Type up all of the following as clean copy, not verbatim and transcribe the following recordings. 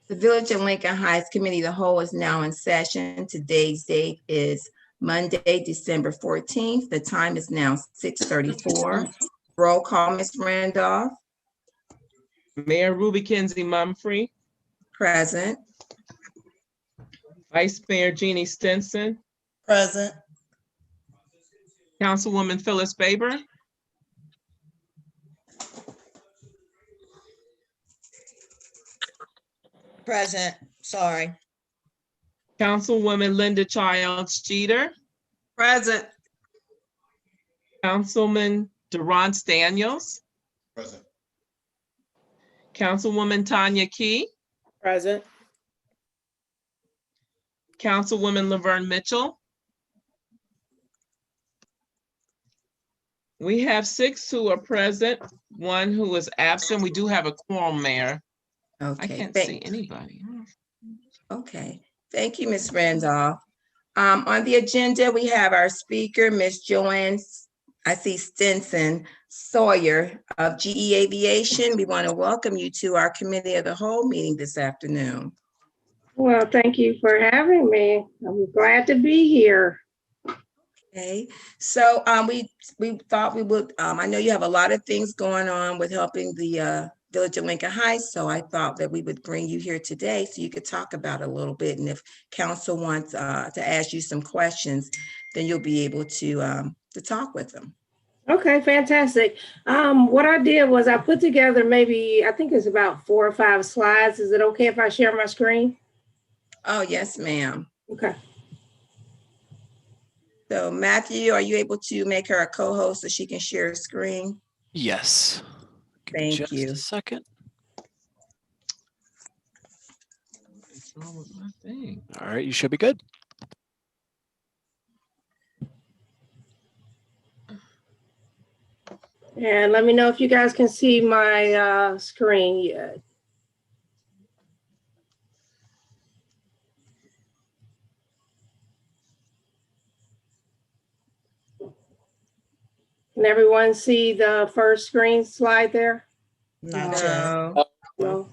The Village of Lincoln Heights Committee of the Whole is now in session. Today's date is Monday, December 14th. The time is now 6:34. Roll call, Ms. Randolph. Mayor Ruby Kenzie Mumfree, Present. Vice Mayor Jeannie Stinson, Present. Councilwoman Phyllis Baber, Present. Sorry. Councilwoman Linda Childs Jeter, Present. Councilman Durance Daniels, Present. Councilwoman Tanya Key, Present. Councilwoman Laverne Mitchell. We have 6 who are present, 1 who is absent. We do have a quorum, Mayor. I Okay. can't see anybody. Okay. Thank you, Ms. Randolph. On the agenda, we have our speaker, Ms. Joanne, I see Stinson Sawyer of GE Aviation. We want to welcome you to our Committee of the Whole meeting this afternoon. Well, thank you for having me. I'm glad to be here. Okay, so we thought we would, I know you have a lot of things going on with helping the Village of Lincoln Heights, so I thought that we would bring you here today so you could talk about it a little bit. And if council wants to ask you some questions, then you'll be able to talk with them. Okay, fantastic. What I did was I put together maybe, I think it's about 4 or 5 slides. Is it okay if I share my screen? Oh, yes, ma'am. Okay. So Matthew, are you able to make her a co-host so she can share a screen? Yes. Give me Thank just you. a second. What's wrong with my thing? All right, you should be good. And let me know if you guys can see my screen yet. Can everyone see the first screen slide there? Not yet. No. No.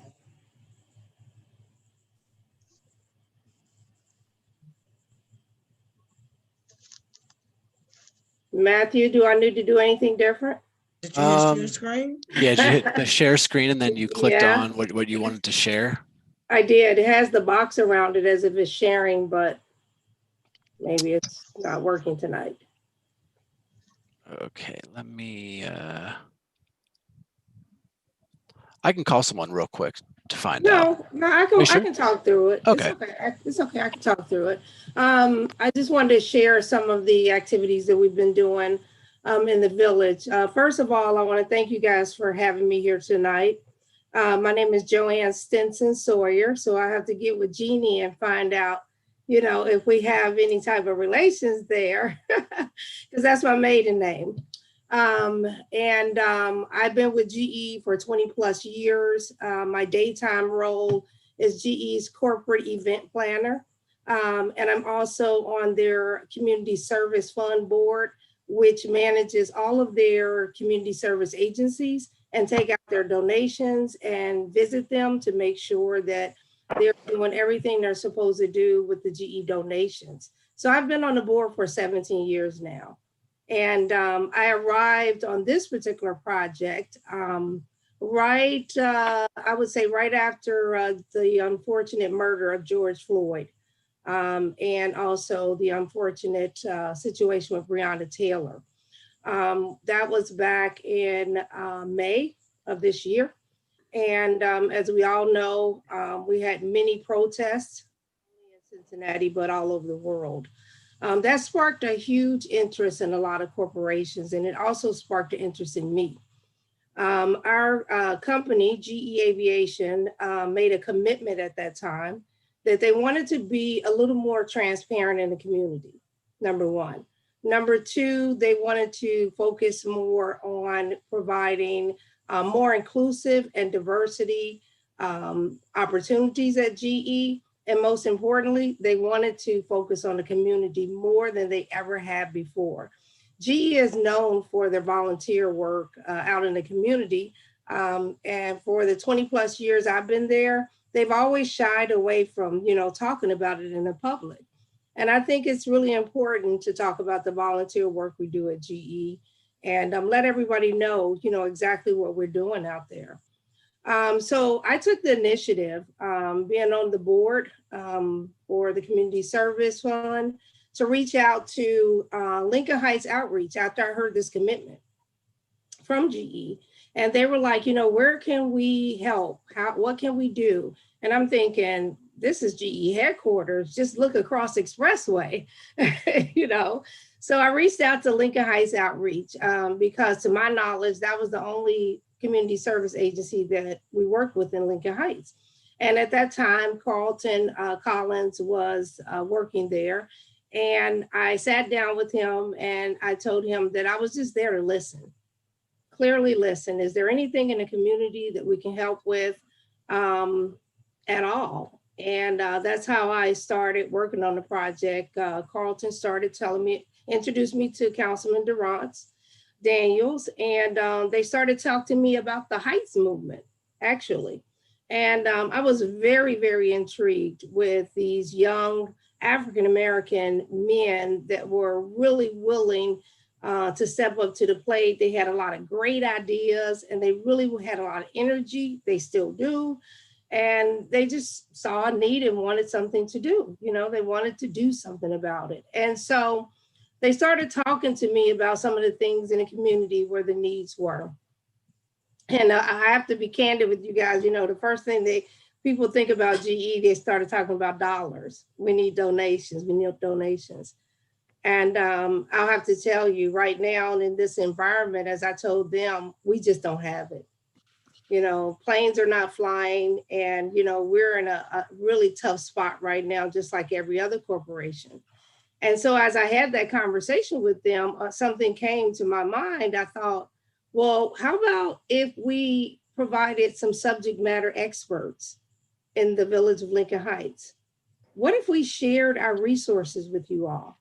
Matthew, do I need to do anything different? Did you just share screen? Yeah, did you hit the share screen and then you clicked Yeah. on what you wanted to share? I did. It has the box around it as if it's sharing, but maybe it's not working tonight. Okay, let me, I can call someone real quick to find out. No, I You sure? can talk through it. Okay. It's okay. It's okay. I can talk through it. I just wanted to share some of the activities that we've been doing in the village. First of all, I want to thank you guys for having me here tonight. My name is Joanne Stinson Sawyer, so I have to get with Jeannie and find out, you know, if we have any type of relations there, because that's my maiden name. I've been with GE for 20 plus years. My daytime role is GE's corporate event planner. And I'm also on their community service fund board, which manages all of their community service agencies and take out their donations and visit them to make sure that they're doing everything they're supposed to do with the GE donations. So I've been on the board for 17 years now. And I arrived on this particular project I would say right after the unfortunate murder of George Floyd and also the unfortunate situation with Breonna Taylor. That was back in May of this year. And as we all know, we had many protests in Cincinnati, but all over the world. That sparked a huge interest in a lot of corporations, and it also sparked an interest in me. Our company, GE Aviation, made a commitment at that time that they wanted to be a little more transparent in the community, number one. Number two, they wanted to focus more on providing more inclusive and diversity opportunities at GE. And most importantly, they wanted to focus on the community more than they ever had before. GE is known for their volunteer work out in the community. And for the 20 plus years I've been there, they've always shied away from, talking about it in the public. And I think it's really important to talk about the volunteer work we do at GE and let everybody know, exactly what we're doing out there. So I took the initiative, being on the board for the Community Service Fund, to reach out to Lincoln Heights Outreach after I heard this commitment from GE. And they were like, where can we help? What can we do? And I'm thinking, this is GE headquarters, just look across Expressway, So I reached out to Lincoln Heights Outreach because to my knowledge, that was the only community service agency that we worked with in Lincoln Heights. And at that time, Carlton Collins was working there. And I sat down with him and I told him that I was just there to listen. Clearly listen. Is there anything in the community that we can help with at all? And that's how I started working on the project. Carlton started introduced me to Councilman Durant Daniels, and they started talking to me about the Heights movement, actually. And I was very, very intrigued with these young African-American men that were really willing to step up to the plate. They had a lot of great ideas and they really had a lot of energy. They still do. And they just saw a need and wanted something to do. They wanted to do something about it. And so they started talking to me about some of the things in the community where the needs were. And I have to be candid with you guys. The first thing people think about GE, they started talking about dollars. We need donations. We need donations. And I'll have to tell you right now in this environment, as I told them, we just don't have it. Planes are not flying and, we're in a really tough spot right now, just like every other corporation. And so as I had that conversation with them, something came to my mind. I thought, well, how about if we provided some subject matter experts in the village of Lincoln Heights? What if we shared our resources with you all?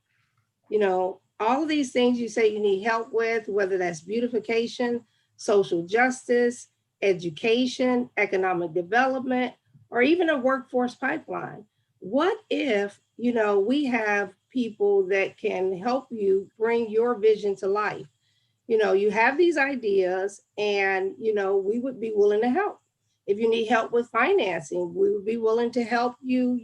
All of these things you say you need help with, whether that's beautification, social justice, education, economic development, or even a workforce pipeline. What if, we have people that can help you bring your vision to life? You have these ideas and, we would be willing to help. If you need help with financing, we would be willing to help you,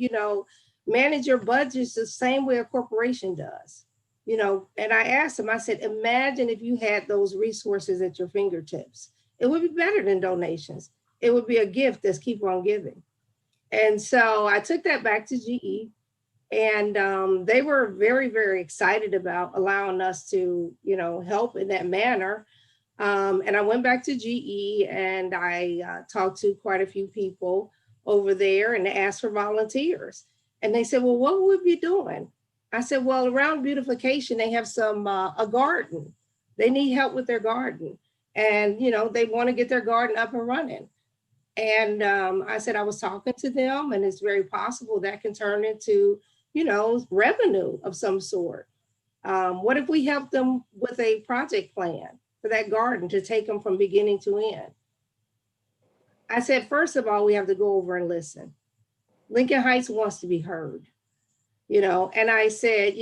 manage your budgets the same way a corporation does. And I asked them, I said, imagine if you had those resources at your fingertips. It would be better than donations. It would be a gift that's keep on giving. And so I took that back to GE and they were very, very excited about allowing us to, help in that manner. And I went back to GE and I talked to quite a few people over there and asked for volunteers. And they said, well, what would we be doing? I said, well, around beautification, they have a garden. They need help with their garden. And, they want to get their garden up and running. And I said, I was talking to them and it's very possible that can turn into, revenue of some sort. What if we help them with a project plan for that garden to take them from beginning to end? I said, first of all, we have to go over and listen. Lincoln Heights wants to be heard. And I said,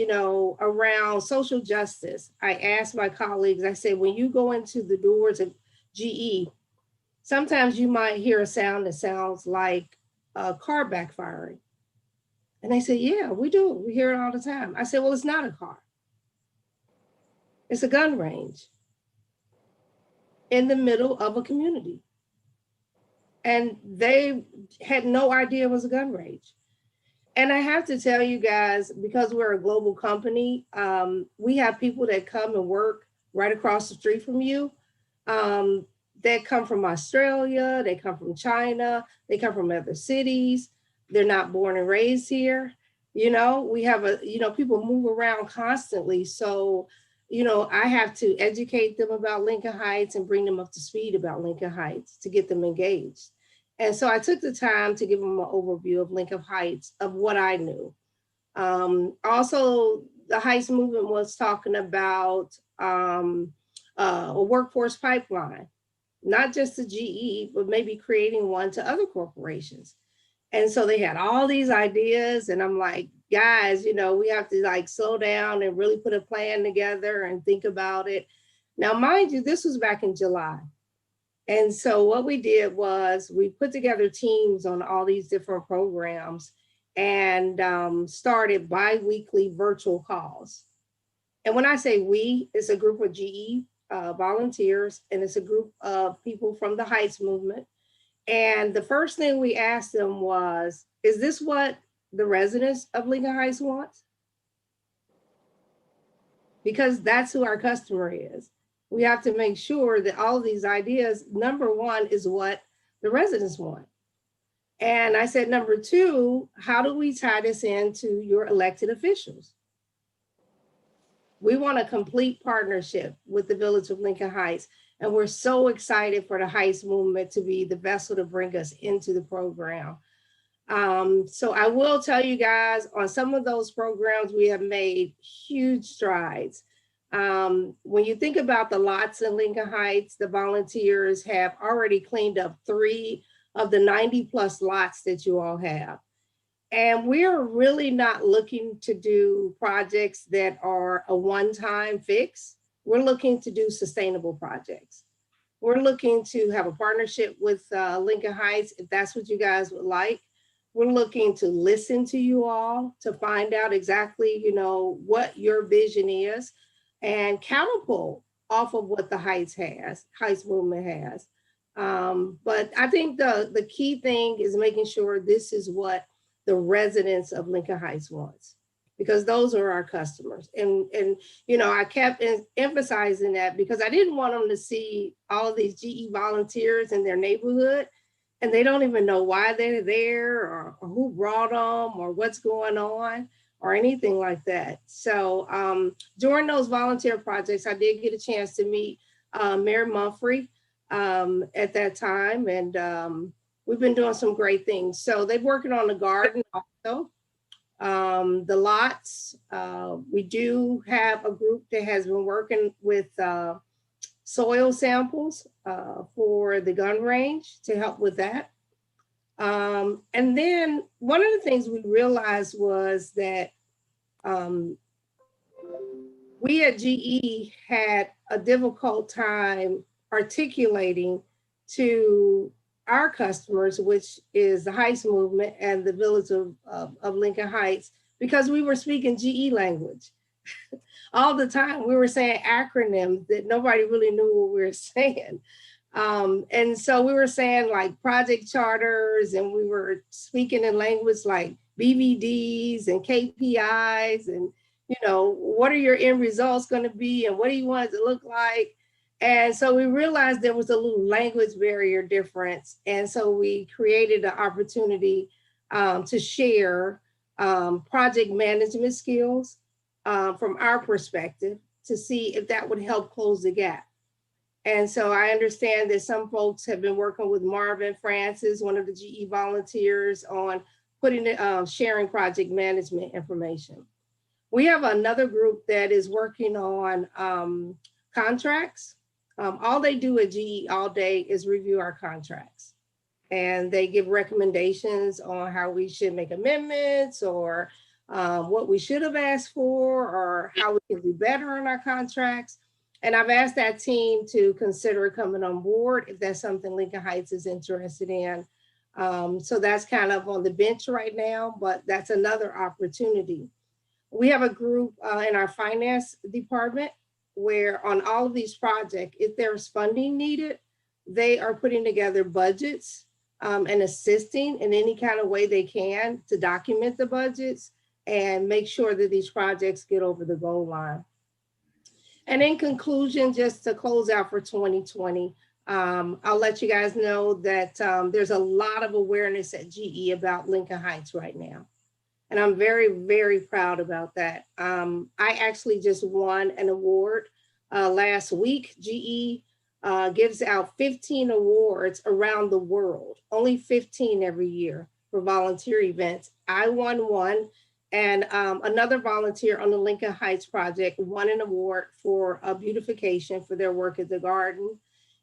around social justice, I asked my colleagues, I said, when you go into the doors of GE, sometimes you might hear a sound that sounds like a car backfiring. And they said, yeah, we do. We hear it all the time. I said, well, it's not a car. It's a gun range in the middle of a community. And they had no idea it was a gun range. And I have to tell you guys, because we're a global company, we have people that come and work right across the street from you. They come from Australia, they come from China, they come from other cities. They're not born and raised here. We have people move around constantly. So, I have to educate them about Lincoln Heights and bring them up to speed about Lincoln Heights to get them engaged. And so I took the time to give them an overview of Lincoln Heights, of what I knew. Also, the Heights movement was talking about a workforce pipeline, not just to GE, but maybe creating one to other corporations. And so they had all these ideas, and I'm like, guys, you know, we have to like slow down and really put a plan together and think about it. Now, mind you, this was back in July. And so what we did was we put together teams on all these different programs and started bi-weekly virtual calls. And when I say we, it's a group of GE volunteers, and it's a group of people from the Heights movement. And the first thing we asked them was, is this what the residents of Lincoln Heights want? Because that's who our customer is. We have to make sure that all of these ideas, number one, is what the residents want. And I said, number two, how do we tie this into your elected officials? We want a complete partnership with the Village of Lincoln Heights. And we're so excited for the Heights movement to be the vessel to bring us into the program. So I will tell you guys, on some of those programs, we have made huge strides. When you think about the lots in Lincoln Heights, the volunteers have already cleaned up 3 of the 90+ lots that you all have. And we're really not looking to do projects that are a one-time fix. We're looking to do sustainable projects. We're looking to have a partnership with Lincoln Heights, if that's what you guys would like. We're looking to listen to you all to find out exactly, you know, what your vision is and catapult off of what the Heights movement has. But I think the key thing is making sure this is what the residents of Lincoln Heights wants, because those are our customers. And you know, I kept emphasizing that because I didn't want them to see all of these GE volunteers in their neighborhood and they don't even know why they're there or who brought them or what's going on or anything like that. So during those volunteer projects, I did get a chance to meet Mayor Mumphrey at that time, and we've been doing some great things. So they're working on the garden also. The lots, we do have a group that has been working with soil samples for the gun range to help with that. And then one of the things we realized was that we at GE had a difficult time articulating to our customers, which is the Heights movement and the Village of Lincoln Heights, because we were speaking GE language. All the time we were saying acronyms that nobody really knew what we were saying. And so we were saying like project charters, and we were speaking in language like BVDs and KPIs, and you know, what are your end results going to be and what do you want it to look like? And so we realized there was a little language barrier difference. And so we created an opportunity to share project management skills from our perspective to see if that would help close the gap. And so I understand that some folks have been working with Marvin Francis, one of the GE volunteers, on sharing project management information. We have another group that is working on contracts. All they do at GE all day is review our contracts. And they give recommendations on how we should make amendments or what we should have asked for or how we can do better on our contracts. And I've asked that team to consider coming on board if that's something Lincoln Heights is interested in. So that's kind of on the bench right now, but that's another opportunity. We have a group in our finance department where on all of these projects, if there's funding needed, they are putting together budgets and assisting in any kind of way they can to document the budgets and make sure that these projects get over the goal line. And in conclusion, just to close out for 2020, I'll let you guys know that there's a lot of awareness at GE about Lincoln Heights right now. And I'm very, very proud about that. I actually just won an award last week. GE gives out 15 awards around the world, only 15 every year for volunteer events. I won one, and another volunteer on the Lincoln Heights project won an award for beautification for their work at the garden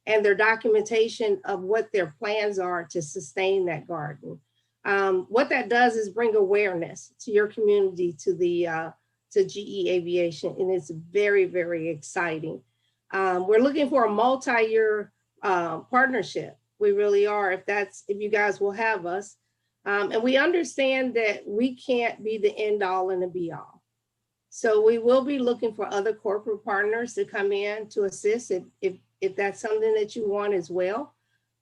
and their documentation of what their plans are to sustain that garden. What that does is bring awareness to your community, to GE Aviation, and it's very, very exciting. We're looking for a multi-year partnership. We really are, if you guys will have us. And we understand that we can't be the end all and the be all. So we will be looking for other corporate partners to come in to assist if that's something that you want as well.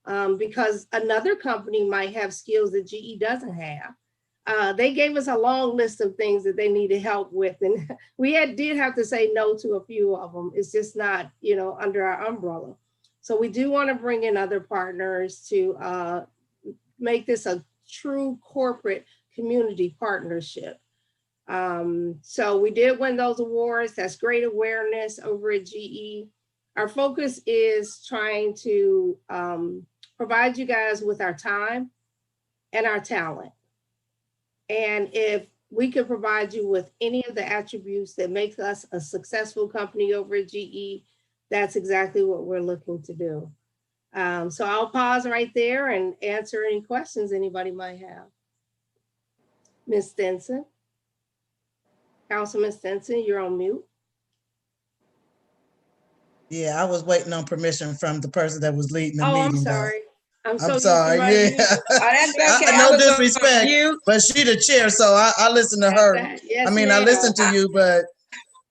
Because another company might have skills that GE doesn't have. They gave us a long list of things that they needed help with, and we did have to say no to a few of them. It's just not, under our umbrella. So we do want to bring in other partners to make this a true corporate community partnership. So we did win those awards. That's great awareness over at GE. Our focus is trying to provide you guys with our time and our talent. And if we can provide you with any of the attributes that make us a successful company over at GE, that's exactly what we're looking to do. So I'll pause right there and answer any questions anybody might have. Ms. Stinson. Councilman Stinson, you're on mute. Yeah, I was waiting on permission from the person that was leading the meeting. I'm sorry. I'm sorry. Yeah. Oh, that's okay. No I was on disrespect, mute. but she the chair, so I listen to her. Yes, I mean, I listen to you, but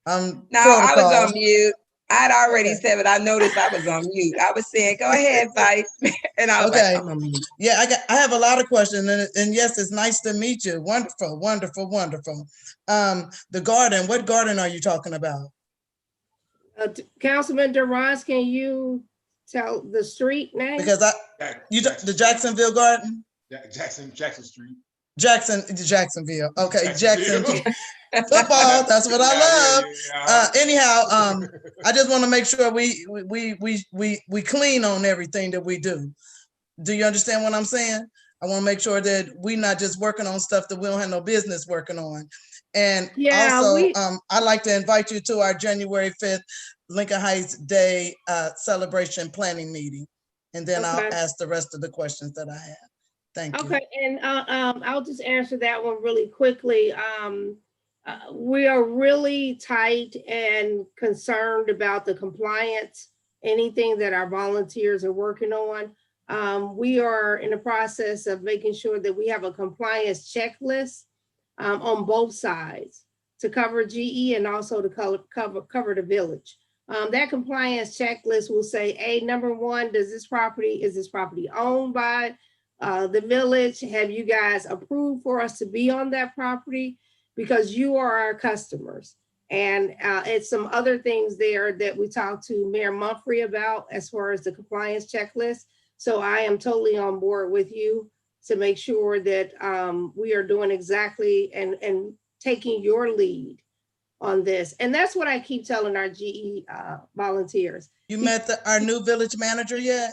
No, I was protocol. on mute. I'd already Okay. said, but I noticed I was on mute. I was saying, go ahead, Vice. And I was Okay. like, I'm on mute. Yeah, I have a lot of questions, and yes, it's nice to meet you. Wonderful, wonderful, wonderful. The garden, what garden are you talking about? Councilman Durant, can you tell the street name? Because the Jacksonville Garden? Jackson Street. Jacksonville. Okay, Jacksonville. Football, that's what I love. Anyhow, I just want to make sure we clean on everything that we do. Do you understand what I'm saying? I want to make sure that we're not just working on stuff that we don't have no business working on. And also, I'd like to invite you to our January 5th Lincoln Heights Day celebration planning meeting. And then I'll ask the rest of the questions that I have. Thank you. Okay, and I'll just answer that one really quickly. We are really tight and concerned about the compliance, anything that our volunteers are working on. We are in the process of making sure that we have a compliance checklist on both sides to cover GE and also to cover the village. That compliance checklist will say, number one, is this property owned by the village? Have you guys approved for us to be on that property? Because you are our customers. And it's some other things there that we talked to Mayor Mumphrey about as far as the compliance checklist. So I am totally on board with you to make sure that we are doing exactly and taking your lead on this. And that's what I keep telling our GE volunteers. You met our new village manager yet?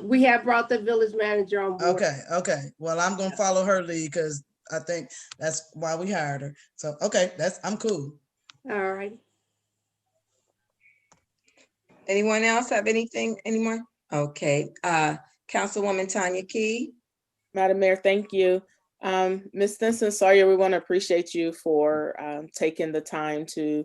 We have brought the village manager on board. Okay. Well, I'm gonna follow her lead because I think that's why we hired her. So, okay, I'm cool. All right. Anyone else have anything anymore? Okay, Councilwoman Tanya Key. Madam Mayor, thank you. Ms. Stinson Sawyer, we want to appreciate you for taking the time to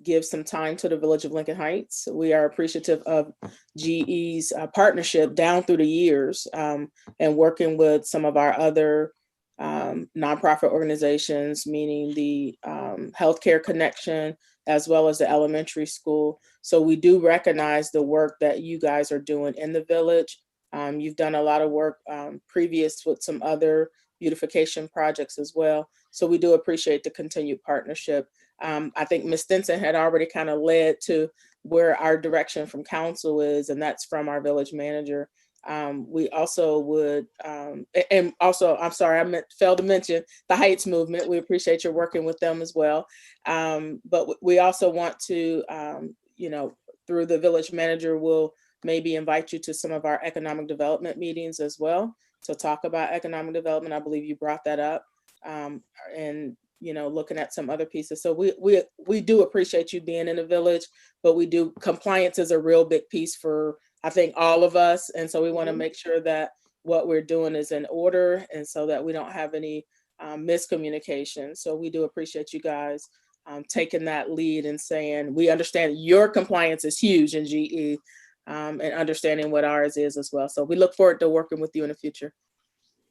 give some time to the Village of Lincoln Heights. We are appreciative of GE's partnership down through the years and working with some of our other nonprofit organizations, meaning the Healthcare Connection, as well as the elementary school. So we do recognize the work that you guys are doing in the village. You've done a lot of work previous with some other beautification projects as well. So we do appreciate the continued partnership. I think Ms. Stinson had already kind of led to where our direction from council is, and that's from our village manager. We also would, and also, I'm sorry, I failed to mention the Heights movement. We appreciate your working with them as well. But we also want to, through the village manager, we'll maybe invite you to some of our economic development meetings as well to talk about economic development. I believe you brought that up, and looking at some other pieces. So we do appreciate you being in the village, but compliance is a real big piece for, I think, all of us. And so we want to make sure that what we're doing is in order, and so that we don't have any miscommunication. So we do appreciate you guys taking that lead and saying, we understand your compliance is huge in GE, and understanding what ours is as well. So we look forward to working with you in the future.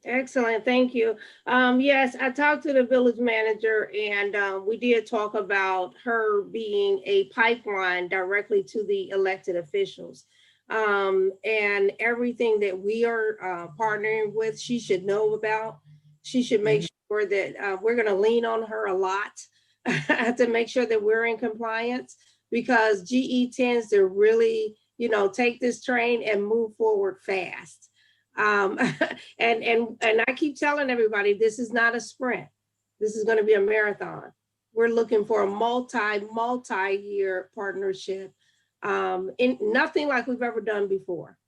Excellent, thank you. Yes, I talked to the village manager, and we did talk about her being a pipeline directly to the elected officials. And everything that we are partnering with, she should know about. She should make sure that we're gonna lean on her a lot to make sure that we're in compliance, because GE tends to really, take this train and move forward fast. And I keep telling everybody, this is not a sprint. This is going to be a marathon. We're looking for a multi-year partnership, in nothing like we've ever done before.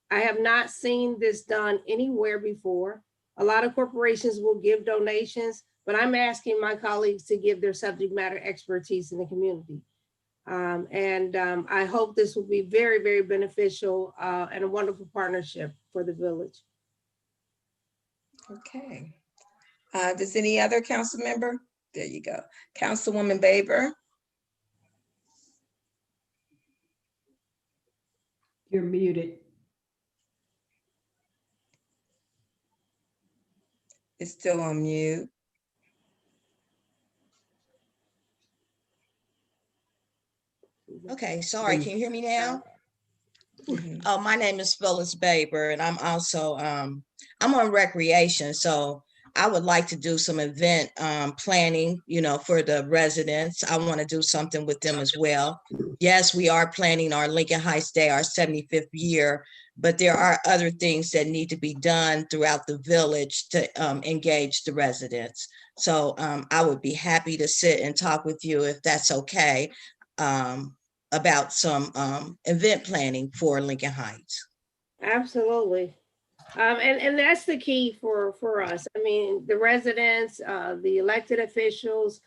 I have not seen this done anywhere before. A lot of corporations will give donations, but I'm asking my colleagues to give their subject matter expertise in the community. I hope this will be very, very beneficial and a wonderful partnership for the village. Okay. Does any other council member? There you go. Councilwoman Baber. You're muted. It's still on mute. Okay, sorry, can you hear me now? Mhm. Oh, my name is Phyllis Baber, and I'm also, I'm on recreation, so I would like to do some event planning, for the residents. I want to do something with them as well. Yes, we are planning our Lincoln Heights Day, our 75th year, but there are other things that need to be done throughout the village to engage the residents. So I would be happy to sit and talk with you if that's okay. About some event planning for Lincoln Heights. Absolutely. And that's the key for us. I mean, the residents, the elected officials,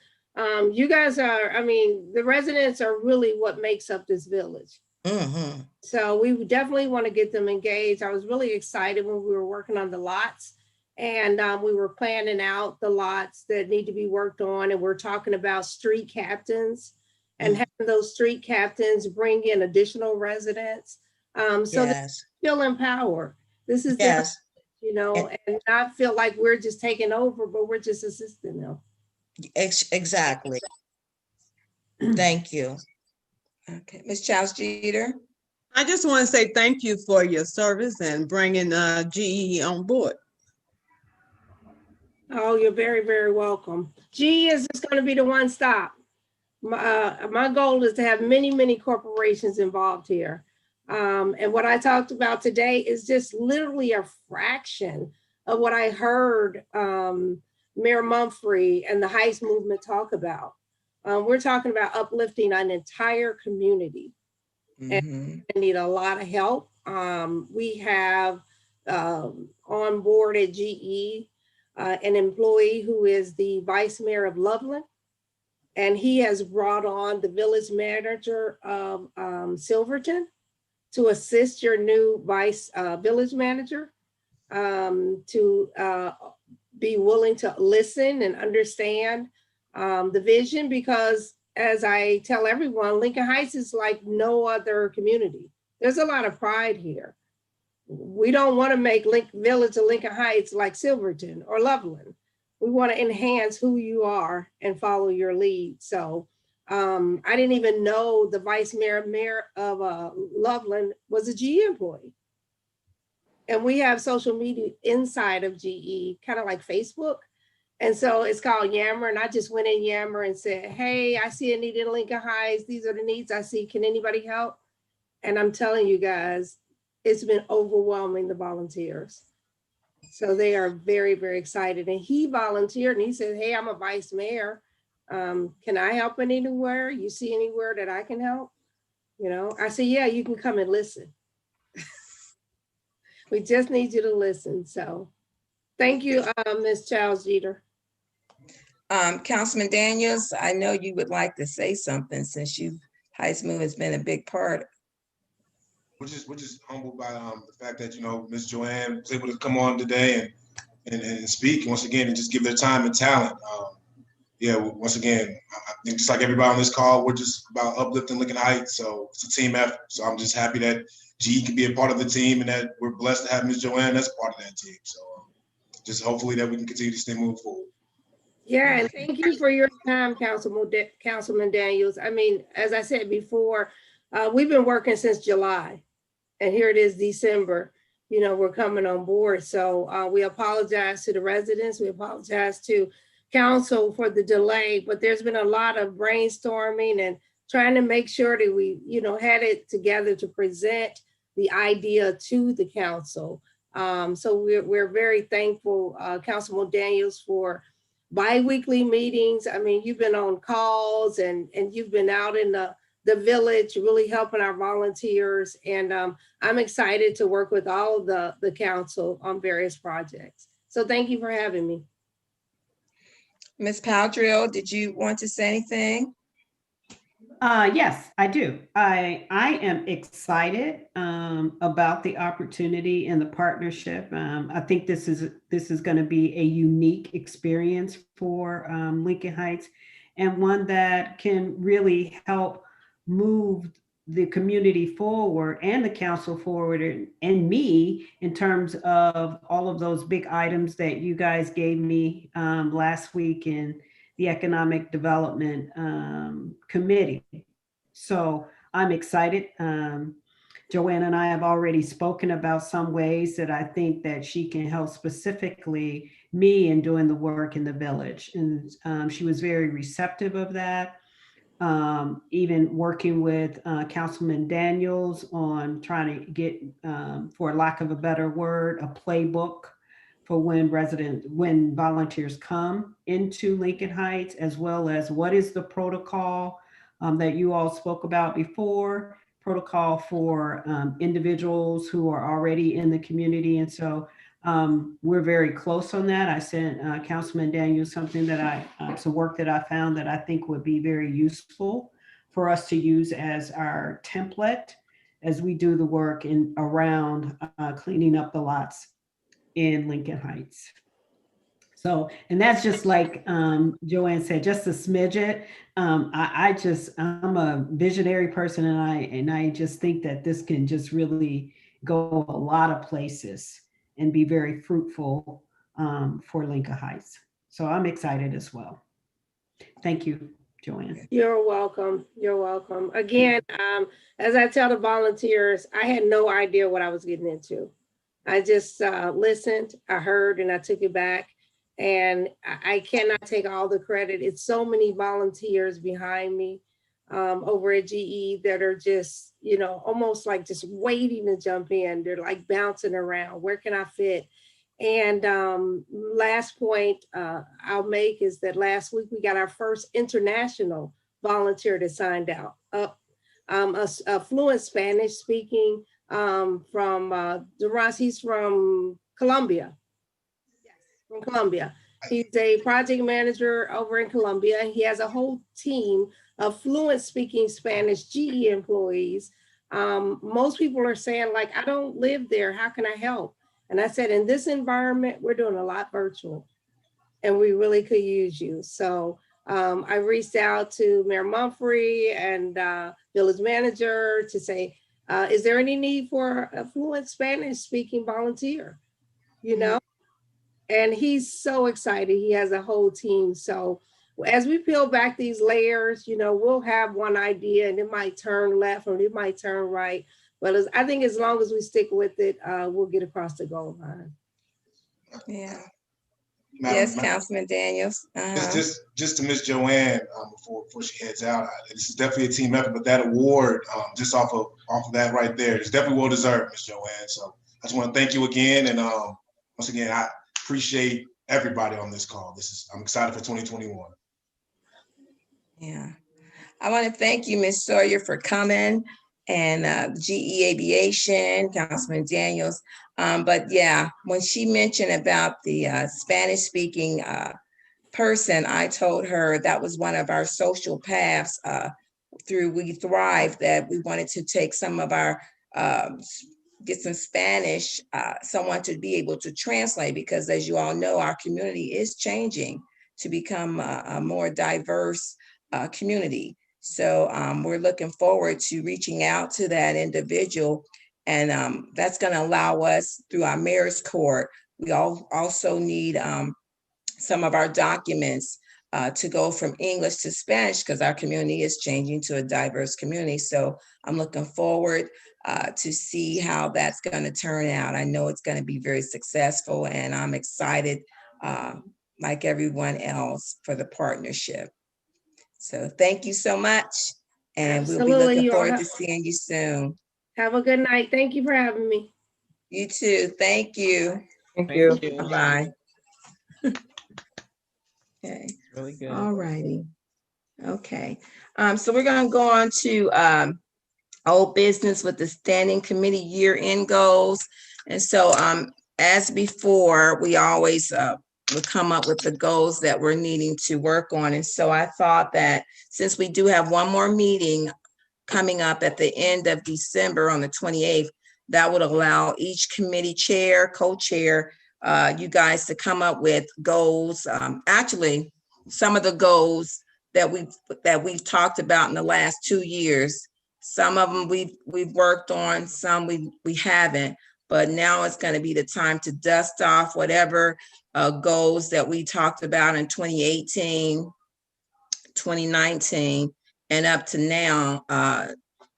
you guys are, the residents are really what makes up this village. Mm-hmm. So we definitely want to get them engaged. I was really excited when we were working on the lots, and we were planning out the lots that need to be worked on, and we're talking about street captains and having those street captains bring in additional residents. So that they feel empowered. This is their, Yes. and not feel like we're just taking over, but we're just assisting them. Exactly. Thank you. Okay, Ms. Childs Jeter. I just want to say thank you for your service and bringing GE on board. Oh, you're very, very welcome. GE is just going to be the one stop. My goal is to have many, many corporations involved here. And what I talked about today is just literally a fraction of what I heard Mayor Mumphrey and the Heights movement talk about. We're talking about uplifting an entire community. And they need a lot of help. We have on board at GE an employee who is the vice mayor of Loveland. And he has brought on the village manager of Silverton to assist your new village manager, to be willing to listen and understand the vision, because as I tell everyone, Lincoln Heights is like no other community. There's a lot of pride here. We don't want to make Village of Lincoln Heights like Silverton or Loveland. We want to enhance who you are and follow your lead. So I didn't even know the vice mayor of Loveland was a GE employee. And we have social media inside of GE, kind of like Facebook. And so it's called Yammer. And I just went in Yammer and said, hey, I see a need in Lincoln Heights. These are the needs I see. Can anybody help? And I'm telling you guys, it's been overwhelming, the volunteers. So they are very, very excited. And he volunteered and he said, hey, I'm a vice mayor. Can I help anywhere? You see anywhere that I can help? I said, yeah, you can come and listen. We just need you to listen. So thank you, Ms. Childs Jeter. Councilman Daniels, I know you would like to say something since Heights Move has been a big part. we're just humbled by the fact that, you know, Ms. Joanne was able to come on today and speak once again and just give their time and talent. Yeah, once again, I think just like everybody on this call, we're just about uplifting Lincoln Heights. So it's a team effort. So I'm just happy that GE can be a part of the team and that we're blessed to have Ms. Joanne as part of that team. So just hopefully that we can continue to stay moving forward. Yeah, and thank you for your time, Councilman Daniels. I mean, as I said before, we've been working since July, and here it is December. You know, we're coming on board. So we apologize to the residents. We apologize to council for the delay, but there's been a lot of brainstorming and trying to make sure that we, you know, had it together to present the idea to the council. So we're very thankful, Councilman Daniels, for bi-weekly meetings. I mean, you've been on calls and you've been out in the village really helping our volunteers. And I'm excited to work with all of the council on various projects. So thank you for having me. Ms. Powdrill, did you want to say anything? Yes, I do. I am excited about the opportunity and the partnership. I think this is going to be a unique experience for Lincoln Heights, and one that can really help move the community forward and the council forward and me in terms of all of those big items that you guys gave me last week in the Economic Development Committee. So I'm excited. Joanne and I have already spoken about some ways that I think that she can help specifically me in doing the work in the village. And she was very receptive of that. Even working with Councilman Daniels on trying to get, for lack of a better word, a playbook for when volunteers come into Lincoln Heights, as well as what is the protocol that you all spoke about before, protocol for individuals who are already in the community. And so we're very close on that. I sent Councilman Daniels something that some work that I found that I think would be very useful for us to use as our template as we do the work around cleaning up the lots in Lincoln Heights. So, and that's just like Joanne said, just a smidget. I'm a visionary person, and I just think that this can just really go a lot of places and be very fruitful for Lincoln Heights. So I'm excited as well. Thank you, Joanne. You're welcome. You're welcome. Again, as I tell the volunteers, I had no idea what I was getting into. I just listened, I heard, and I took it back. And I cannot take all the credit. It's so many volunteers behind me over at GE that are just, you know, almost like just waiting to jump in. They're like bouncing around. Where can I fit? And last point I'll make is that last week we got our first international volunteer that signed up, a fluent Spanish speaking from Duras. He's from Colombia. From Colombia. He's a project manager over in Colombia. He has a whole team of fluent speaking Spanish GE employees. Most people are saying, like, I don't live there. How can I help? And I said, in this environment, we're doing a lot virtual and we really could use you. So I reached out to Mayor Mumphrey and village manager to say, is there any need for a fluent Spanish speaking volunteer? You know? And he's so excited. He has a whole team. So as we peel back these layers, you know, we'll have one idea and it might turn left or it might turn right. But I think as long as we stick with it, we'll get across the goal line. Yeah. Yes, Councilman Daniels. Just to Miss Joanne, before she heads out, this is definitely a team effort, but that award, just off of that right there, is definitely well deserved, Miss Joanne. So I just want to thank you again. And once again, I appreciate everybody on this call. I'm excited for 2021. Yeah. I want to thank you, Ms. Sawyer, for coming, and GE Aviation, Councilman Daniels. But yeah, when she mentioned about the Spanish speaking person, I told her that was one of our social paths through We Thrive, that we wanted to take some of our get some Spanish, someone to be able to translate, because as you all know, our community is changing to become a more diverse community. So we're looking forward to reaching out to that individual, and that's going to allow us through our mayor's court. We also need some of our documents to go from English to Spanish, because our community is changing to a diverse community. So I'm looking forward to see how that's going to turn out. I know it's going to be very successful, and I'm excited, like everyone else, for the partnership. So thank you so much, and we'll be looking forward to seeing you soon. Have a good night. Thank you for having me. You too. Thank you. Thank you. Bye. Okay. Really good. All righty. Okay. So we're going to go on to old business with the standing committee year-end goals. And so as before, we always would come up with the goals that we're needing to work on. And so I thought that since we do have one more meeting coming up at the end of December on the 28th, that would allow each committee chair, co-chair, you guys to come up with goals. Actually, some of the goals that we've talked about in the last 2 years. Some of them we've worked on, some we haven't, but now it's going to be the time to dust off whatever goals that we talked about in 2018, 2019, and up to now,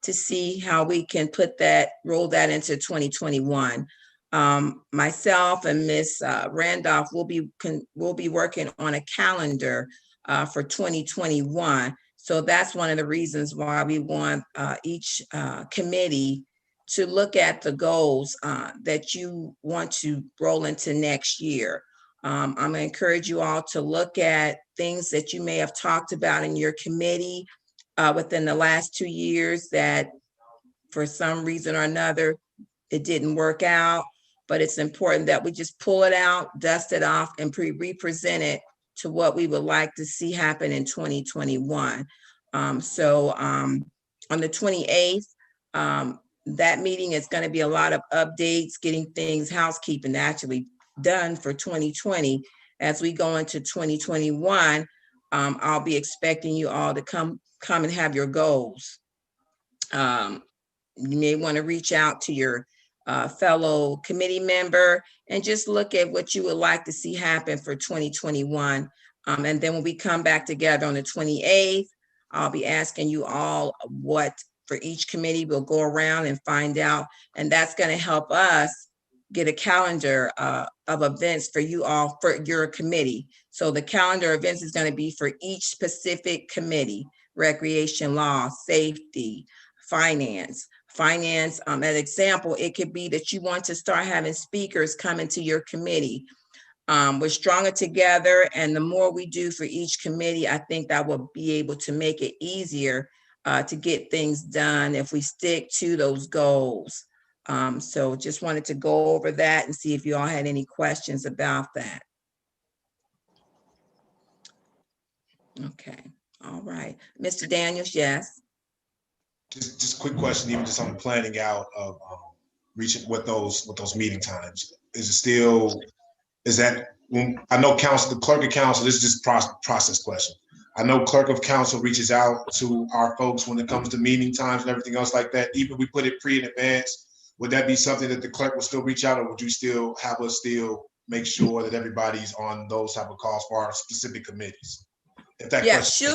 to see how we can roll that into 2021. Myself and Ms. Randolph will be working on a calendar for 2021. So that's one of the reasons why we want each committee to look at the goals that you want to roll into next year. I'm going to encourage you all to look at things that you may have talked about in your committee within the last 2 years that for some reason or another, it didn't work out. But it's important that we just pull it out, dust it off, and represent it to what we would like to see happen in 2021. So on the 28th, that meeting is going to be a lot of updates, getting things housekeeping actually done for 2020. As we go into 2021, I'll be expecting you all to come and have your goals. You may want to reach out to your fellow committee member and just look at what you would like to see happen for 2021. And then when we come back together on the 28th, I'll be asking you all what for each committee. We'll go around and find out, and that's going to help us get a calendar of events for you all for your committee. So the calendar events is going to be for each specific committee: recreation, law, safety, finance. An example, it could be that you want to start having speakers come into your committee. We're stronger together, and the more we do for each committee, I think that will be able to make it easier to get things done if we stick to those goals. So just wanted to go over that and see if you all had any questions about that. Okay, all right. Mr. Daniels, yes. Just a quick question, even just on the planning out of reaching with those meeting times. Is that when I know the clerk of council, this is just process question. I know clerk of council reaches out to our folks when it comes to meeting times and everything else like that. Even if we put it in advance, would that be something that the clerk will still reach out, or would you still have us make sure that everybody's on those type of calls for our specific committees? If that question.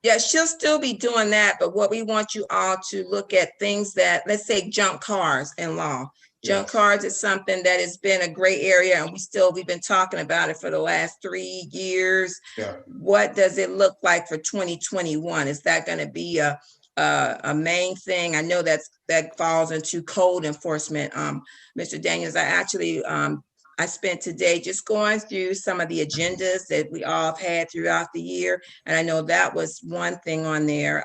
Yeah, she'll still be doing that, but what we want you all to look at things that, let's say, junk cars in law. Junk cars is something that has been a gray area, and we've been talking about it for the last 3 years. Yeah. What does it look like for 2021? Is that going to be a main thing? I know that falls into code enforcement. Mr. Daniels, I actually I spent today just going through some of the agendas that we all have had throughout the year. And I know that was one thing on there.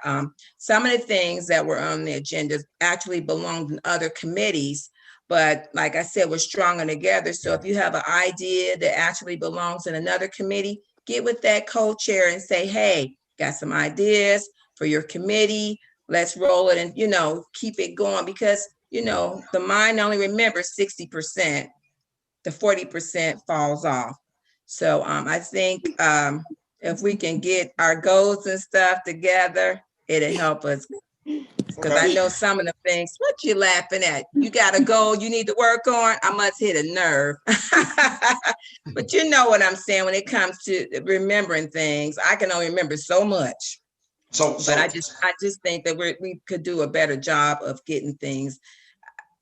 Some of the things that were on the agenda actually belonged in other committees. But like I said, we're stronger together. So if you have an idea that actually belongs in another committee, get with that co-chair and say, hey, got some ideas for your committee. Let's roll it and, keep it going, because you know, the mind only remembers 60%, the 40% falls off. So I think if we can get our goals and stuff together, it'll help us. Because I know some of the things, what you laughing at? You got a goal you need to work on? I must hit a nerve. But you know what I'm saying when it comes to remembering things. I can only remember so much. But I just think that we could do a better job of getting things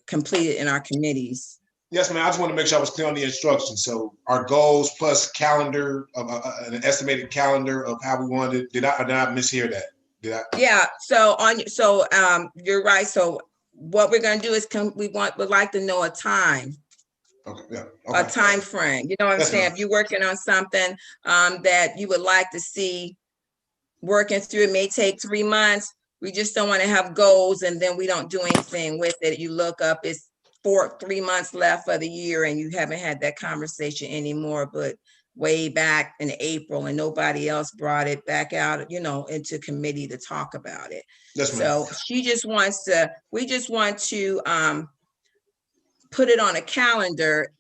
completed in our committees. Yes, ma'am. I just want to make sure I was clear on the instructions. So our goals plus calendar, an estimated calendar of how we wanted it. Did I mishear that? Yeah, so you're right. So what we're gonna do is would like to know a time. Okay, yeah. Okay. A time frame. You know what I'm saying? If you're working on something that you would like to see working through, it may take 3 months. We just don't want to have goals and then we don't do anything with it. You look up, it's 3 months left for the year and you haven't had that conversation anymore, but way back in April and nobody else brought it back out, you know, into committee to talk about it. Yes, ma'am. So we just want to put it on a calendar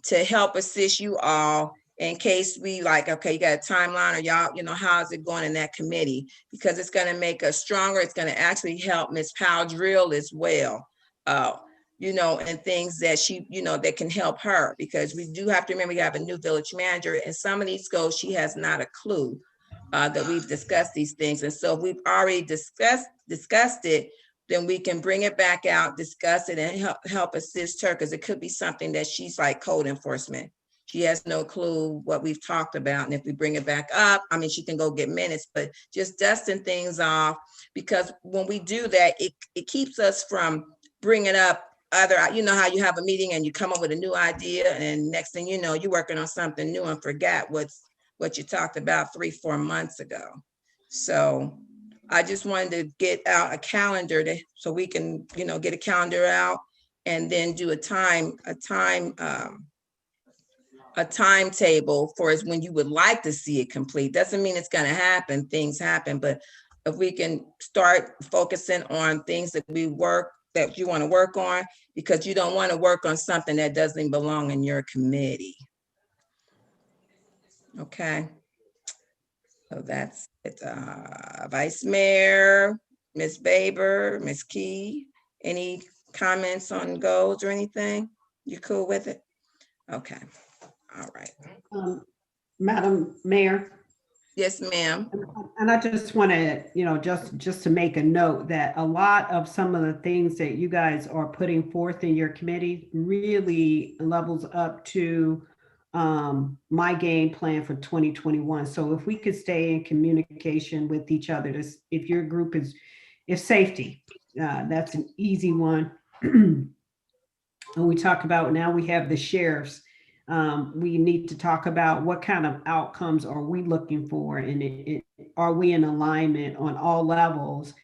to help assist you all in case we like, okay, you got a timeline or y'all, you know, how's it going in that committee? Because it's going to make us stronger. It's going to actually help Ms. Powell drill as well, you know, and things that she, you know, that can help her, because we do have to remember we have a new village manager and some of these goals, she has not a clue that we've discussed these things. And so we've already discussed it, then we can bring it back out, discuss it and help assist her, because it could be something that she's like code enforcement. She has no clue what we've talked about. And if we bring it back up, I mean, she can go get minutes, but just dusting things off, because when we do that, it keeps us from bringing up other, you know, how you have a meeting and you come up with a new idea and next thing you know, you're working on something new and forgot what you talked about 3-4 months ago. So I just wanted to get out a calendar so we can, you know, get a calendar out and then do a timetable for us when you would like to see it complete. Doesn't mean it's going to happen. Things happen, but if we can start focusing on things that you want to work on, because you don't want to work on something that doesn't belong in your committee. Okay. So that's it. Vice Mayor, Ms. Baber, Ms. Key, any comments on goals or anything? You cool with it? Okay. All right. Madam Mayor. Yes, ma'am. And I just want to, you know, just to make a note that a lot of some of the things that you guys are putting forth in your committee really levels up to my game plan for 2021. So if we could stay in communication with each other, if your group is safety, that's an easy one. And we talk about now we have the sheriffs. We need to talk about what kind of outcomes are we looking for, and are we in alignment on all levels,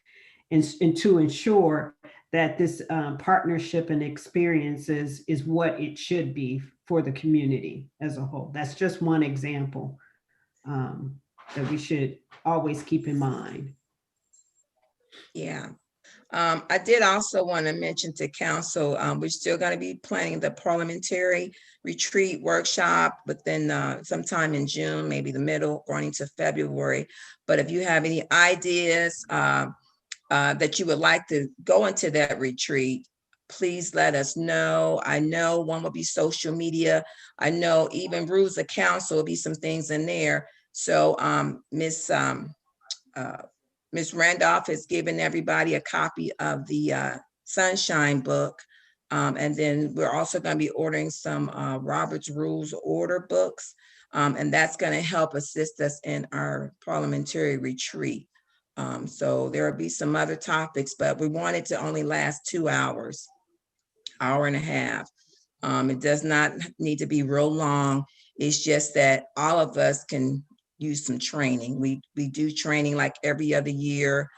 and to ensure that this partnership and experiences is what it should be for the community as a whole. That's just one example that we should always keep in mind. Yeah. I did also want to mention to council, we're still going to be planning the parliamentary retreat workshop within sometime in June, maybe the middle, going into February. But if you have any ideas that you would like to go into that retreat, please let us know. I know one will be social media. I know even rules of council will be some things in there. So Ms. Randolph has given everybody a copy of the Sunshine book. And then we're also going to be ordering some Robert's Rules Order books. And that's going to help assist us in our parliamentary retreat. So there will be some other topics, but we want it to only last 2 hours, hour and a half. It does not need to be real long. It's just that all of us can use some training. We do training like every other year,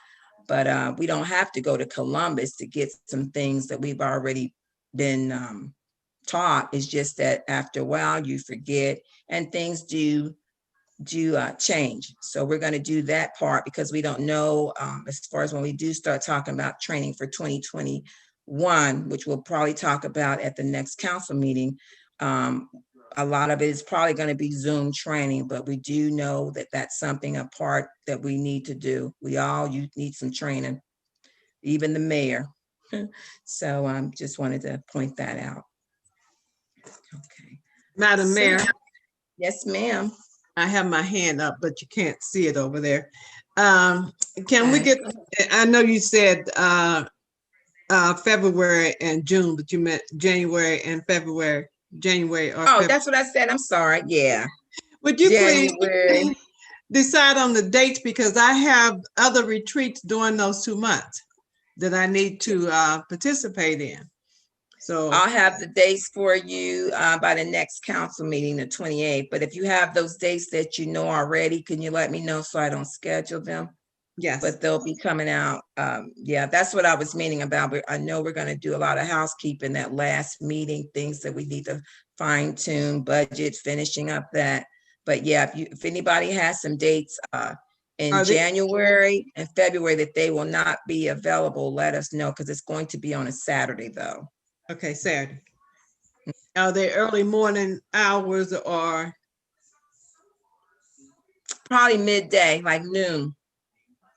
but we don't have to go to Columbus to get some things that we've already been taught. It's just that after a while you forget and things do change. So we're going to do that part because we don't know as far as when we do start talking about training for 2021, one, which we'll probably talk about at the next council meeting. A lot of it is probably going to be Zoom training, but we do know that that's something a part that we need to do. You need some training, even the mayor. So just wanted to point that out. Okay. Madam Mayor, Yes, ma'am. I have my hand up, but you can't see it over there. Can we get, I know you said February and June, but you meant January and February, January or Oh, February. that's what I said. I'm sorry. Yeah. Would you January. please decide on the dates, because I have other retreats during those 2 months that I need to participate in. So I'll have the dates for you by the next council meeting, the 28th. But if you have those dates that you know already, can you let me know so I don't schedule them? yes, But they'll be coming out. Yeah, that's what I was meaning about. But I know we're going to do a lot of housekeeping that last meeting, things that we need to fine tune, budget, finishing up that. But yeah, if anybody has some dates in Are they- January and February that they will not be available, let us know, because it's going to be on a Saturday though. okay, Saturday. Are they early morning hours or? Probably midday, like noon.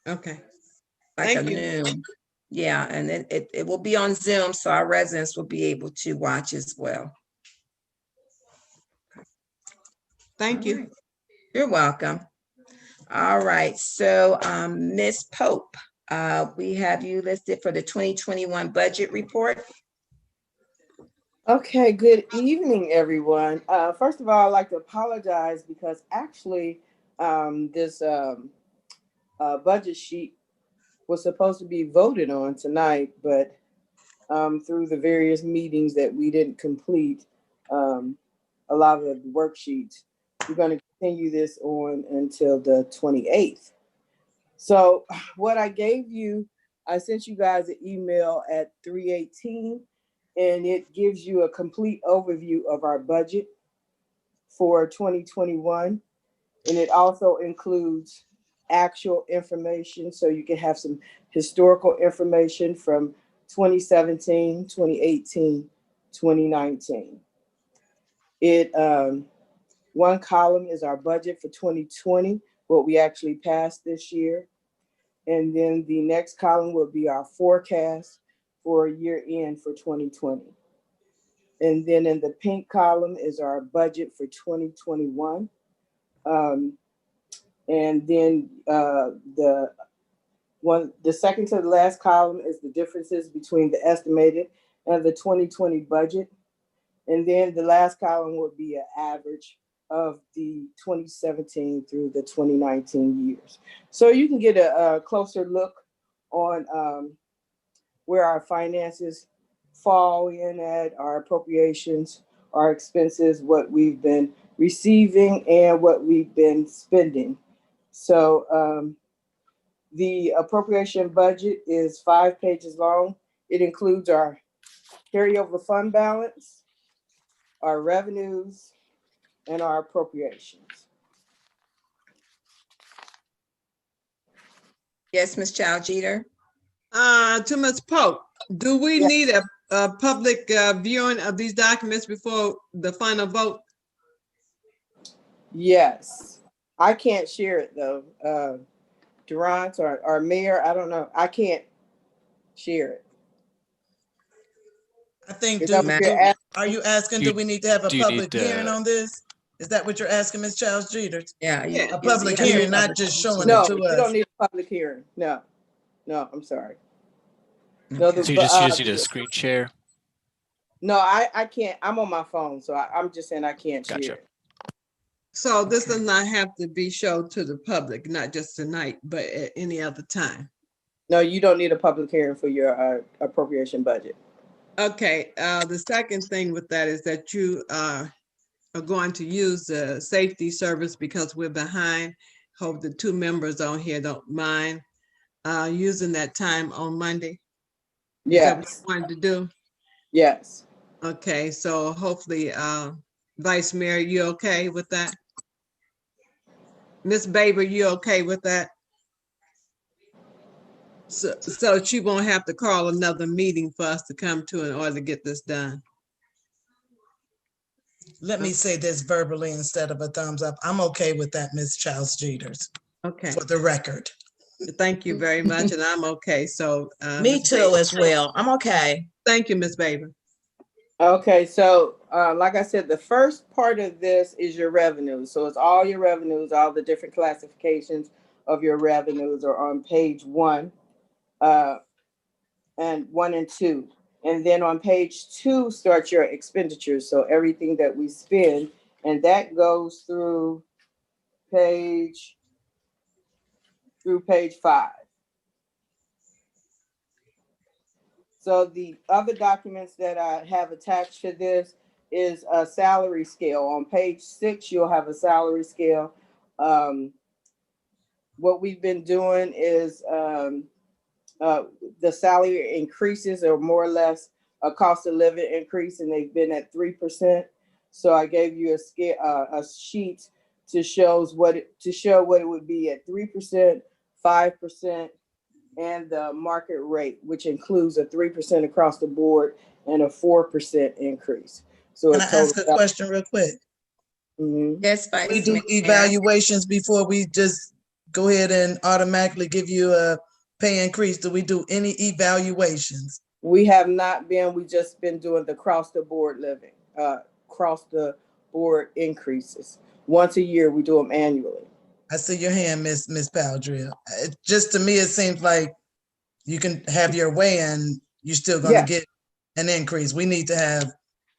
Okay, Like thank a you. noon. Yeah, and it will be on Zoom, so our residents will be able to watch as well. Thank All you. right. You're welcome. All right, so Ms. Pope, we have you listed for the 2021 budget report. Okay, good evening, everyone. First of all, I'd like to apologize because actually this budget sheet was supposed to be voted on tonight, but through the various meetings that we didn't complete, a lot of the worksheets, we're going to continue this on until the 28th. So what I gave you, I sent you guys an email at 3:18, and it gives you a complete overview of our budget for 2021. And it also includes actual information, so you can have some historical information from 2017, 2018, 2019. One column is our budget for 2020, what we actually passed this year. And then the next column will be our forecast for year end for 2020. And then in the pink column is our budget for 2021. And then the second to the last column is the differences between the estimated and the 2020 budget. And then the last column will be an average of the 2017 through the 2019 years. So you can get a closer look on where our finances fall in at, our appropriations, our expenses, what we've been receiving and what we've been spending. So the appropriation budget is 5 pages long. It includes our carryover fund balance, our revenues, and our appropriations. Yes, Ms. Chow Jeter. To Ms. Pope, do we Yes. need a public viewing of these documents before the final vote? Yes, I can't share it though. Durant or Mayor, I don't know. I can't share it. I think, Is that what you're asking? are you asking, do we need to have a do you public need, hearing on this? Is that what you're asking, Ms. Charles Jeter? Yeah. Yeah. A public yes, hearing, yes. not just showing No, it to you us? don't need a public hearing. No, I'm sorry. No, Okay. So you just need a screen share. No, I can't. I'm on my phone, so I'm just saying I can't share Gotcha. it. So this does not have to be shown to the public, not just tonight, but at any other time. No, you don't need a public hearing for your appropriation budget. Okay, the second thing with that is that you are going to use the safety service because we're behind. Hope the 2 members on here don't mind using that time on Monday. Is that what Yes, you wanted to do? yes. Okay, so hopefully, Vice Mayor, you okay with that? Ms. Baber, you okay with that? So that you won't have to call another meeting for us to come to in order to get this done. Let me say this verbally instead of a thumbs up. I'm okay with that, Ms. Childs Jeters, Okay, for the record. thank you very much, and I'm okay, so. Me Ms. too Baber. as well. I'm okay. Thank you, Ms. Baber. Okay, so like I said, the first part of this is your revenues. So it's all your revenues, all the different classifications of your revenues are on page 1 and 1 and 2. And then on page 2 starts your expenditures. So everything that we spend, and that goes through page 5. So the other documents that I have attached to this is a salary scale. On page 6, you'll have a salary scale. What we've been doing is the salary increases are more or less a cost of living increase, and they've been at 3%. So I gave you a scale, a sheet to show what it would be at 3%, 5, and the market rate, which includes a 3% across the board and a 4% increase. So Can I ask a question real quick? Yes, We Vice do Mayor. evaluations before we just go ahead and automatically give you a pay increase. Do we do any evaluations? We have not been, we just been doing the across the board living, across the board increases. Once a year, we do them annually. I see your hand, Miss Powdrill. Just to me, it seems like you can have your way and you're still going to get an increase. We need to have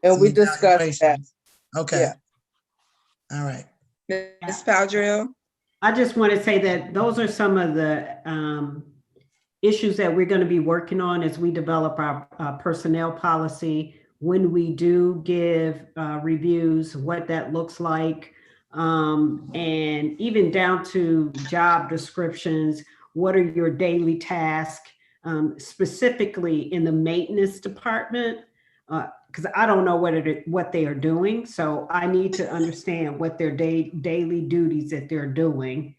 and we discussed that. Okay. Yeah. All right. Ms. Powdrill. I just want to say that those are some of the issues that we're going to be working on as we develop our personnel policy. When we do give reviews, what that looks like, and even down to job descriptions. What are your daily tasks, specifically in the maintenance department? Because I don't know what they are doing, so I need to understand what their daily duties that they're doing,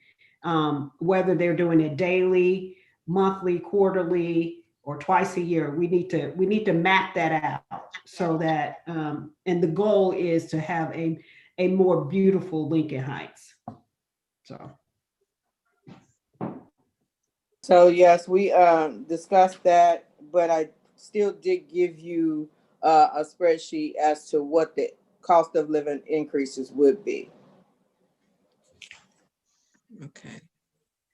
whether they're doing it daily, monthly, quarterly, or twice a year. We need to map that out so that, and the goal is to have a more beautiful Lincoln Heights. So yes, we discussed that, but I still did give you a spreadsheet as to what the cost of living increases would be. Okay.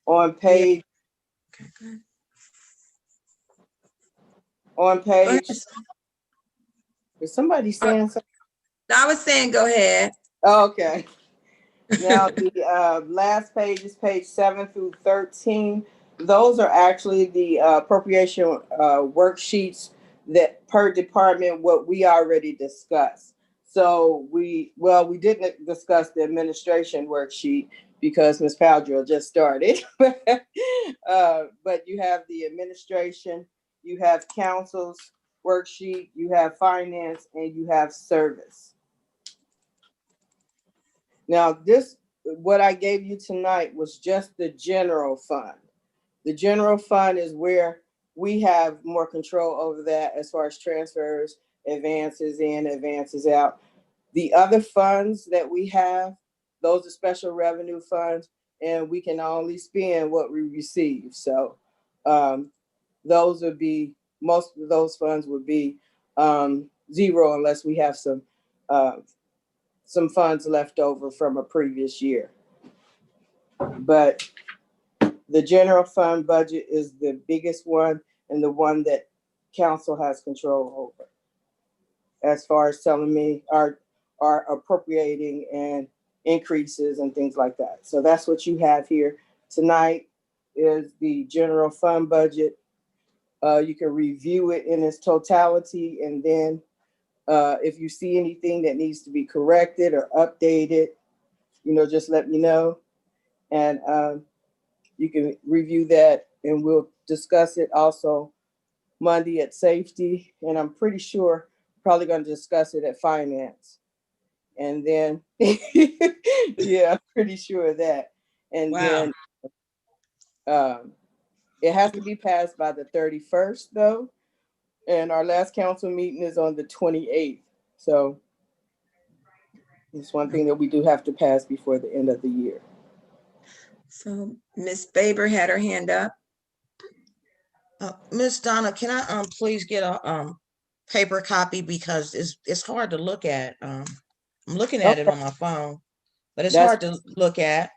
On page, Okay, good. on page, is somebody saying something? I was saying, go ahead. Okay. Now the last page is page 7 through 13. Those are actually the appropriation worksheets that per department, what we already discussed. So we didn't discuss the administration worksheet because Ms. Powdrill just started. But you have the administration, you have council's worksheet, you have finance, and you have service. Now, what I gave you tonight was just the general fund. The general fund is where we have more control over that as far as transfers, advances in, advances out. The other funds that we have, those are special revenue funds, and we can only spend what we receive. So most of those funds would be zero unless we have some funds left over from a previous year. But the general fund budget is the biggest one and the one that council has control over as far as telling me are appropriating and increases and things like that. So that's what you have here tonight is the general fund budget. You can review it in its totality, and then if you see anything that needs to be corrected or updated, just let me know. And you can review that, and we'll discuss it also Monday at safety. And I'm pretty sure probably going to discuss it at finance. And then, yeah, I'm pretty sure of that. And then It has to be passed by the 31st though. And our last council meeting is on the 28th. So it's one thing that we do have to pass before the end of the year. So Ms. Faber had her hand up. Miss Donna, can I please get a paper copy because it's hard to look at. I'm looking at it on my phone, but it's hard to look at.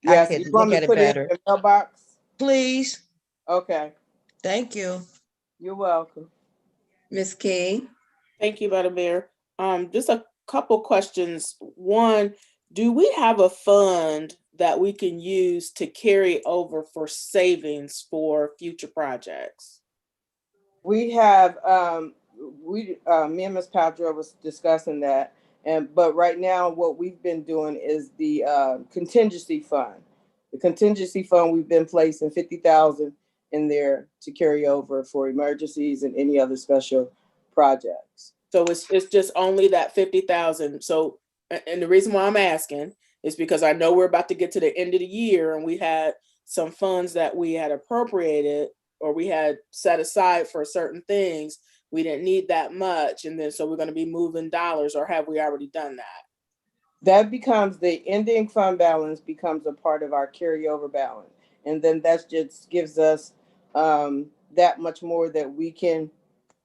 Yes, I could you want look me at to it put it in better. your mailbox? Please. Okay. Thank you. You're welcome. Ms. Key. Thank you, Madam Mayor. Just a couple questions. One, do we have a fund that we can use to carry over for savings for future projects? We have, me and Ms. Padra was discussing that. But right now, what we've been doing is the contingency fund. The contingency fund, we've been placing 50,000 in there to carry over for emergencies and any other special projects. So it's just only that 50,000. So, and the reason why I'm asking is because I know we're about to get to the end of the year and we had some funds that we had appropriated or we had set aside for certain things. We didn't need that much. And then, so we're going to be moving dollars, or have we already done that? That becomes the ending fund balance becomes a part of our carryover balance. And then that just gives us that much more that we can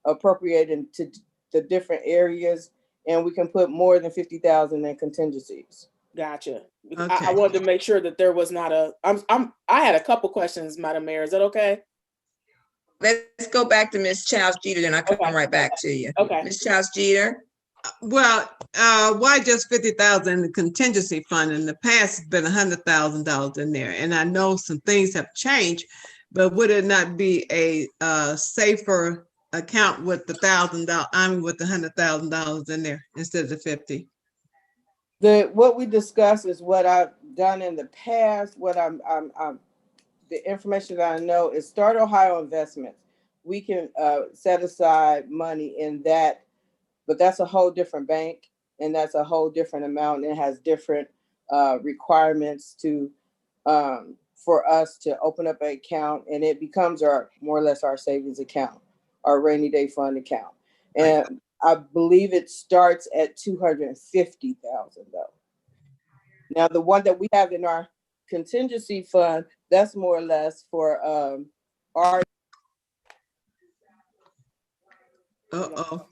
appropriate into the different areas, and we can put more than 50,000 in contingencies. Gotcha. Okay. I wanted to make sure that there was not a, I had a couple questions, Madam Mayor. Is that okay? Let's go back to Ms. Childs Jeter, then I'll come right back to you. Okay. Ms. Childs Jeter. Well, why just 50,000 in the contingency fund? In the past, it's been $100,000 in there, and I know some things have changed, but would it not be a safer account with the $1,000? I mean, with the $100,000 in there instead of the 50? What we discussed is what I've done in the past. What I'm the information that I know is Start Ohio Investments. We can set aside money in that, but that's a whole different bank, and that's a whole different amount, and it has different requirements to for us to open up an account, and it becomes our more or less our savings account, our rainy day fund account. And I believe it starts at 250,000 though. Now the one that we have in our contingency fund, that's more or less for our. Uh-oh.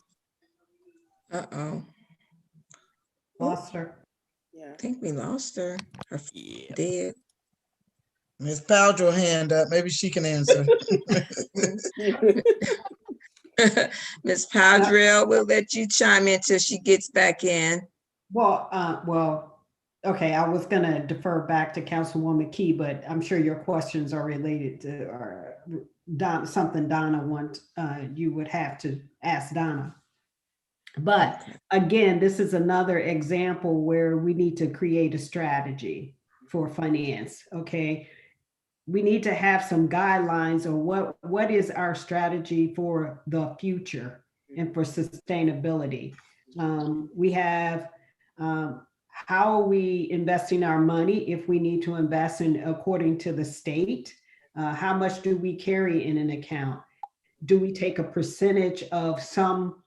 Uh-oh. Lost her. Yeah. I think we lost her. Her dead. Ms. Powdrell hand up. Maybe she can answer. Ms. Powdrell, we'll let you chime in till she gets back in. Well, okay, I was gonna defer back to Councilwoman Key, but I'm sure your questions are related to something Donna you would have to ask Donna. But again, this is another example where we need to create a strategy for finance, okay? We need to have some guidelines on what is our strategy for the future and for sustainability. We have how are we investing our money if we need to invest in according to the state? How much do we carry in an account? Do we take a percentage of some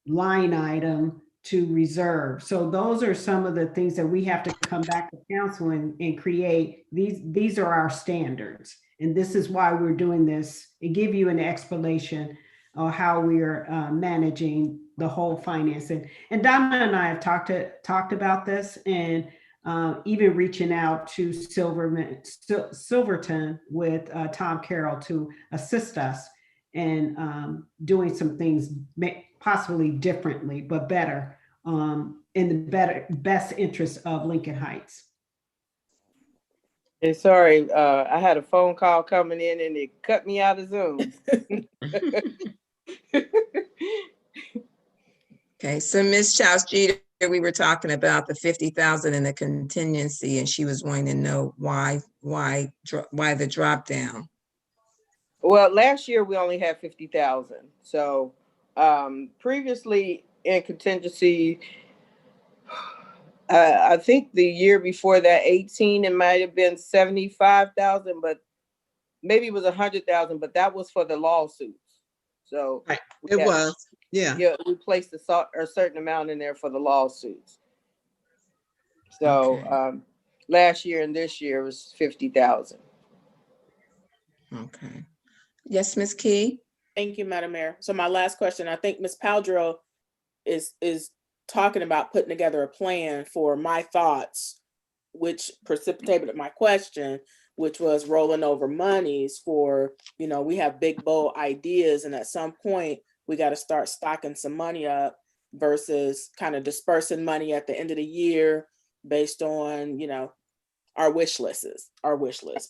line item to reserve? So those are some of the things that we have to come back to council and create. These are our standards. And this is why we're doing this, and give you an explanation of how we are managing the whole financing. And Donna and I have talked about this, and even reaching out to Silverton with Tom Carroll to assist us in doing some things possibly differently, but better, in the best interest of Lincoln Heights. Hey, sorry, I had a phone call coming in and it cut me out of Zoom. Okay, so Ms. Childs Jeter, we were talking about the 50,000 in the contingency, and she was wanting to know why the drop down. Well, last year we only had 50,000. So previously in contingency, I think the year before that, 18, it might have been 75,000, but maybe it was 100,000, but that was for the lawsuits. So Right. It was, yeah. Yeah, we placed a certain amount in there for the lawsuits. So Okay. last year and this year was 50,000. Okay. Yes, Ms. Key? Thank you, Madam Mayor. So my last question, I think Ms. Paldro is talking about putting together a plan for my thoughts, which precipitated my question, which was rolling over monies for, you know, we have big, bold ideas, and at some point we got to start stocking some money up versus kind of dispersing money at the end of the year based on, you know, our wish list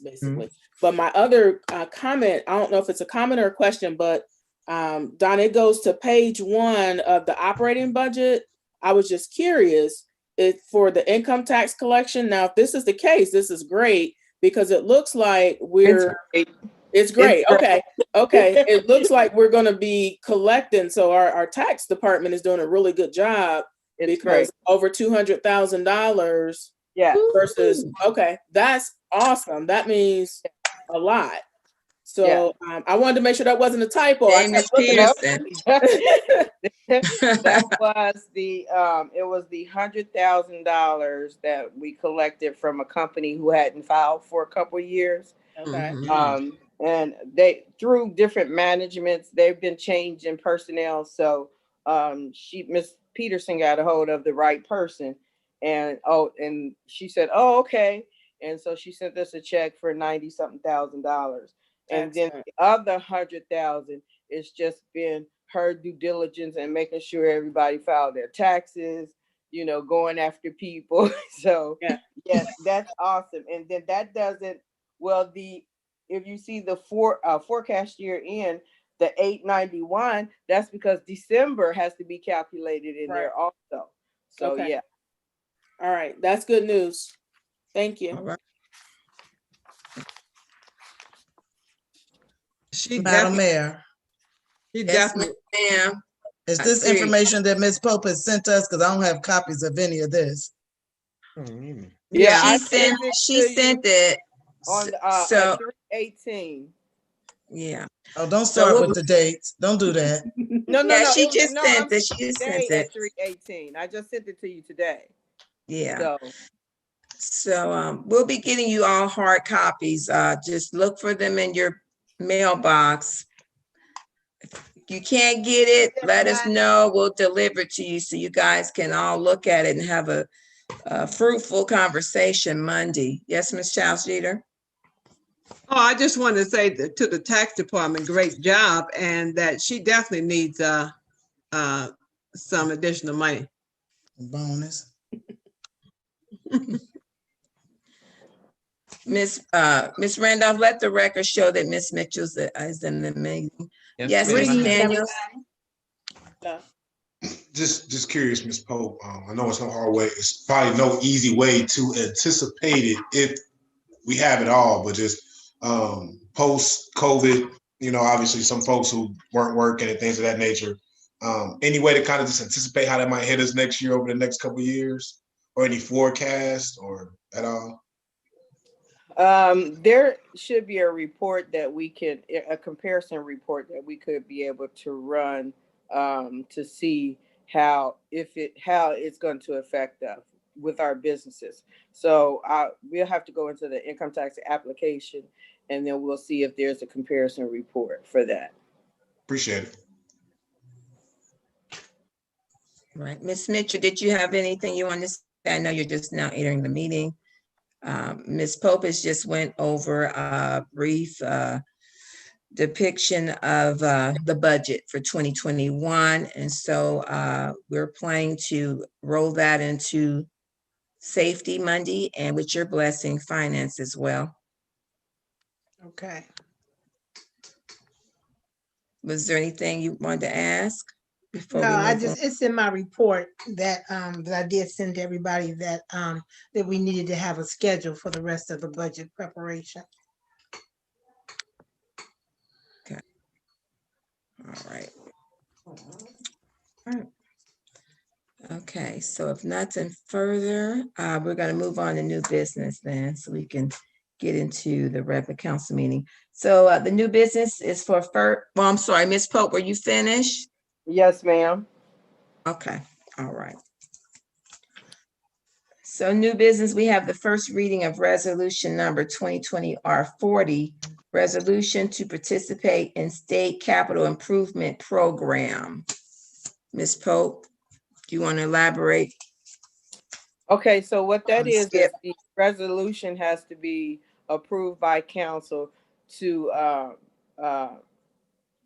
basically. But my other comment, I don't know if it's a comment or a question, but Don, it goes to page 1 of the operating budget. I was just curious if for the income tax collection. Now, if this is the case, this is great because it looks like it's great. Okay. It looks like we're going to be collecting. So our tax department is doing a really good job because over $200,000. Yeah. Versus, okay, that's awesome. That means a lot. So I wanted to make sure that wasn't a typo. Ms. Peterson. That was the it was the $100,000 that we collected from a company who hadn't filed for a couple of years. Okay. And they, through different managements, they've been changing personnel. So Miss Peterson got a hold of the right person. And she said, oh, okay. And so she sent us a check for $90-something thousand. And then the other 100,000 is just been her due diligence and making sure everybody filed their taxes, you know, going after people. So yes, that's awesome. And then that doesn't, well, if you see the forecast year end, the 891, that's because December has to be calculated in there also. So yeah. All right, that's good news. Thank you. All right. Madam Mayor. Yes, ma'am. Is this information that Ms. Pope has sent us? Because I don't have copies of any of this. Yeah, she sent it on so 3/18. Yeah. Oh, don't start with the dates. Don't do that. No. She just sent it. She just sent it. 3/18. I just sent it to you today. Yeah. So we'll be getting you all hard copies. Just look for them in your mailbox. If you can't get it, let us know. We'll deliver it to you so you guys can all look at it and have a fruitful conversation Monday. Yes, Ms. Childs-Jeter? Oh, I just want to say to the tax department, great job, and that she definitely needs some additional money. Bonus. Miss Randolph, let the record show that Miss Mitchell's is in the meeting. Yes, Ms. Daniels. Just curious, Ms. Pope. I know it's no hard way. It's probably no easy way to anticipate it if we have it all, but just post-COVID, you know, obviously some folks who weren't working and things of that nature. Any way to kind of just anticipate how that might hit us next year over the next couple of years, or any forecast or at all? There should be a report that we can, a comparison report that we could be able to run to see how it's going to affect us with our businesses. So we'll have to go into the income tax application, and then we'll see if there's a comparison report for that. Appreciate it. Right. Ms. Mitchell, did you have anything you want to say? I know you're just now entering the meeting. Ms. Pope has just went over a brief depiction of the budget for 2021. And so we're planning to roll that into Safety Monday, and with your blessing, finance as well. Okay. Was there anything you wanted to ask? No, it's in my report that that I did send to everybody that that we needed to have a schedule for the rest of the budget preparation. Okay. All right. All right. Okay, so if nothing further, we're going to move on to new business then, so we can get into the regular council meeting. So the new business is for first, well, I'm sorry, Ms. Pope, were you finished? Yes, ma'am. Okay, all right. So new business, we have the first reading of resolution number 2020 R40, resolution to participate in state capital improvement program. Ms. Pope, do you want to elaborate? Okay, so what that is Skip. the resolution has to be approved by council to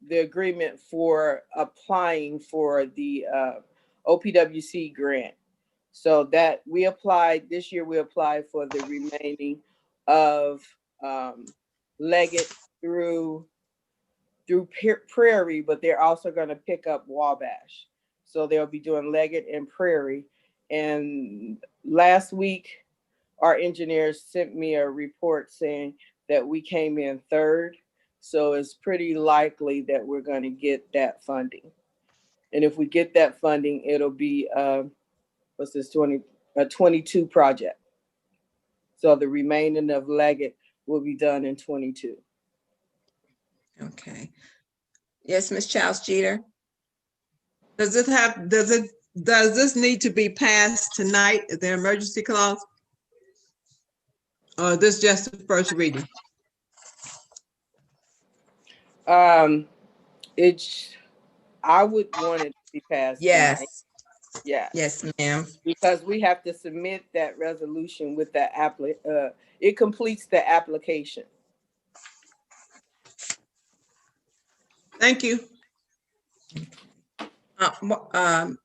the agreement for applying for the OPWC grant. So that we applied, this year we applied for the remaining of Leggett through Prairie, but they're also going to pick up Wabash. So they'll be doing Leggett and Prairie. And last week, our engineers sent me a report saying that we came in third. So it's pretty likely that we're going to get that funding. And if we get that funding, it'll be, what's this, a 22 project. So the remaining of Leggett will be done in 22. Okay. Yes, Ms. Childs Jeter. Does this need to be passed tonight? Is there emergency clause? Or is this just the first reading? I would want it to be passed Yes. tonight. Yeah. Yes, ma'am. Because we have to submit that resolution with the it completes the application. Thank you.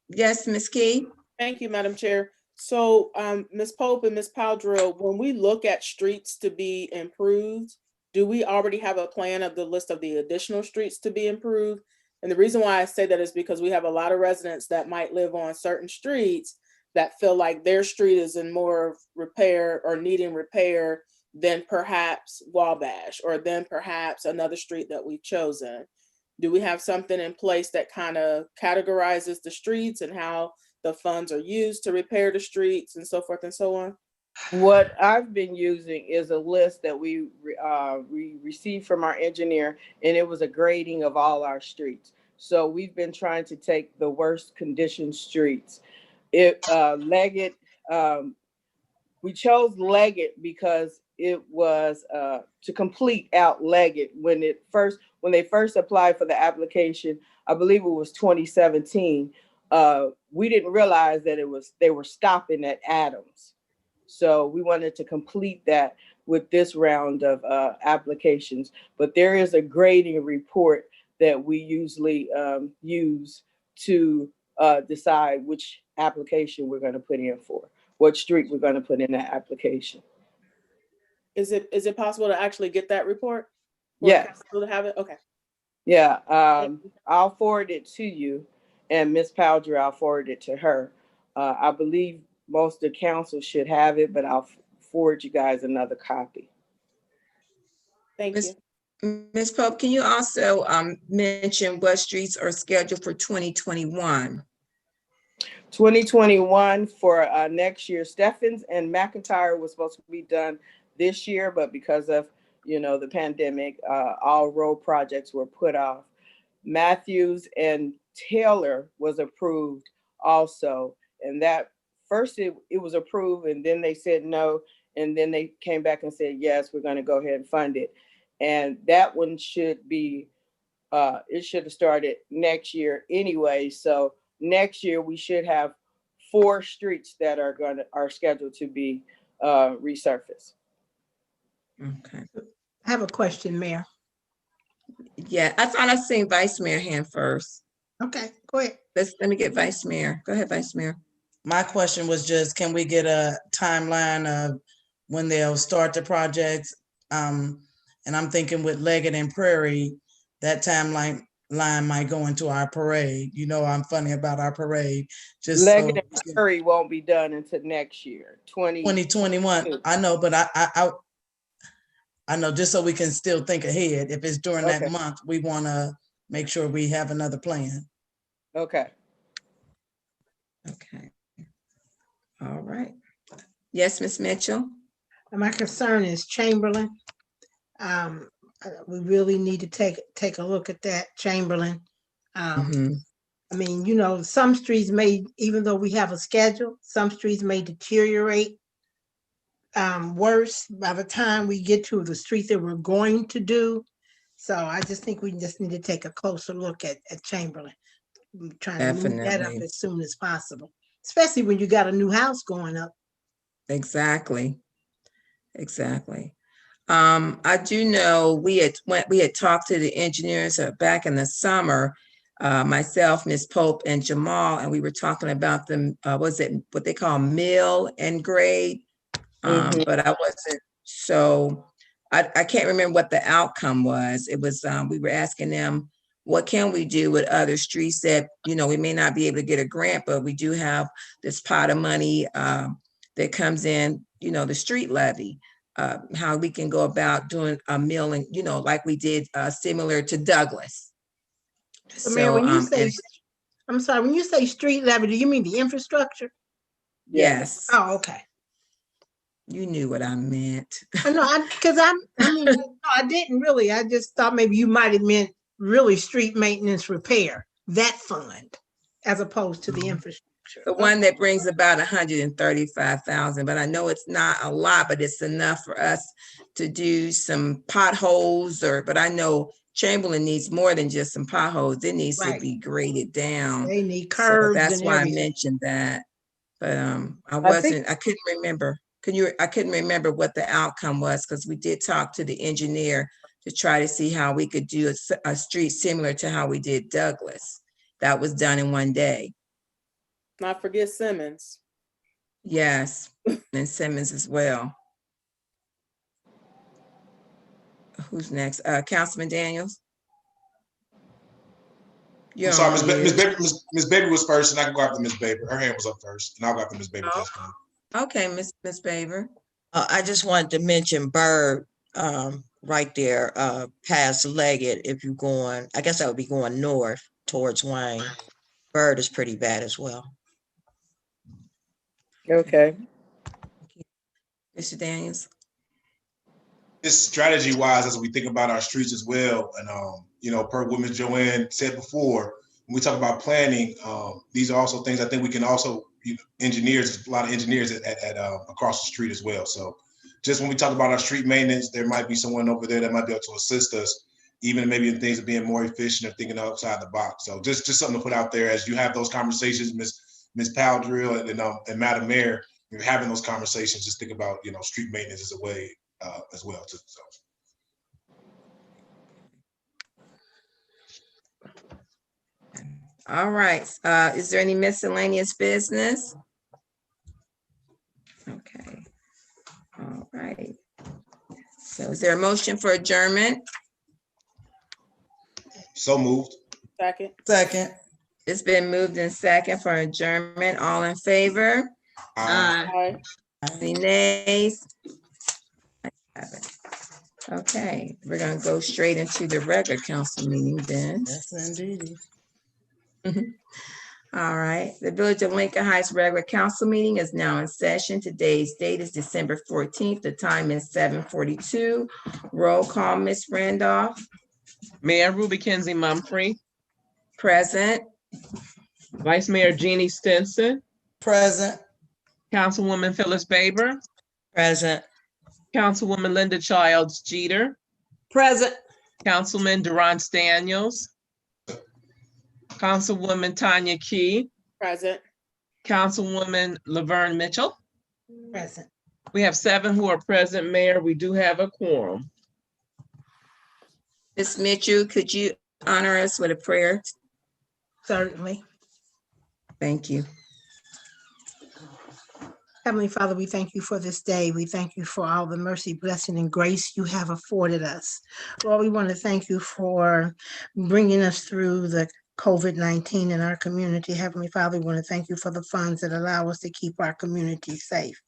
Yes, Ms. Key. Thank you, Madam Chair. So Ms. Pope and Ms. Powdrill, when we look at streets to be improved, do we already have a plan of the list of the additional streets to be improved? And the reason why I say that is because we have a lot of residents that might live on certain streets that feel like their street is in more repair or needing repair than perhaps Wabash or then perhaps another street that we've chosen. Do we have something in place that kind of categorizes the streets and how the funds are used to repair the streets and so forth and so on? What I've been using is a list that we received from our engineer, and it was a grading of all our streets. So we've been trying to take the worst condition streets. Leggett, we chose Leggett because it was to complete out Leggett when they first applied for the application. I believe it was 2017. We didn't realize that they were stopping at Adams. So we wanted to complete that with this round of applications. But there is a grading report that we usually use to decide which application we're going to put in for, what street we're going to put in that application. Is it possible to actually get that report? Yes. To have it? Okay. Yeah, I'll forward it to you, and Ms. Powdrill, I'll forward it to her. I believe most of the council should have it, but I'll forward you guys another copy. Thank you. Ms. Pope, can you also mention what streets are scheduled for 2021? 2021 for next year, Stephens and McIntyre was supposed to be done this year, but because of the pandemic, all road projects were put off. Matthews and Taylor was approved also, and that first it was approved, and then they said no, and then they came back and said yes, we're going to go ahead and fund it. And that one should be it should have started next year anyway. So next year we should have 4 streets that are scheduled to be resurfaced. Okay. I have a question, Mayor. Yeah, I thought I seen Vice Mayor hand first. Okay, go ahead. Let me get Vice Mayor. Go ahead, Vice Mayor. My question was just, can we get a timeline of when they'll start the projects? And I'm thinking with Leggett and Prairie, that timeline might go into our parade. I'm funny about our parade. Just Leggett and Prairie won't be done until next year, 2021. I know, but I know, just so we can still think ahead. If it's during that month, we want to make sure we have another plan. Okay. Okay. All right. Yes, Ms. Mitchell. My concern is Chamberlain. We really need to take a look at that, Chamberlain. Mhm. I mean, you know, some streets may, even though we have a schedule, some streets may deteriorate worse by the time we get to the street that we're going to do. So I just think we just need to take a closer look at Chamberlain. I'm trying to move that up Definitely. as soon as possible, especially when you got a new house going up. Exactly. Exactly. I do know we had talked to the engineers back in the summer, myself, Ms. Pope, and Jamal, and we were talking about them, was it what they call mill and grade? But I wasn't, so I can't remember what the outcome was. It was, we were asking them, what can we do with other streets that, you know, we may not be able to get a grant, but we do have this pot of money that comes in, you know, the street levy, how we can go about doing a milling, you know, like we did similar to Douglas. But Mayor, when you say, and I'm sorry, when you say street level, do you mean the infrastructure? yes, Oh, okay. you knew what I meant. No, I mean, no, I didn't really. I just thought maybe you might have meant really street maintenance repair, that fund, as opposed to the infrastructure. The one that brings about 135,000, but I know it's not a lot, but it's enough for us to do some potholes but I know Chamberlain needs more than just some potholes. It needs to be graded down. They need So curbs that's and why I everything. mentioned that. But think- I couldn't remember. I couldn't remember what the outcome was because we did talk to the engineer to try to see how we could do a street similar to how we did Douglas. That was done in one day. Not forget Simmons. Yes, and Simmons as well. Who's next? Councilman Daniels? I'm sorry, Ms. Baby was first, and I can go after Ms. Baber. Her hand was up first, and I'll go after Ms. Baber. Okay, Ms. Baber. I just wanted to mention Bird right there, past Leggett. If you're going, I guess I would be going north towards Wayne. Bird is pretty bad as well. Okay. Mr. Daniels. This strategy-wise, as we think about our streets as well, and you know, per what Ms. Joanne said before, when we talk about planning, these are also things I think we can also, you know, engineers, a lot of engineers at across the street as well. So just when we talk about our street maintenance, there might be someone over there that might be able to assist us, even maybe in things of being more efficient or thinking outside the box. So just something to put out there as you have those conversations, Ms. Powdrill and Madam Mayor, you're having those conversations, just think about, you know, street maintenance as a way as well too. So. All right. Is there any miscellaneous business? Okay. All right. So is there a motion for adjournment? So moved. Second. It's been moved in second for adjournment. All in favor? Aye. Any nays? Okay, we're gonna go straight into the regular council meeting then. Yes, indeed. All right, the Village of Lincoln Heights regular council meeting is now in session. Today's date is December 14th. The time is 7:42. Roll call, Ms. Randolph. Mayor Ruby Kenzie Mumfree. Present. Vice Mayor Jeannie Stinson. Present. Councilwoman Phyllis Baber. Present. Councilwoman Linda Childs Jeter. Present. Councilman Durant Daniels. Councilwoman Tanya Key. Present. Councilwoman Laverne Mitchell. Present. We have 7 who are present, Mayor. We do have a quorum. Ms. Mitchell, could you honor us with a prayer? Certainly. Thank you. Heavenly Father, we thank you for this day. We thank you for all the mercy, blessing, and grace you have afforded us. Lord, we want to thank you for bringing us through the COVID-19 in our community. Heavenly Father, we want to thank you for the funds that allow us to keep our community safe.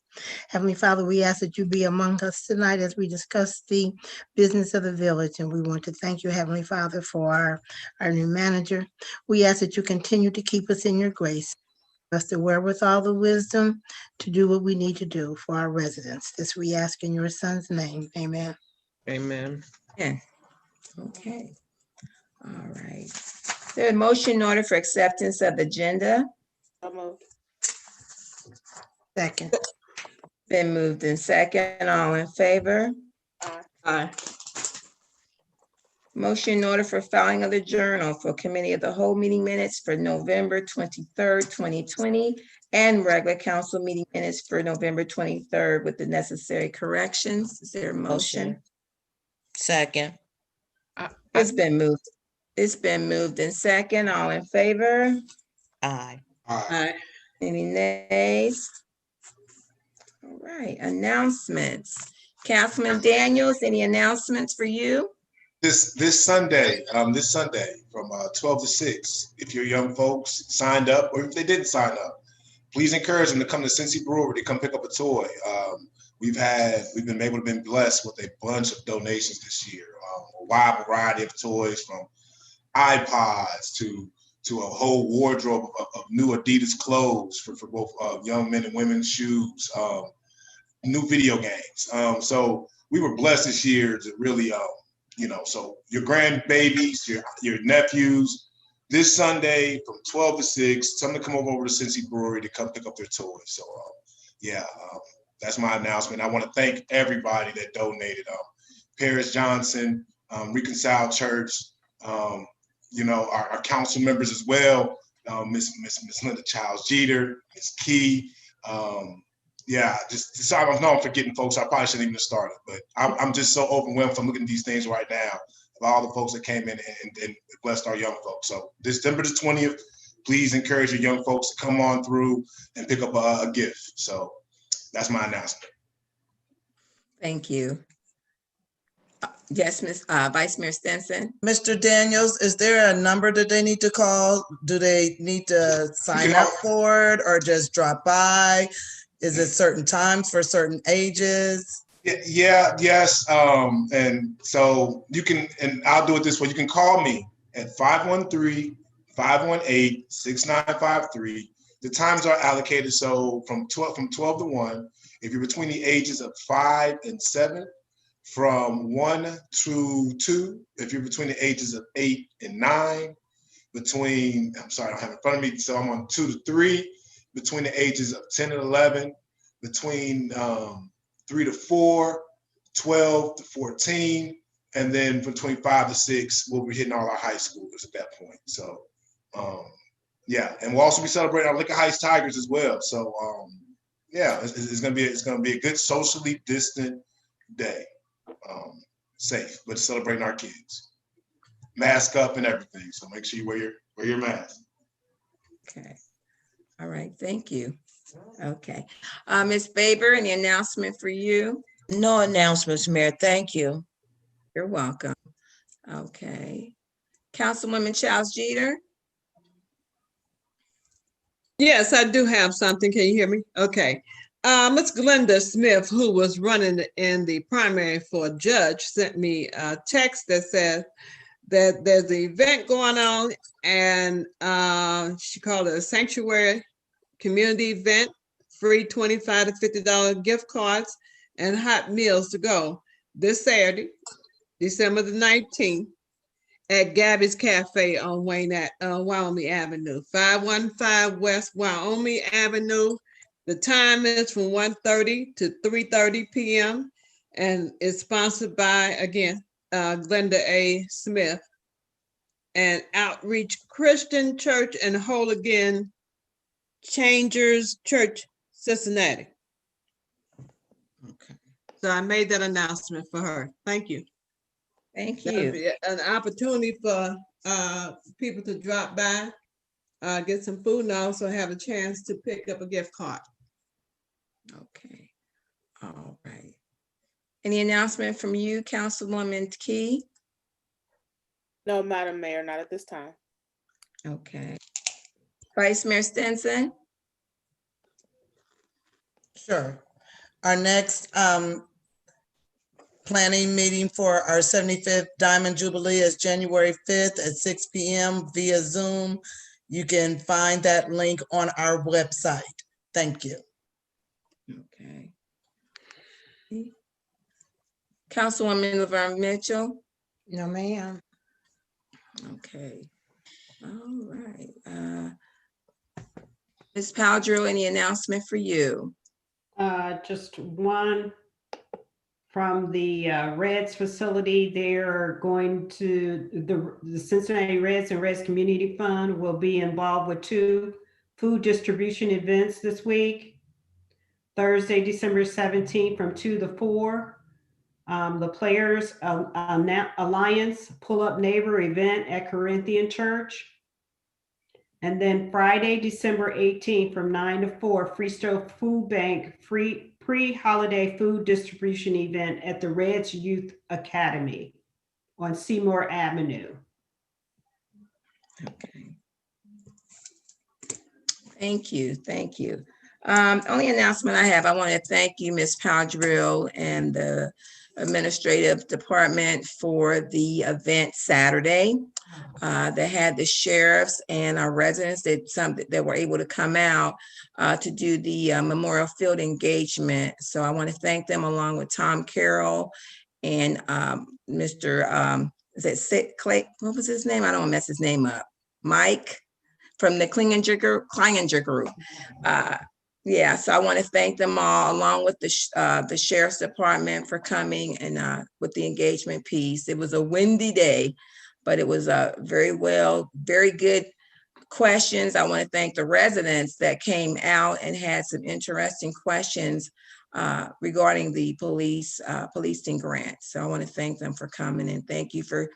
Heavenly Father, we ask that you be among us tonight as we discuss the business of the village. And we want to thank you, Heavenly Father, for our new manager. We ask that you continue to keep us in your grace. us the wherewithal, the wisdom to do what we need to do for our residents. This we ask in your son's name. Amen. Amen. Yeah. Okay. All right. The motion in order for acceptance of the agenda. So moved. Second. Been moved in second. All in favor? Aye. Motion in order for filing of the journal for committee of the whole meeting minutes for November 23rd, 2020, and regular council meeting minutes for November 23rd with the necessary corrections. Is there a motion? Second. It's been moved. It's been moved in second. All in favor? Aye. Aye. Any nays? All right, announcements. Councilman Daniels, any announcements for you? This Sunday from 12 to 6, if your young folks signed up or if they didn't sign up, please encourage them to come to Cincy Brewery to come pick up a toy. We've been able to be blessed with a bunch of donations this year, a wide variety of toys from iPods to a whole wardrobe of new Adidas clothes for both young men and women's shoes, new video games. So we were blessed this year to really, so your grandbabies, your nephews, this Sunday from 12 to 6, tell them to come over to Cincy Brewery to come pick up their toys. So that's my announcement. I want to thank everybody that donated. Paris Johnson, Reconciled Church, our council members as well, Miss Linda Childs Jeter, Miss Key. Just sorry, I know I'm forgetting folks. I probably shouldn't even have started, but I'm just so overwhelmed from looking at these things right now of all the folks that came in and blessed our young folks. So December the 20th, please encourage your young folks to come on through and pick up a gift. So that's my announcement. Thank you. Yes, Vice Mayor Stinson. Mr. Daniels, is there a number that they need to call? Do they need to sign up for it or just drop by? Is it certain times for certain ages? Yes. And so you can, and I'll do it this way. You can call me at 513-518-6953. The times are allocated. So from 12 to 1, if you're between the ages of 5 and 7, from 1 to 2, if you're between the ages of 8 and 9, I don't have it in front of me, so I'm on 2 to 3, between the ages of 10 and 11, between 3 to 4, 12 to 14, and then between 5 to 6, we'll be hitting all our high schoolers at that point. So, and we'll also be celebrating our Liquor Heights Tigers as well. So, it's gonna be a good socially distant day, safe, but celebrating our kids. Mask up and everything. So make sure you wear your mask. Okay. All right. Thank you. Okay. Ms. Baber, any announcement for you? No announcements, Mayor. Thank you. You're welcome. Okay. Councilwoman Childs Jeter. Yes, I do have something. Can you hear me? Okay. Ms. Glenda Smith, who was running in the primary for judge, sent me a text that says that there's an event going on, and she called it a sanctuary community event, free $25 to $50 gift cards and hot meals to go this Saturday, December the 19th, at Gabby's Cafe on Wyoming Avenue, 515 West Wyoming Avenue. The time is from 1:30 to 3:30 p.m. and it's sponsored by, again, Glenda A. Smith and Outreach Christian Church and Whole Again Changers Church, Cincinnati. Okay. So I made that announcement for her. Thank you. Thank That'll you. be an opportunity for people to drop by, get some food, and also have a chance to pick up a gift card. Okay. All right. Any announcement from you, Councilwoman Key? No, Madam Mayor, not at this time. Okay. Vice Mayor Stinson? Sure. Our next planning meeting for our 75th Diamond Jubilee is January 5th at 6 p.m. via Zoom. You can find that link on our website. Thank you. Okay. Councilwoman Laverne Mitchell. No, ma'am. Okay. All right. Ms. Powdrill, any announcement for you? Just one from the Reds facility. They're going to, the Cincinnati Reds and Reds Community Fund will be involved with 2 food distribution events this week. Thursday, December 17th from 2 to 4. The Players Alliance Pull-Up Neighbor event at Corinthian Church. And then Friday, December 18th from 9 to 4, Freestone Food Bank pre-holiday food distribution event at the Reds Youth Academy on Seymour Avenue. Okay. Thank you. Thank you. Only announcement I have, I want to thank you, Ms. Powdrill, and the administrative department for the event Saturday. They had the sheriffs and our residents that were able to come out to do the Memorial Field engagement. So I want to thank them, along with Tom Carroll and Mr. Clay? What was his name? I don't want to mess his name up. Mike from the Kleininger Group. Yeah, so I want to thank them all, along with the sheriff's department, for coming and with the engagement piece. It was a windy day, but it was very good questions. I want to thank the residents that came out and had some interesting questions regarding the policing grant. So I want to thank them for coming, and thank you for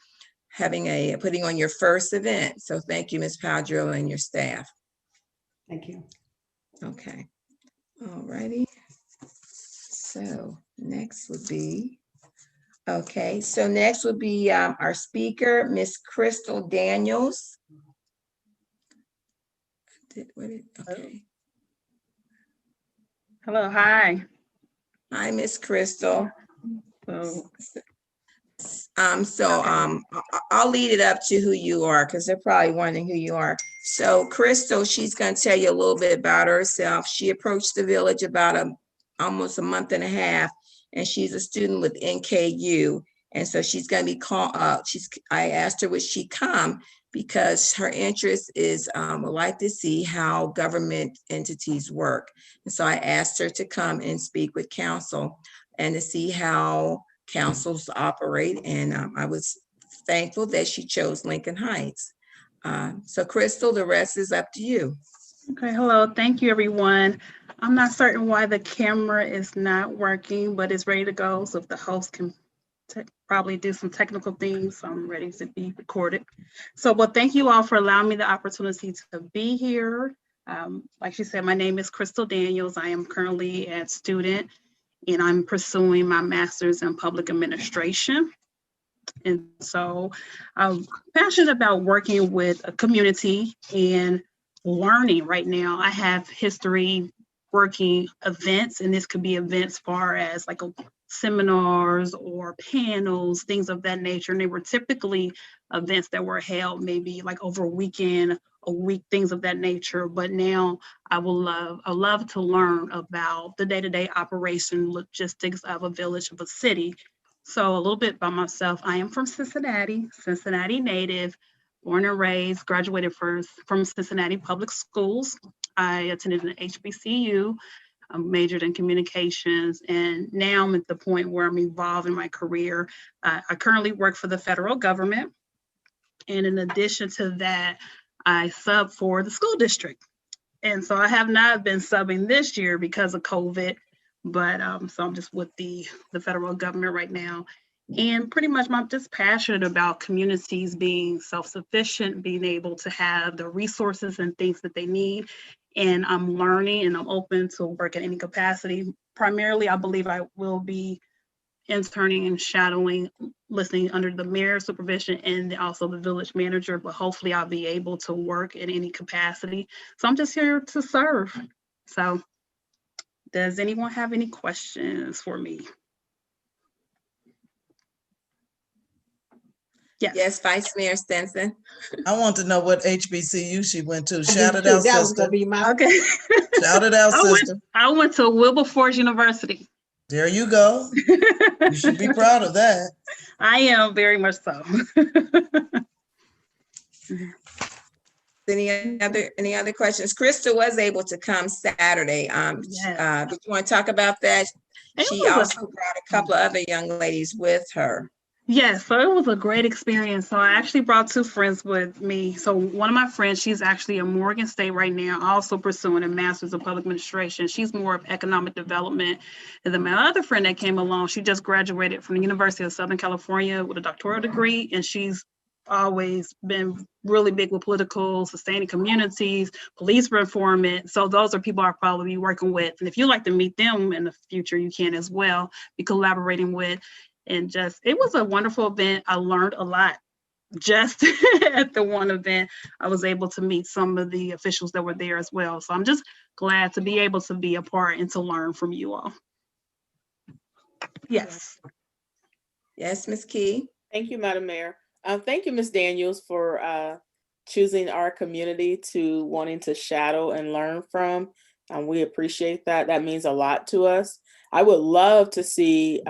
putting on your first event. So thank you, Ms. Powdrill, and your staff. Thank you. Okay. All righty. So next would be, our speaker, Miss Crystal Daniels. Okay. Hello, hi. Hi, Miss Crystal. I'll lead it up to who you are, because they're probably wondering who you are. So Crystal, she's going to tell you a little bit about herself. She approached the village about almost a month and a half, and she's a student with NKU. And so she's going to be called. I asked her would she come, because her interest is would like to see how government entities work. And so I asked her to come and speak with council and to see how councils operate, and I was thankful that she chose Lincoln Heights. So Crystal, the rest is up to you. Okay, hello, thank you, everyone. I'm not certain why the camera is not working, but it's ready to go. So if the host can probably do some technical things, I'm ready to be recorded. So, well, thank you all for allowing me the opportunity to be here. Like she said, my name is Crystal Daniels. I am currently a student, and I'm pursuing my master's in public administration. And so I'm passionate about working with a community and learning. Right now, I have history working events, and this could be events far as like seminars or panels, things of that nature. And they were typically events that were held maybe like over a weekend, a week, things of that nature. But now I love to learn about the day-to-day operation logistics of a village, of a city. So a little bit about myself. I am from Cincinnati native, born and raised, graduated first from Cincinnati Public Schools. I attended an HBCU, majored in communications, and now I'm at the point where I'm evolving my career. I currently work for the federal government. And in addition to that, I sub for the school district. And so I have not been subbing this year because of COVID, but so I'm just with the federal government right now. And pretty much I'm just passionate about communities being self-sufficient, being able to have the resources and things that they need. And I'm learning, and I'm open to work in any capacity. Primarily, I believe I will be interning and shadowing, listening under the mayor's supervision and also the village manager, but hopefully I'll be able to work in any capacity. So I'm just here to serve. So does anyone have any questions for me? Yes. Yes, Vice Mayor Stinson. I want to know what HBCU she went to. I Shout do it too. out, That was gonna sister. be my. Okay. Shout it out, sister. I went to Wilberforce University. There you go. You should be proud of that. I am very much so. Any other questions? Crystal was able to come Saturday. Yes. Did you want to talk about that? She was a- also brought a couple of other young ladies with her. Yes, so it was a great experience. So I actually brought two friends with me. So one of my friends, she's actually in Morgan State right now, also pursuing a master's of public administration. She's more of economic development. And then my other friend that came along, she just graduated from the University of Southern California with a doctoral degree, and she's always been really big with political, sustaining communities, police reform. So those are people I'll probably be working with. And if you'd like to meet them in the future, you can as well, be collaborating with. And just, it was a wonderful event. I learned a lot just at the one event. I was able to meet some of the officials that were there as well. So I'm just glad to be able to be a part and to learn from you all. Yes. Yes, Ms. Key. Thank you, Madam Mayor. Thank you, Ms. Daniels, for choosing our community to wanting to shadow and learn from. We appreciate that. That means a lot to us. I would love to see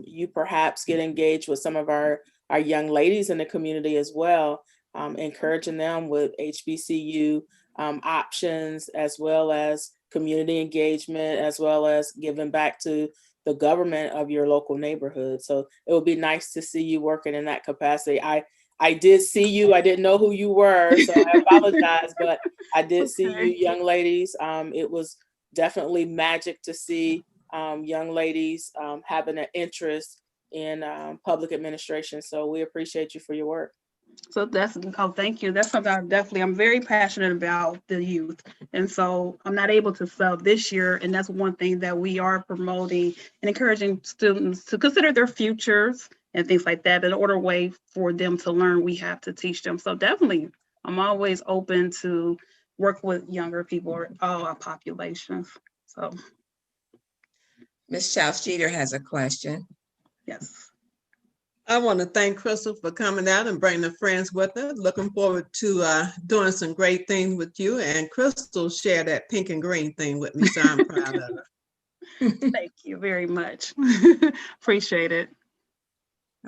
you perhaps get engaged with some of our young ladies in the community as well, encouraging them with HBCU options, as well as community engagement, as well as giving back to the government of your local neighborhood. So it would be nice to see you working in that capacity. I did see you. I didn't know who you were, so I apologize, but I did see you young ladies. It was definitely magic to see young ladies having an interest in public administration. So we appreciate you for your work. So thank you. That's something I'm very passionate about, the youth. And so I'm not able to sub this year. And that's one thing that we are promoting and encouraging students to consider their futures and things like that. In order way for them to learn, we have to teach them. So definitely, I'm always open to work with younger people or all our populations. So. Ms. Chow-Streeter has a question. Yes. I want to thank Crystal for coming out and bringing the friends with her. Looking forward to doing some great things with you. And Crystal shared that pink and green thing with me, so I'm proud of her. Thank you very much. Appreciate it.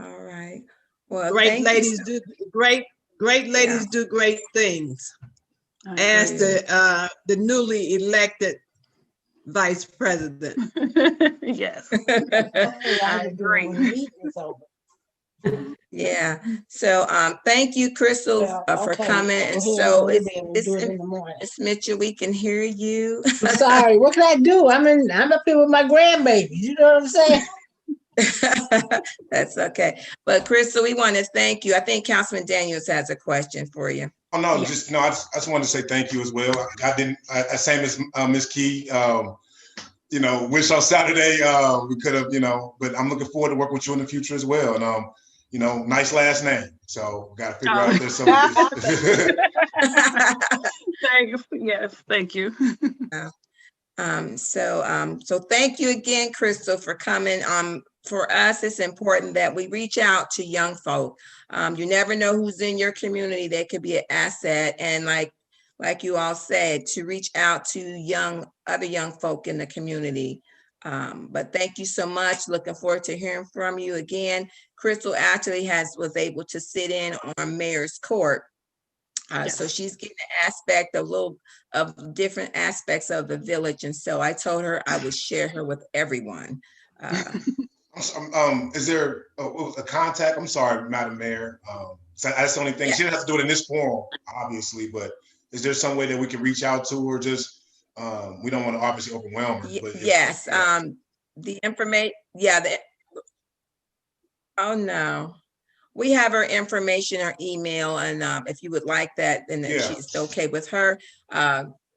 All right. Well, great ladies do great things. As the newly elected Vice President. Yes. I agree. Yeah. So thank you, Crystal, for coming. And so Ms. Mitchell, we can hear you. I'm sorry. What can I do? I'm up here with my grandbabies. You know what I'm saying? That's okay. But Crystal, we want to thank you. I think Councilman Daniels has a question for you. Oh no, I just wanted to say thank you as well. Same as Ms. Key. Wish on Saturday we could have, but I'm looking forward to working with you in the future as well. And nice last name. So got to figure out there's something. Thanks. Yes, thank you. So thank you again, Crystal, for coming. For us, it's important that we reach out to young folk. You never know who's in your community that could be an asset. And like you all said, to reach out to other young folk in the community. But thank you so much. Looking forward to hearing from you again. Crystal actually was able to sit in on Mayor's Court. So she's getting an aspect of different aspects of the village. And so I told her I would share her with everyone. Is there a contact? I'm sorry, Madam Mayor. So that's the only thing. She doesn't have to do it in this forum, obviously, but is there some way that we can reach out to her? Just we don't want to obviously overwhelm her. But yes. The information. Yeah. Oh no. We have her information, her email, and if you would like that, then she's okay with her.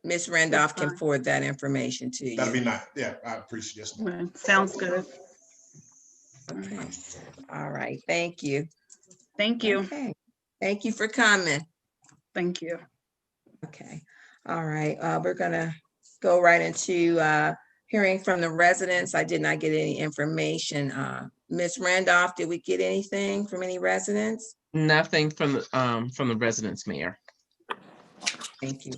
Ms. Randolph can forward that information to you. That'd be nice. Yeah, I appreciate it. Sounds good. Okay. All right. Thank you. Thank you. Okay. Thank you for coming. Thank you. Okay. All right. We're gonna go right into hearing from the residents. I did not get any information. Ms. Randolph, did we get anything from any residents? Nothing from the residents, Mayor. Thank you.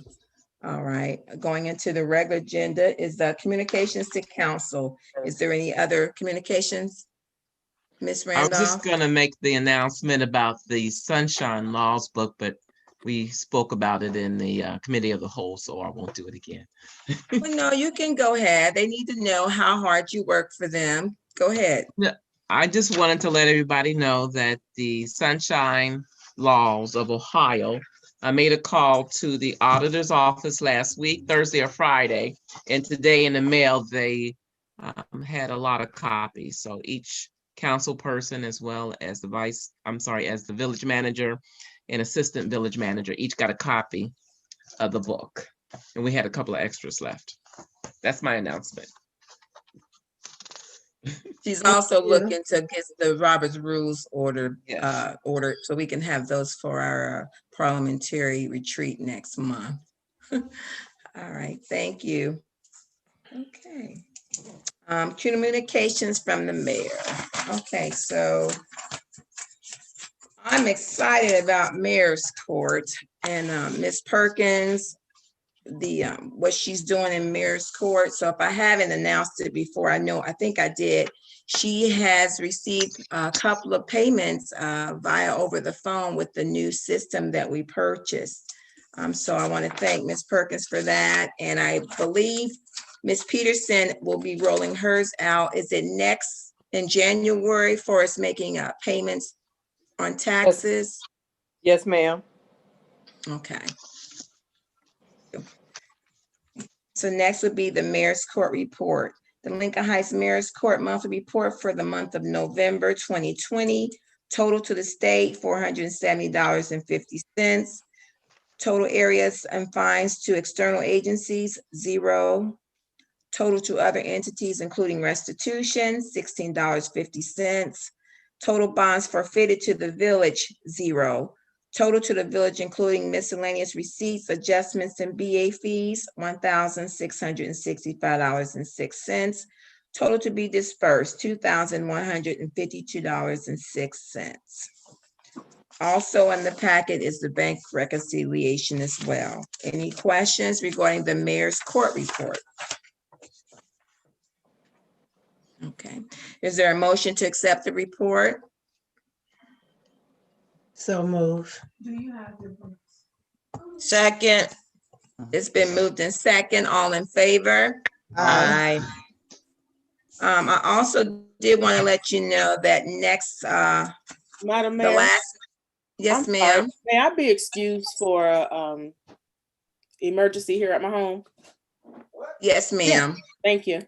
All right, going into the regular agenda is the communications to council. Is there any other communications? Ms. I was just Randolph? gonna make the announcement about the Sunshine Laws book, but we spoke about it in the committee of the whole, so I won't do it again. Well, no, you can go ahead. They need to know how hard you work for them. Go ahead. Yeah, I just wanted to let everybody know that the Sunshine Laws of Ohio, I made a call to the auditor's office last week, Thursday or Friday, and today in the mail, they had a lot of copies. So each council person, as well as as the village manager and assistant village manager, each got a copy of the book. And we had a couple of extras left. That's my announcement. She's also looking to get the Robert's Rules ordered, Yes. so we can have those for our parliamentary retreat next month. All right, thank you. Okay. Communications from the mayor. Okay, so I'm excited about Mayor's Court and Ms. Perkins, what she's doing in Mayor's Court. So if I haven't announced it before, I think I did. She has received a couple of payments via over the phone with the new system that we purchased. So I want to thank Ms. Perkins for that. And I believe Ms. Peterson will be rolling hers out. Is it next in January for us making payments on taxes? Yes, ma'am. Okay. So next would be the Mayor's Court report. The Lincoln Heights Mayor's Court monthly report for the month of November 2020. Total to the state, $470.50. Total areas and fines to external agencies, 0. Total to other entities, including restitution, $16.50. Total bonds forfeited to the village, 0. Total to the village, including miscellaneous receipts, adjustments, and BA fees, $1,665.06. Total to be dispersed, $2,152.06. Also in the packet is the bank reconciliation as well. Any questions regarding the Mayor's Court report? Okay, is there a motion to accept the report? So move. Second. It's been moved in second. All in favor? Aye. I also did want to let you know that next, Madam the Mayor. last, yes, I'm sorry. ma'am. May I be excused for emergency here at my home? Yes, ma'am. Thank you.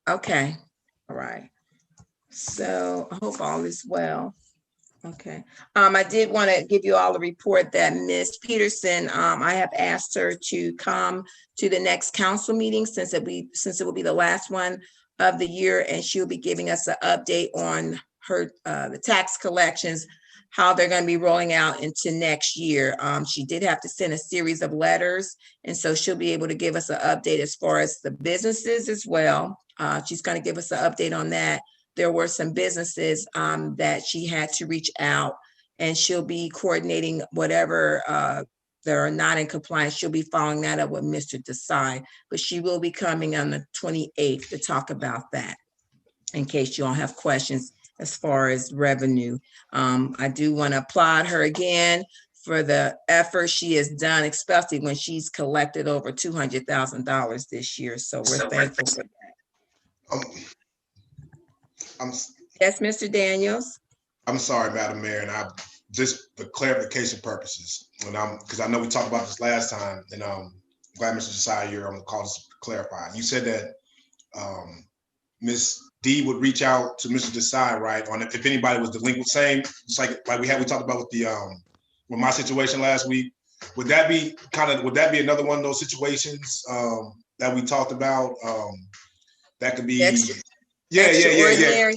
Okay, all right. So I hope all is well. Okay, I did want to give you all a report that Ms. Peterson, I have asked her to come to the next council meeting since it will be the last one of the year, and she'll be giving us an update on her the tax collections, how they're going to be rolling out into next year. She did have to send a series of letters, and so she'll be able to give us an update as far as the businesses as well. She's going to give us an update on that. There were some businesses that she had to reach out, and she'll be coordinating whatever that are not in compliance. She'll be following that up with Mr. Desai, but she will be coming on the 28th to talk about that in case you all have questions as far as revenue. I do want to applaud her again for the effort she has done, especially when she's collected over $200,000 this year. So we're thankful for that. Yes, Mr. Daniels. I'm sorry, Madam Mayor, and I just for clarification purposes, because I know we talked about this last time, and I'm glad Mr. Desai, you're on the call to clarify. You said that Ms. D would reach out to Mr. Desai, right, on if anybody was delinquent, same, just like we talked about with the with my situation last week. Would that be another one of those situations that we talked about? That could be Yeah,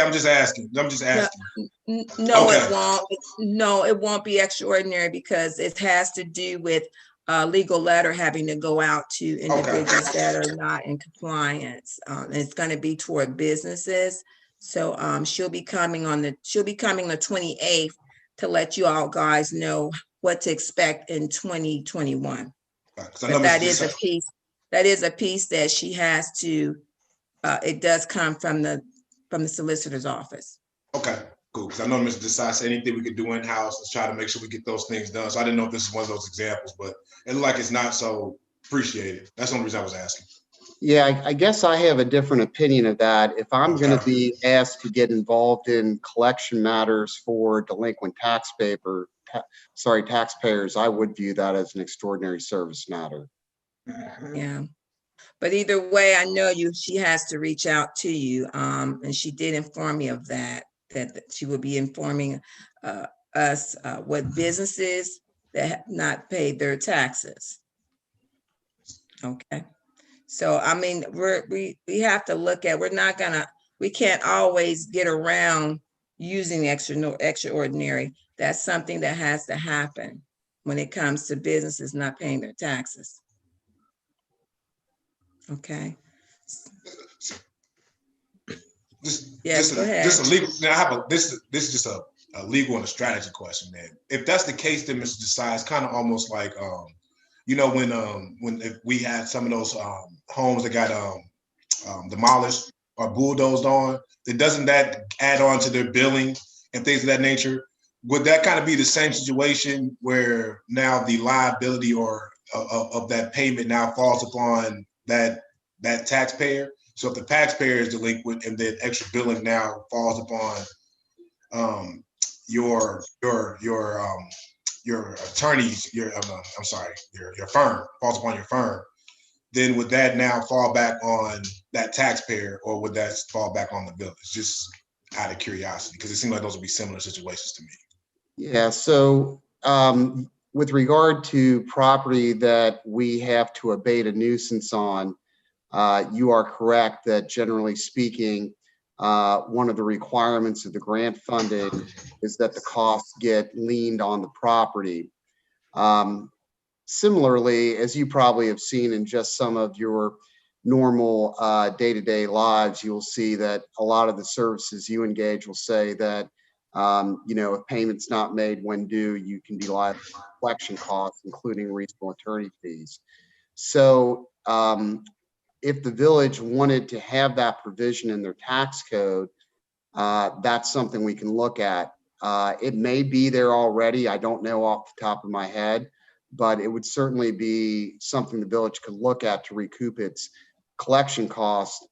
I'm just asking. No, okay. It won't. No, it won't be extraordinary because it has to do with a legal letter having to go out to individuals that are not in compliance. It's going to be toward businesses. So she'll be coming the 28th to let you all guys know what to expect in 2021. Because I But know that Mr. is a Desai- piece, that is a piece that she has to, it does come from the solicitor's office. Okay, cool. Because I know Mr. Desai said anything we could do in-house, let's try to make sure we get those things done. So I didn't know if this is one of those examples, but it looked like it's not, so appreciate it. That's the only reason I was asking. Yeah, I guess I have a different opinion of that. If I'm going to be asked to get involved in collection matters for delinquent taxpayers, I would view that as an extraordinary service matter. Yeah. But either way, I know she has to reach out to you. And she did inform me of that she will be informing us what businesses that have not paid their taxes. Okay. So, I mean, we have to look at, we can't always get around using extraordinary. That's something that has to happen when it comes to businesses not paying their taxes. Okay. Yes, go ahead. Just a legal. Now this is just a legal and a strategy question, man. If that's the case, then Mr. Desai, it's kind of almost like when if we had some of those homes that got demolished or bulldozed on, then doesn't that add on to their billing and things of that nature? Would that kind of be the same situation where now the liability or of that payment now falls upon that taxpayer? So if the taxpayer is delinquent and then extra billing now falls upon your attorneys, your firm, falls upon your firm, then would that now fall back on that taxpayer, or would that fall back on the village? Just out of curiosity, because it seems like those would be similar situations to me. Yeah, so with regard to property that we have to abate a nuisance on, you are correct that generally speaking, one of the requirements of the grant funding is that the costs get liened on the property. Similarly, as you probably have seen in just some of your normal day-to-day lives, you'll see that a lot of the services you engage will say that, if payment's not made when due, you can be liable for collection costs, including reasonable attorney fees. So if the village wanted to have that provision in their tax code, that's something we can look at. It may be there already. I don't know off the top of my head, but it would certainly be something the village could look at to recoup its collection costs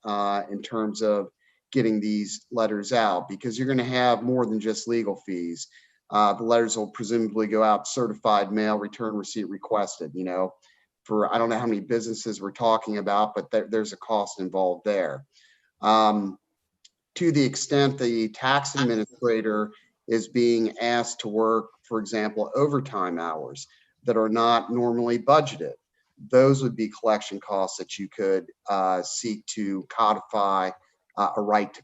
in terms of getting these letters out, because you're going to have more than just legal fees. The letters will presumably go out certified mail, return receipt requested, for I don't know how many businesses we're talking about, but there's a cost involved there. To the extent the tax administrator is being asked to work, for example, overtime hours that are not normally budgeted, those would be collection costs that you could seek to codify a right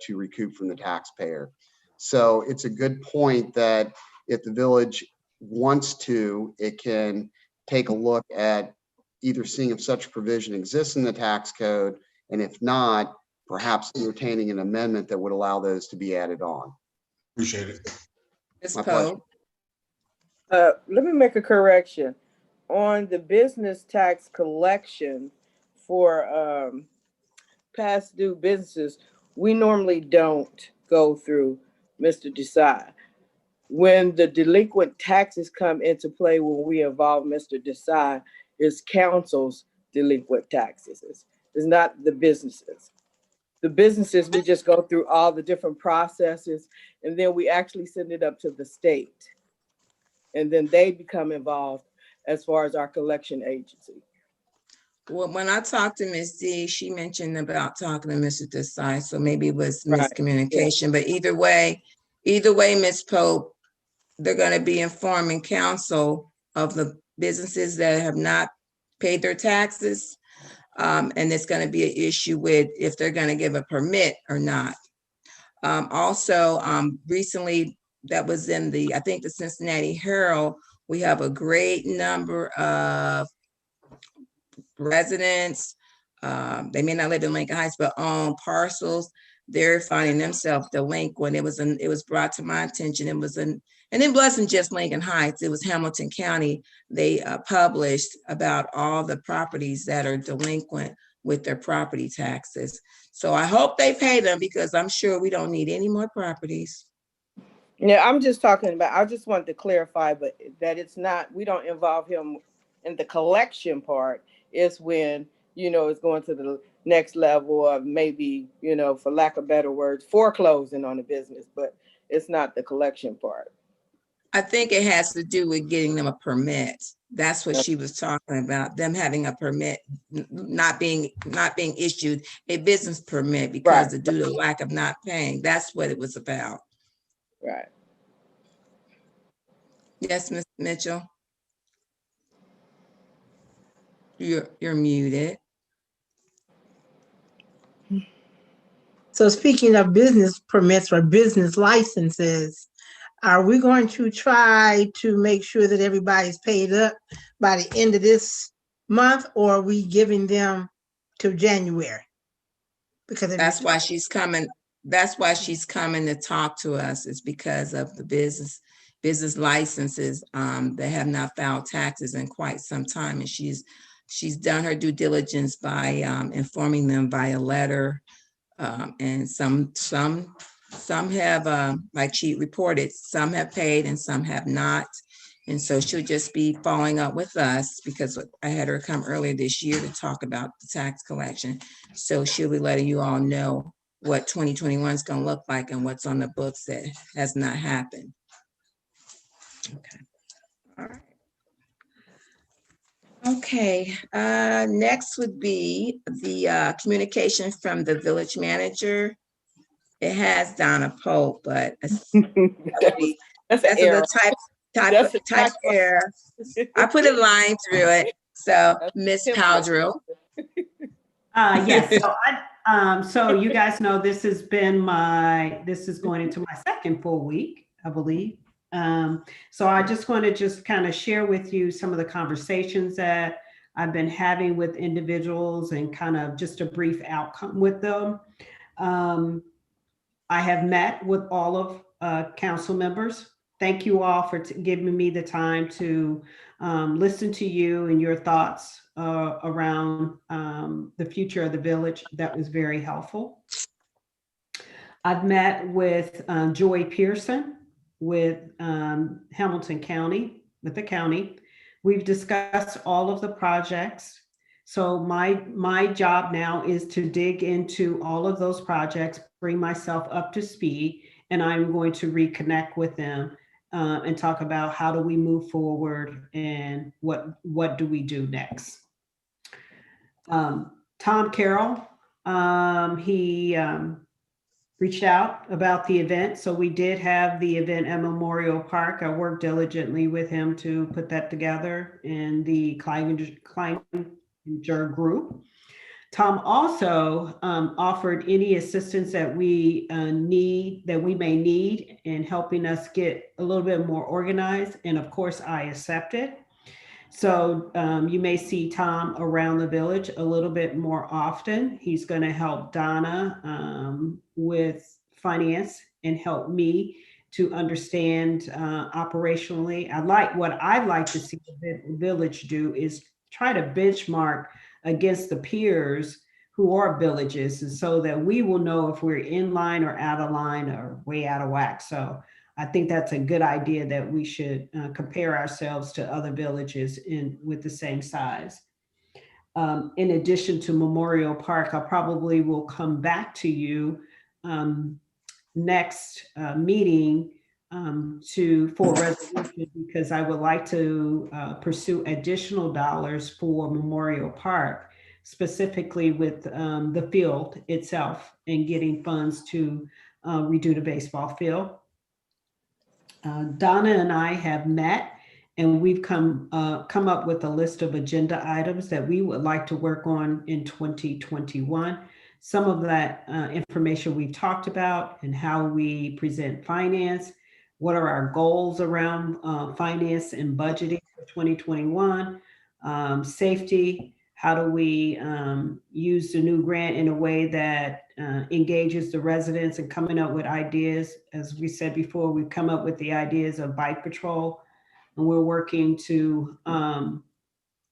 to recoup from the taxpayer. So it's a good point that if the village wants to, it can take a look at either seeing if such provision exists in the tax code, and if not, perhaps entertaining an amendment that would allow those to be added on. Appreciate it. Ms. My pleasure. Poe. Let me make a correction. On the business tax collection for past due businesses, we normally don't go through Mr. Desai. When the delinquent taxes come into play, when we involve Mr. Desai, is council's delinquent taxes. It's not the businesses. The businesses, we just go through all the different processes, and then we actually send it up to the state. And then they become involved as far as our collection agency. Well, when I talked to Ms. D, she mentioned about talking to Mr. Desai, so maybe it was miscommunication. But either way, Ms. Pope, they're going to be informing council of the businesses that have not paid their taxes. And it's going to be an issue with if they're going to give a permit or not. Also, recently, that was in I think the Cincinnati Herald, we have a great number of residents, they may not live in Lincoln Heights, but own parcels they're finding themselves delinquent. It was brought to my attention. And it wasn't just Lincoln Heights, it was Hamilton County. They published about all the properties that are delinquent with their property taxes. So I hope they pay them, because I'm sure we don't need any more properties. Yeah, I'm just talking about, I just wanted to clarify, but that it's not, we don't involve him in the collection part. It's when, it's going to the next level of maybe, for lack of better words, foreclosing on the business, but it's not the collection part. I think it has to do with getting them a permit. That's what she was talking about, them having a permit, not being issued a business permit because due to lack of not paying. That's what it was about. Right. Yes, Ms. Mitchell. You're muted. So speaking of business permits or business licenses, are we going to try to make sure that everybody's paid up by the end of this month, or are we giving them to January? Because that's why she's coming. That's why she's coming to talk to us, is because of the business licenses that have not filed taxes in quite some time. And she's done her due diligence by informing them via letter. And some have, like she reported, some have paid and some have not. And so she'll just be following up with us, because I had her come earlier this year to talk about the tax collection. So she'll be letting you all know what 2021 is going to look like and what's on the books that has not happened. Okay. All right. Okay, next would be the communication from the village manager. It has Donna Pope, but that's a type error. I put a line through it. So Miss Powdrill. Yes. So you guys know this is going into my second full week, I believe. So I just want to kind of share with you some of the conversations that I've been having with individuals and kind of just a brief outcome with them. I have met with all of council members. Thank you all for giving me the time to listen to you and your thoughts around the future of the village. That was very helpful. I've met with Joy Pearson with Hamilton County, with the county. We've discussed all of the projects. So my job now is to dig into all of those projects, bring myself up to speed, and I'm going to reconnect with them and talk about how do we move forward and what do we do next. Tom Carroll, he reached out about the event. So we did have the event at Memorial Park. I worked diligently with him to put that together in the Clevenger group. Tom also offered any assistance that we may need in helping us get a little bit more organized. And of course, I accepted. So you may see Tom around the village a little bit more often. He's going to help Donna with finance and help me to understand operationally. What I'd like to see the village do is try to benchmark against the peers who are villages, and so that we will know if we're in line or out of line or way out of whack. So I think that's a good idea that we should compare ourselves to other villages with the same size. In addition to Memorial Park, I probably will come back to you next meeting for resolution, because I would like to pursue additional dollars for Memorial Park, specifically with the field itself and getting funds to redo the baseball field. Donna and I have met and we've come up with a list of agenda items that we would like to work on in 2021. Some of that information we've talked about and how we present finance. What are our goals around finance and budgeting for 2021? Safety, How do we use the new grant in a way that engages the residents and coming up with ideas? As we said before, we've come up with the ideas of bike patrol, and we're working to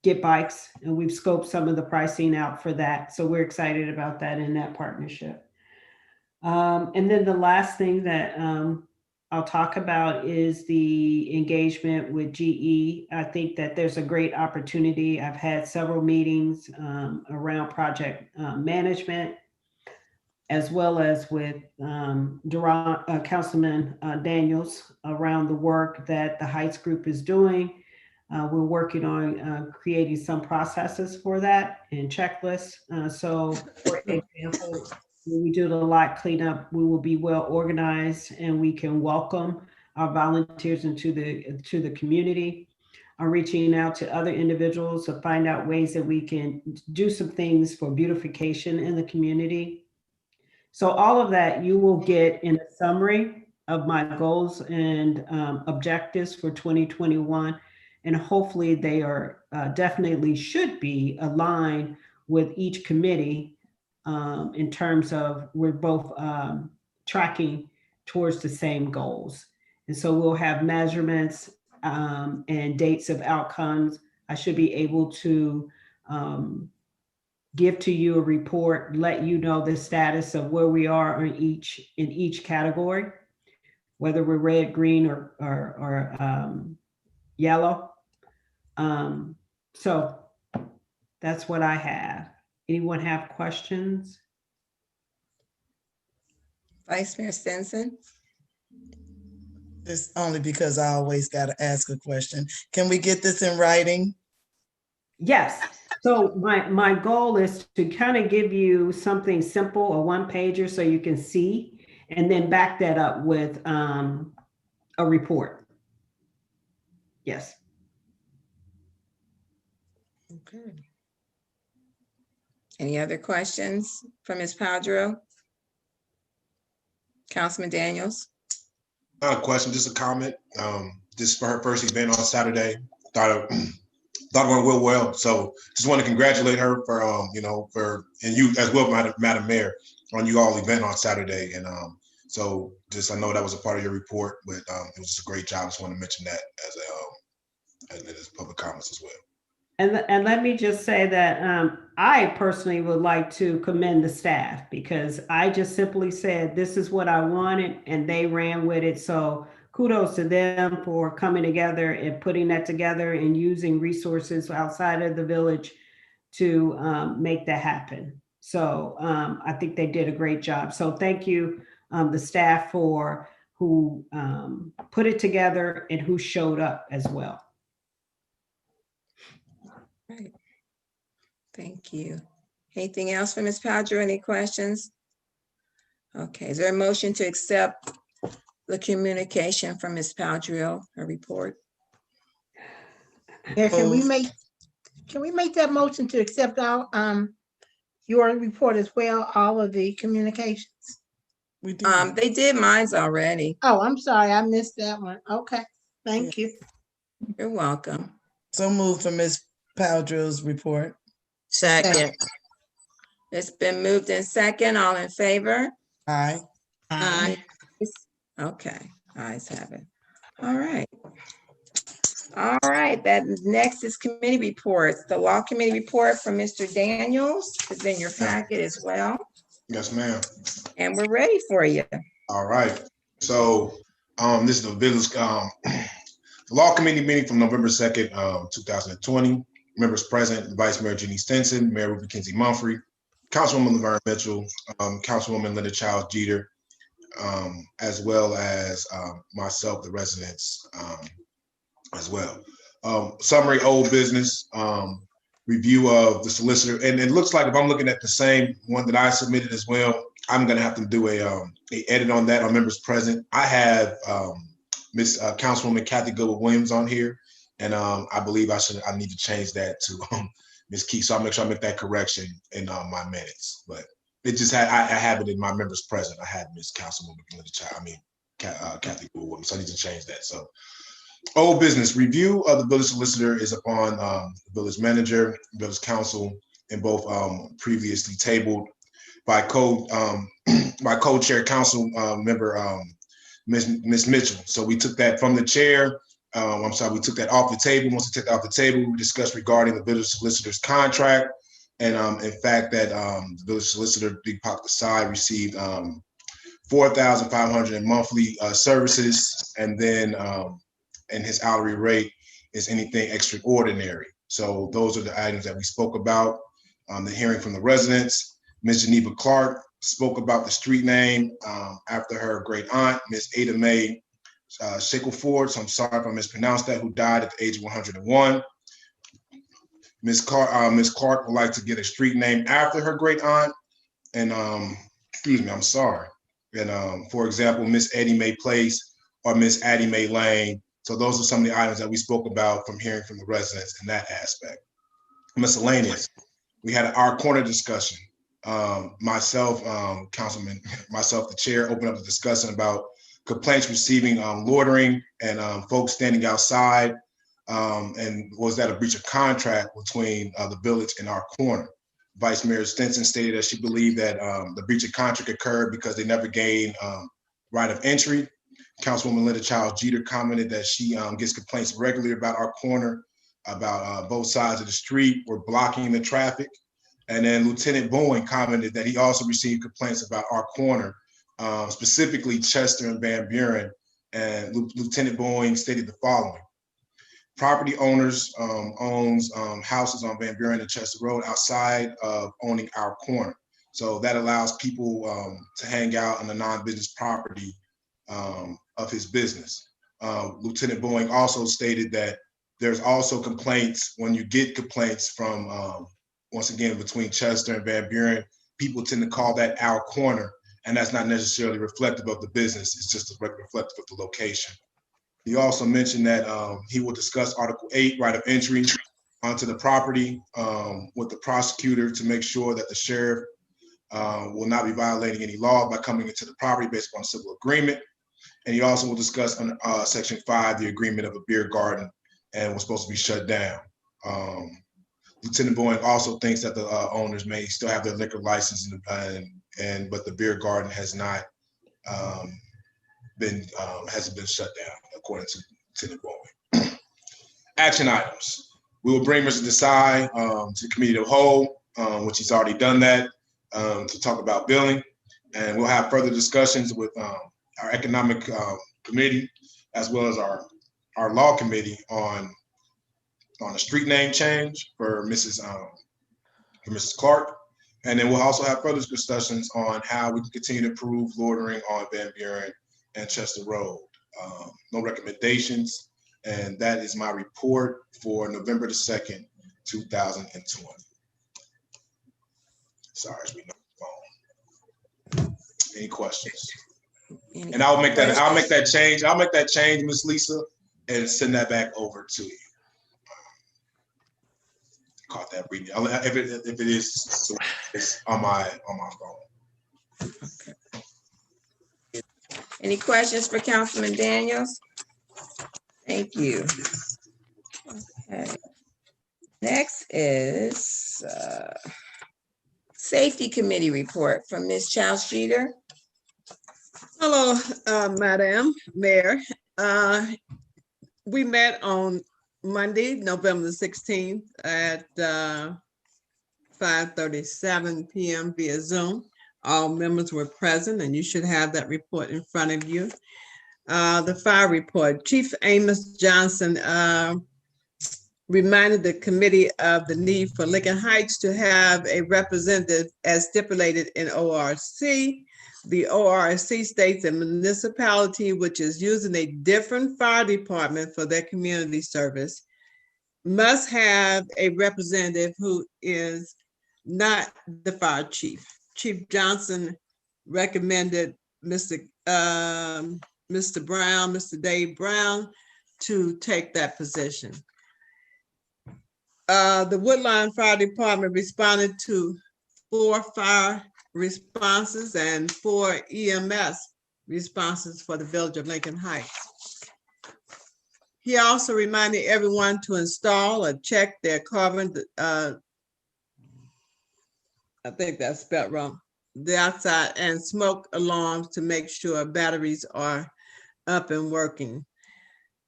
get bikes, and we've scoped some of the pricing out for that. So we're excited about that in that partnership. And then the last thing that I'll talk about is the engagement with GE. I think that there's a great opportunity. I've had several meetings around project management, as well as with Councilman Daniels around the work that the Heights Group is doing. We're working on creating some processes for that and checklists. So for example, when we do the lot cleanup, we will be well organized and we can welcome our volunteers into the community. I'm reaching out to other individuals to find out ways that we can do some things for beautification in the community. So all of that you will get in a summary of my goals and objectives for 2021. And hopefully they are definitely should be aligned with each committee in terms of we're both tracking towards the same goals. And so we'll have measurements and dates of outcomes. I should be able to give to you a report, let you know the status of where we are in each category, whether we're red, green, or yellow. So that's what I have. Anyone have questions? Vice Mayor Stinson? It's only because I always got to ask a question. Can we get this in writing? Yes. So my goal is to kind of give you something simple, a one pager, so you can see, and then back that up with a report. Yes. Okay. Any other questions from Ms. Padro? Councilman Daniels? Not a question, just a comment. This is for her first event on Saturday. Thought it went real well. So just want to congratulate her for, and you as well, Madam Mayor, on you all event on Saturday. And so just, I know that was a part of your report, but it was just a great job. I just want to mention that as public comments as well. And let me just say that I personally would like to commend the staff, because I just simply said, this is what I wanted, and they ran with it. So kudos to them for coming together and putting that together and using resources outside of the village to make that happen. So I think they did a great job. So thank you, the staff, for who put it together and who showed up as well. Right. Thank you. Anything else for Ms. Padro? Any questions? Okay, is there a motion to accept the communication from Ms. Padro, her report? Yeah, can we make that motion to accept all your report as well, all of the communications? We did. They did mine's already. Oh, I'm sorry, I missed that one. Okay, thank you. You're welcome. So moved for Ms. Padro's report. Second. It's been moved in second. All in favor? Aye. Aye. Okay, ayes have it. All right. All right, that next is committee reports. The Law Committee report from Mr. Daniels is in your packet as well. Yes, ma'am. And we're ready for you. All right. So this is the village the Law Committee meeting from November 2nd, 2020. Members present: Vice Mayor Jeannie Stinson, Mayor Ruby Kinsey Mumphrey, Councilwoman Laverne Mitchell, Councilwoman Linda Childs Jeter, as well as myself, the residents as well. Summary old business, review of the solicitor, and it looks like if I'm looking at the same one that I submitted as well, I'm gonna have to do a edit on that on members present. I have Miss Councilwoman Kathy Goodwin-Williams on here, and I believe I need to change that to Ms. Key. So I'll make sure I make that correction in my minutes. But it just had I have it in my members present. I had Ms. Councilwoman Kathy Goodwin, so I need to change that. So Old business review of the village solicitor is upon the village manager, village council, and both previously tabled by co-chair council member Ms. Mitchell. So we took that from the chair. We took that off the table. Once we took that off the table, we discussed regarding the village solicitor's contract. And in fact, that the village solicitor, Big Pop Kasai, received $4,500 in monthly services. And then and his hourly rate is anything extraordinary. So those are the items that we spoke about. The hearing from the residents. Ms. Geneva Clark spoke about the street name after her great aunt, Ms. Ada Mae Shackleford. So I'm sorry if I mispronounced that, who died at the age of 101. Ms. Clark would like to get a street name after her great aunt. And excuse me, I'm sorry. And for example, Miss Eddie Mae Place or Miss Addie Mae Lane. So those are some of the items that we spoke about from hearing from the residents in that aspect. Miscellaneous. We had our corner discussion. Myself, Councilman, myself, the chair, opened up the discussion about complaints receiving loitering and folks standing outside. And was that a breach of contract between the village and our corner? Vice Mayor Stinson stated that she believed that the breach of contract occurred because they never gained right of entry. Councilwoman Linda Childs Jeter commented that she gets complaints regularly about our corner, about both sides of the street were blocking the traffic. And then Lieutenant Bowen commented that he also received complaints about our corner, specifically Chester and Van Buren. And Lieutenant Bowen stated the following: property owners owns houses on Van Buren and Chester Road outside of owning our corner. So that allows people to hang out on the non-business property of his business. Lieutenant Bowen also stated that there's also complaints, when you get complaints from, once again, between Chester and Van Buren, people tend to call that our corner, and that's not necessarily reflective of the business. It's just reflective of the location. He also mentioned that he will discuss Article 8, right of entry onto the property with the prosecutor to make sure that the sheriff will not be violating any law by coming into the property based upon civil agreement. And he also will discuss Section 5, the agreement of a beer garden, and was supposed to be shut down. Lieutenant Bowen also thinks that the owners may still have their liquor license, but the beer garden has not hasn't been shut down, according to Lieutenant Bowen. Action items. We will bring Mr. Desai to the committee of the whole, which he's already done that, to talk about billing. And we'll have further discussions with our economic committee, as well as our law committee on a street name change for Mrs. Clark. And then we'll also have further discussions on how we can continue to improve loitering on Van Buren and Chester Road. No recommendations. And that is my report for November the 2nd, 2020. Sorry, as we know the phone. Any questions? And I'll make that change, Ms. Lisa, and send that back over to you. Caught that reading. If it is, it's on my phone. Okay. Any questions for Councilman Daniels? Thank you. Okay. Next is Safety Committee report from Ms. Childs Jeter. Hello, Madam Mayor. We met on Monday, November the 16th at 5:37 p.m. via Zoom. All members were present, and you should have that report in front of you. The fire report. Chief Amos Johnson reminded the committee of the need for Lincoln Heights to have a representative as stipulated in ORC. The ORC states a municipality which is using a different fire department for their community service must have a representative who is not the fire chief. Chief Johnson recommended Mr. Dave Brown, to take that position. The Woodline Fire Department responded to 4 fire responses and 4 EMS responses for the village of Lincoln Heights. He also reminded everyone to install or check their carbon, I think that's spelled wrong, dioxide and smoke alarms to make sure batteries are up and working.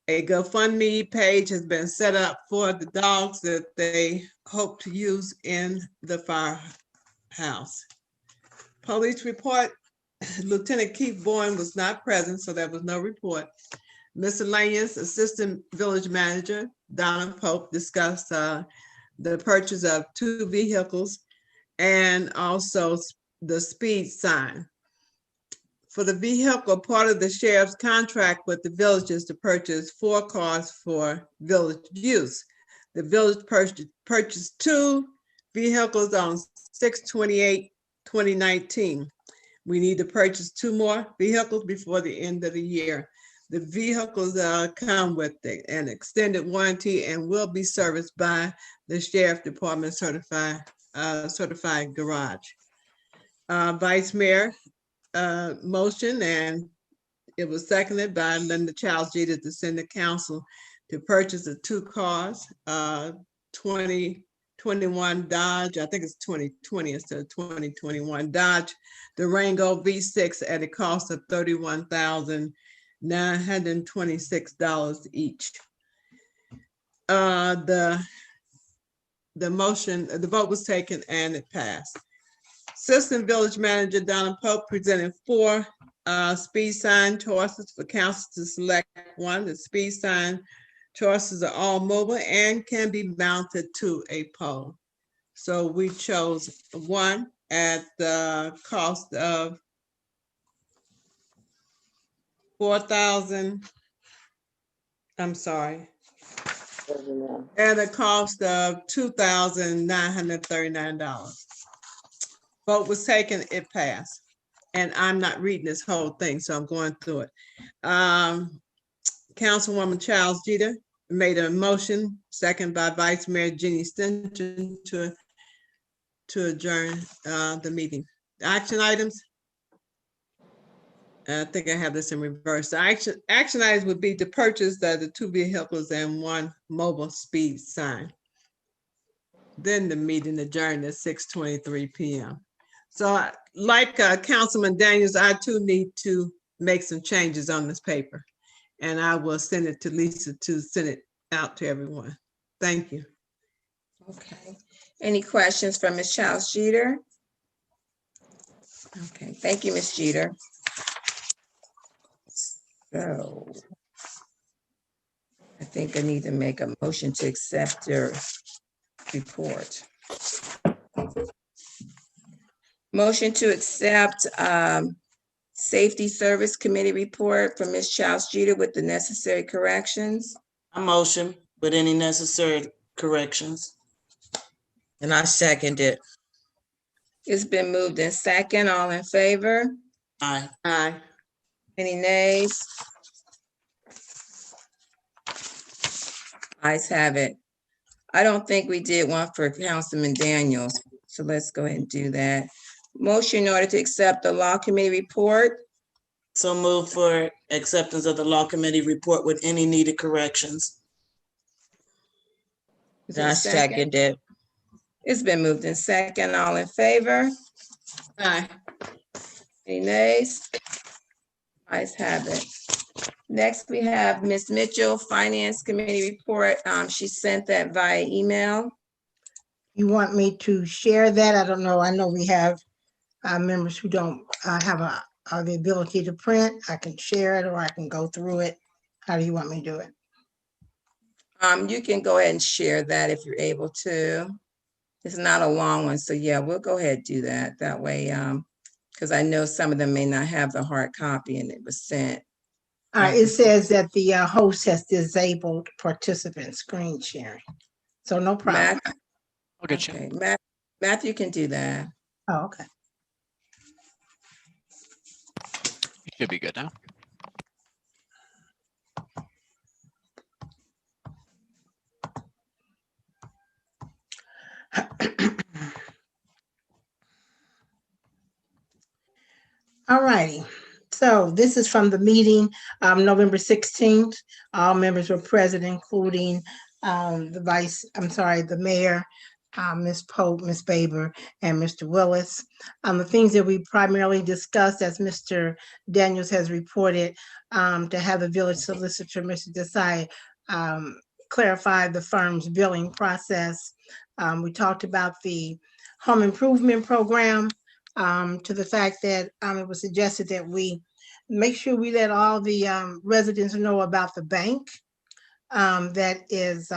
A GoFundMe page has been set up for the dogs that they hope to use in the firehouse. Police report, Lieutenant Keith Bourne was not present, so there was no report. Miscellaneous Assistant Village Manager Donna Pope discussed the purchase of 2 vehicles and also the speed sign. For the vehicle, part of the sheriff's contract with the village is to purchase 4 cars for village use. The village purchased 2 vehicles on 6/28/2019. We need to purchase 2 more vehicles before the end of the year. The vehicles come with an extended warranty and will be serviced by the Sheriff Department certified garage. Vice Mayor motion, and it was seconded by Linda Childs Jeter to send the council to purchase the 2 cars, 2021 Dodge, I think it's 2020 instead of 2021 Dodge Durango V6 at a cost of $31,926 each. The motion, the vote was taken and it passed. Assistant Village Manager Donna Pope presented 4 speed sign choices for council to select one. The speed sign choices are all mobile and can be mounted to a pole. So we chose one at the cost of $4,000. I'm sorry. At a cost of $2,939. Vote was taken, it passed. And I'm not reading this whole thing, so I'm going through it. Councilwoman Childs Jeter made a motion, second by Vice Mayor Jenny Stinson to adjourn the meeting. Action items. I think I have this in reverse. The action items would be to purchase the 2 vehicles and 1 mobile speed sign. Then the meeting adjourned at 6:23 p.m. So like Councilman Daniels, I too need to make some changes on this paper. And I will send it to Lisa to send it out to everyone. Thank you. Okay. Any questions for Ms. Childs Jeter? Okay, thank you, Ms. Jeter. So I think I need to make a motion to accept your report. Motion to accept Safety Service Committee report from Ms. Childs Jeter with the necessary corrections. I motion with any necessary corrections. And I second it. It's been moved in second. All in favor? Aye. Aye. Any nays? Ayes have it. I don't think we did one for Councilman Daniels, so let's go ahead and do that. Motion in order to accept the Law Committee report. So move for acceptance of the Law Committee report with any needed corrections. Is there a I second it. It's been moved in second. All in favor? Aye. Any nays? Ayes have it. Next, we have Ms. Mitchell, Finance Committee report. She sent that via email. You want me to share that? I don't know. I know we have members who don't have the ability to print. I can share it or I can go through it. How do you want me to do it? You can go ahead and share that if you're able to. It's not a long one, so yeah, we'll go ahead and do that. That way, because I know some of them may not have the hard copy and it was sent. It says that the host has disabled participant screen sharing. So no problem. I'll get you. Okay, Matthew can do that. Oh, okay. You should be good now. All righty. So this is from the meeting, November 16th. All members were present, including the mayor, Ms. Pope, Ms. Baber, and Mr. Willis. The things that we primarily discussed, as Mr. Daniels has reported, to have the village solicitor, Mr. Desai, clarify the firm's billing process. We talked about the home improvement program, to the fact that it was suggested that we make sure we let all the residents know about the bank that is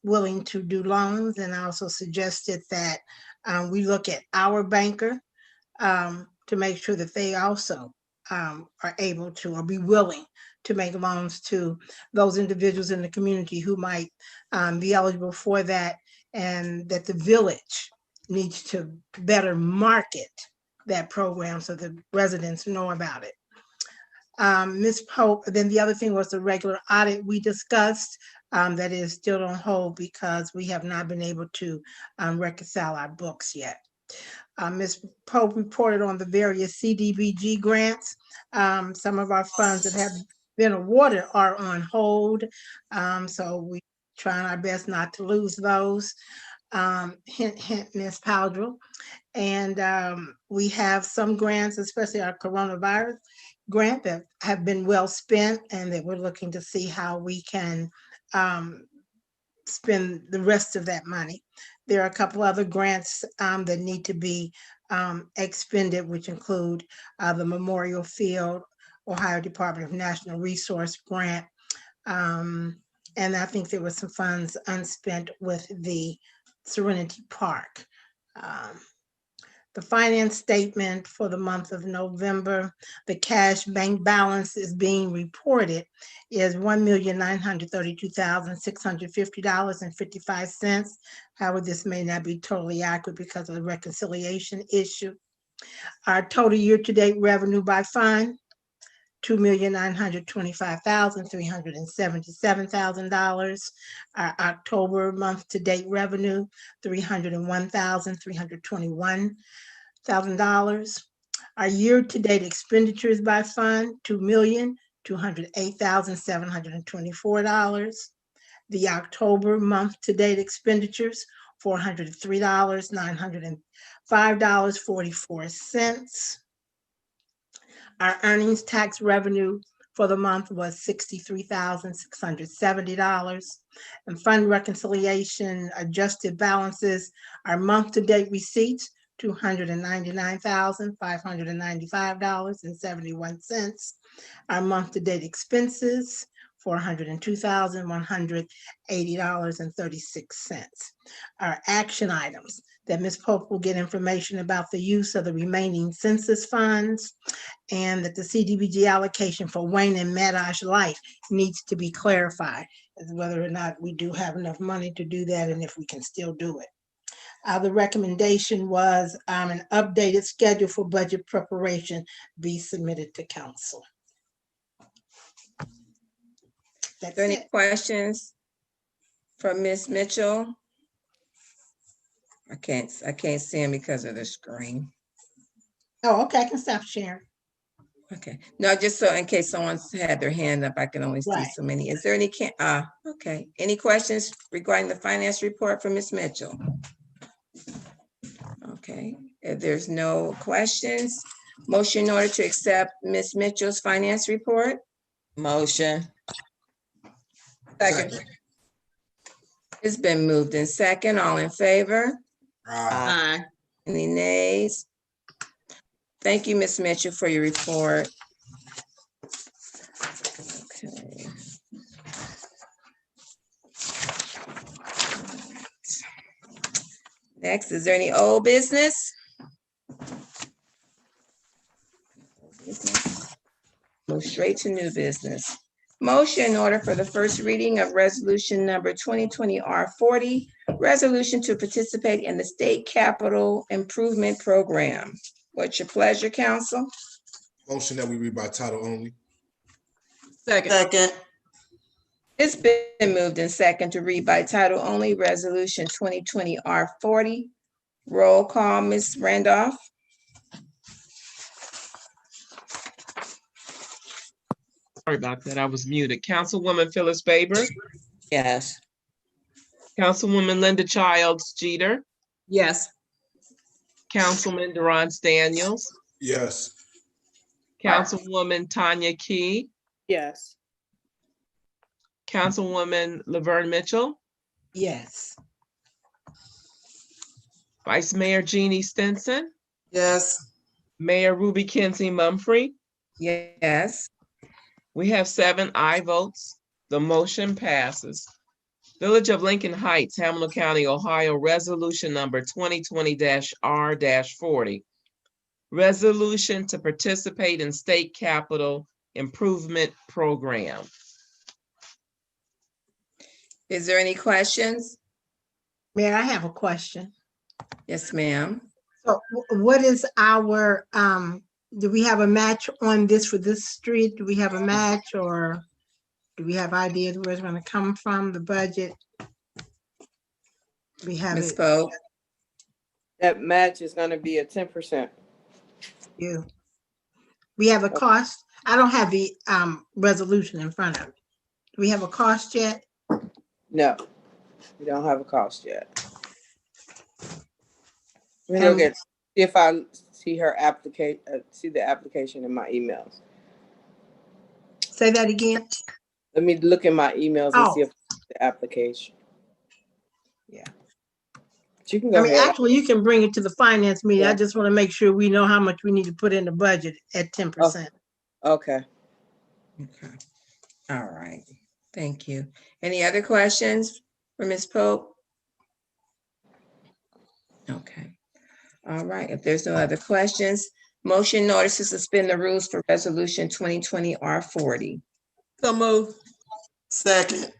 willing to do loans. And I also suggested that we look at our banker to make sure that they also are able to or be willing to make loans to those individuals in the community who might be eligible for that, and that the village needs to better market that program so the residents know about it. Ms. Pope, then the other thing was the regular audit we discussed that is still on hold because we have not been able to reconcile our books yet. Ms. Pope reported on the various CDBG grants. Some of our funds that have been awarded are on hold. So we're trying our best not to lose those. Hint, hint, Ms. Powdrell. And we have some grants, especially our coronavirus grant, that have been well spent, and that we're looking to see how we can spend the rest of that money. There are a couple other grants that need to be expended, which include the Memorial Field, Ohio Department of National Resource Grant. And I think there were some funds unspent with the Serenity Park. The finance statement for the month of November, the cash bank balance is being reported is $1,932,650.55. However, this may not be totally accurate because of the reconciliation issue. Our total year-to-date revenue by fund, $2,925,377,000. Our October month-to-date revenue, $301,321,000. Our year-to-date expenditures by fund, $2,208,724. The October month-to-date expenditures, $403,905.44. Our earnings tax revenue for the month was $63,670. And fund reconciliation adjusted balances, our month-to-date receipts, $299,595.71. Our month-to-date expenses, $402,180.36. Our action items that Ms. Pope will get information about the use of the remaining census funds, and that the CDBG allocation for Wayne and Maddox Light needs to be clarified as whether or not we do have enough money to do that and if we can still do it. The recommendation was an updated schedule for budget preparation be submitted to council. Are there any questions from Ms. Mitchell? I can't see him because of the screen. Oh, okay, I can stop sharing. Okay, no, just so in case someone's had their hand up, I can only see so many. Is there any, okay, any questions regarding the finance report from Ms. Mitchell? Okay, if there's no questions, motion in order to accept Ms. Mitchell's finance report? Motion. Second. It's been moved in second. All in favor? Aye. Any nays? Thank you, Ms. Mitchell, for your report. Okay. Next, is there any old business? Move straight to new business. Motion in order for the first reading of resolution number 2020 R40, resolution to participate in the state capital improvement program. What's your pleasure, council? Motion that we read by title only. Second. Second. It's been moved in second to read by title only, resolution 2020 R40. Roll call, Ms. Randolph. Sorry about that. I was muted. Councilwoman Phyllis Baber, Yes. Councilwoman Linda Childs Jeter, Yes. Councilman Durance Daniels, Yes. Councilwoman Tanya Key, Yes. Councilwoman Laverne Mitchell, Yes. Vice Mayor Jeannie Stinson, Yes. Mayor Ruby Kinsey Mumfree. Yes. We have 7 aye votes. The motion passes. Village of Lincoln Heights, Hamilton County, Ohio, resolution number 2020-R-40. Resolution to participate in state capital improvement program. Is there any questions? Mayor, I have a question. Yes, ma'am. So what is our, do we have a match on this for this street? Do we have a match, or do we have ideas where it's gonna come from, the budget? We have Ms. it. Pope. That match is gonna be a 10%. You. We have a cost. I don't have the resolution in front of me. Do we have a cost yet? No, we don't have a cost yet. Let me look at, see if I see her see the application in my emails. Say that again. Let me look in my emails and see if the application. Yeah. You can go I mean, ahead. actually, you can bring it to the finance meeting. Yeah. I just want to make sure we know how much we need to put in the budget at 10%. Okay. Okay. All right. Thank you. Any other questions for Ms. Pope? Okay. All right. If there's no other questions, motion in order to suspend the rules for resolution 2020-R-40. So move. Second.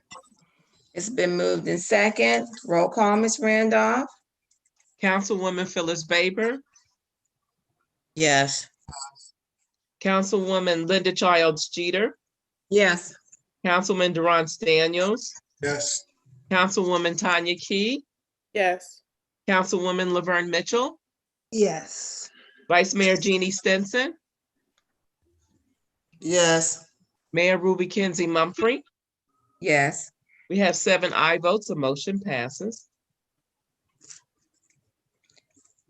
It's been moved in second. Roll call, Ms. Randolph. Councilwoman Phyllis Baber, Yes. Councilwoman Linda Childs Jeter, Yes. Councilman Durance Daniels, Yes. Councilwoman Tanya Key, Yes. Councilwoman Laverne Mitchell, Yes. Vice Mayor Jeannie Stinson, Yes. Mayor Ruby Kinsey Mumfree. Yes. We have 7 aye votes. The motion passes.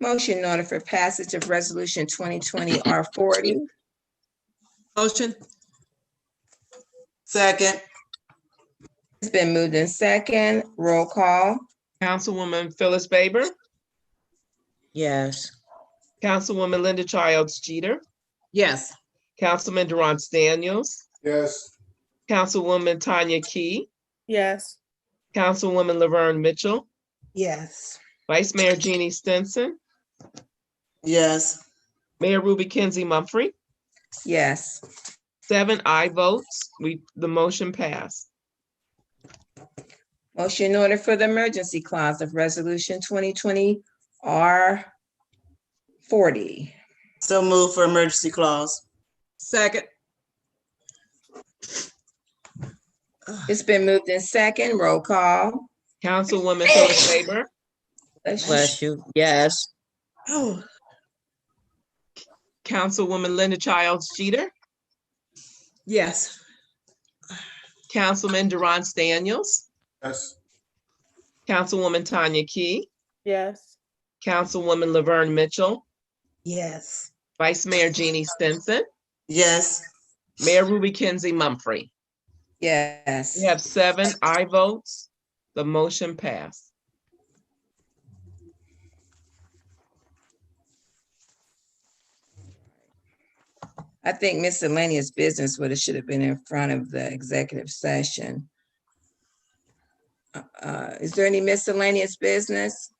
Motion in order for passage of resolution 2020-R-40. Motion. Second. It's been moved in second. Roll call. Councilwoman Phyllis Baber, Yes. Councilwoman Linda Childs Jeter, Yes. Councilman Durance Daniels, Yes. Councilwoman Tanya Key, Yes. Councilwoman Laverne Mitchell, Yes. Vice Mayor Jeannie Stinson, Yes. Mayor Ruby Kinsey Mumfree. Yes. 7 aye votes. The motion passed. Motion in order for the emergency clause of resolution 2020-R-40. So move for emergency clause. Second. It's been moved in second. Roll call. Councilwoman Phyllis Baber, Bless you. Yes. Oh. Councilwoman Linda Childs Jeter, Yes. Councilman Durance Daniels, Yes. Councilwoman Tanya Key, Yes. Councilwoman Laverne Mitchell, Yes. Vice Mayor Jeannie Stinson, Yes. Mayor Ruby Kinsey Mumfree. Yes. We have 7 aye votes. The motion passed. I think miscellaneous business should have been in front of the executive session. Is there any miscellaneous business?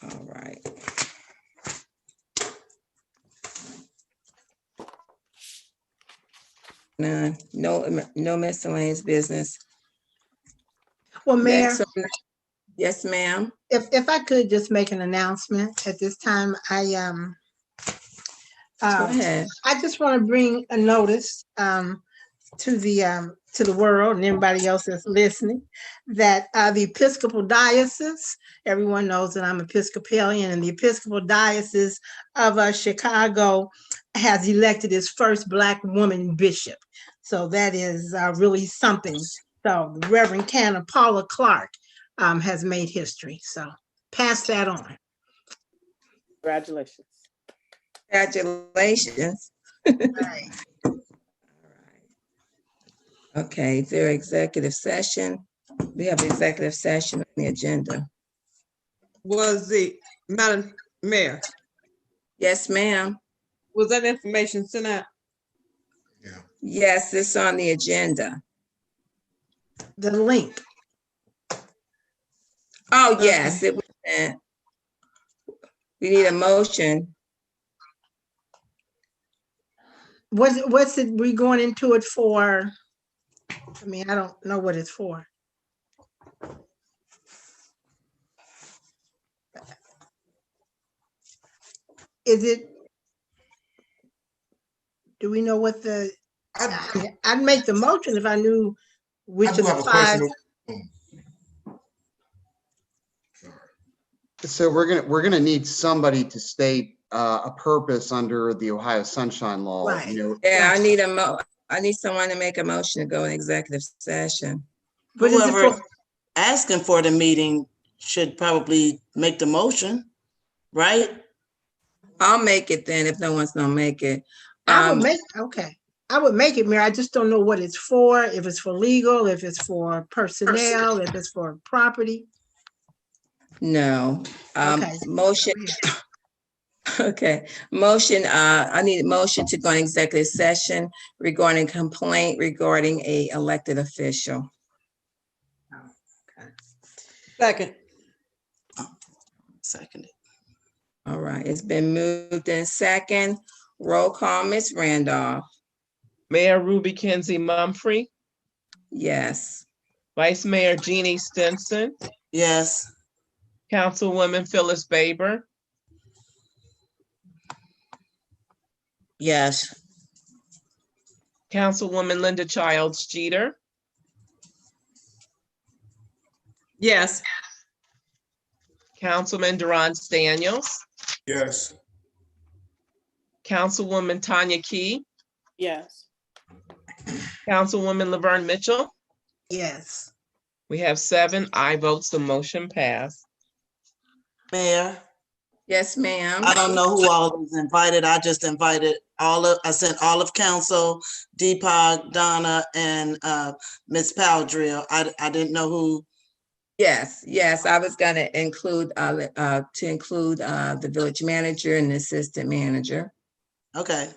All right. None, no miscellaneous business. Well, Mayor, Next on- Yes, ma'am. if I could just make an announcement at this time, Go ahead. I just want to bring a notice to the world and everybody else that's listening that the Episcopal Diocese, everyone knows that I'm Episcopalian, and the Episcopal Diocese of Chicago has elected its first Black woman bishop. So that is really something. So Reverend Canon Paula Clark has made history. So pass that on. Congratulations. Congratulations. Right. Okay, is there executive session? We have executive session on the agenda. Was the, Madam Mayor, Yes, ma'am. was that information sent out? Yes, it's on the agenda. The link. Oh, yes, it was sent. We need a motion. What's it, we going into it for? I mean, I don't know what it's for. Is it, do we know what the, I'd make the motion if I knew which of the five. So we're gonna need somebody to state a purpose under the Ohio Sunshine Law. Right. You know, Yeah, I need someone to make a motion to go in executive session. What is it Whoever for? asking for the meeting should probably make the motion, right? I'll make it then if no one's gonna make it. I would make, okay. I would make it, Mayor. I just don't know what it's for, if it's for legal, if it's for personnel, if it's for property. No. Okay. Motion. Okay, motion, I need a motion to go in executive session regarding complaint regarding a elected official. Second. Seconded. All right, it's been moved in second. Roll call, Ms. Randolph. Mayor Ruby Kenzie Mumfree, Yes. Vice Mayor Jeannie Stinson, Yes. Councilwoman Phyllis Baber, Yes. Councilwoman Linda Childs Jeter, Yes. Councilman Durant Daniels, Yes. Councilwoman Tanya Key, Yes. Councilwoman Laverne Mitchell. Yes. We have 7 aye votes, the motion passed. Mayor, Yes, ma'am. I don't know who all was invited. I just invited I sent all of council, Deepak, Donna, and Ms. Powdrill. I didn't know who. Yes, I was gonna include, the village manager and the assistant manager. Okay.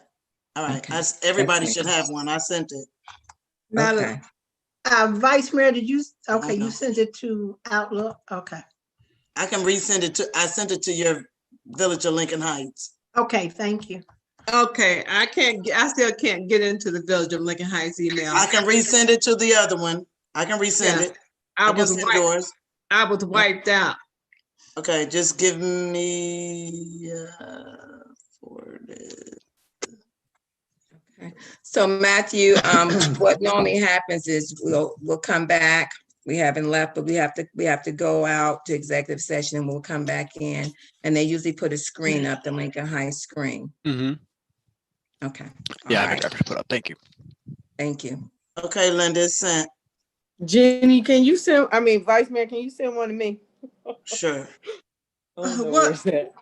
All right. Okay. Everybody Okay. should have one. I sent it. Okay. Vice Mayor, did you, okay, Uh-huh. you sent it to Outlook? Okay. I can resend it I sent it to your Village of Lincoln Heights. Okay, thank you. Okay, I still can't get into the Village of Lincoln Heights email. I can resend it to the other one. I can resend Yeah. it. I can was send wiped, yours. I was wiped out. Okay, just give me for the. So Matthew, what normally happens is we'll come back. We haven't left, but we have to go out to executive session and we'll come back in. And they usually put a screen up, the Lincoln High screen. Mm-hmm. Okay. Yeah, All I right. got to put up. Thank you. Thank you. Okay, Linda, it's sent. Jenny, can you send, Vice Mayor, can you send one to me? Sure. What's I the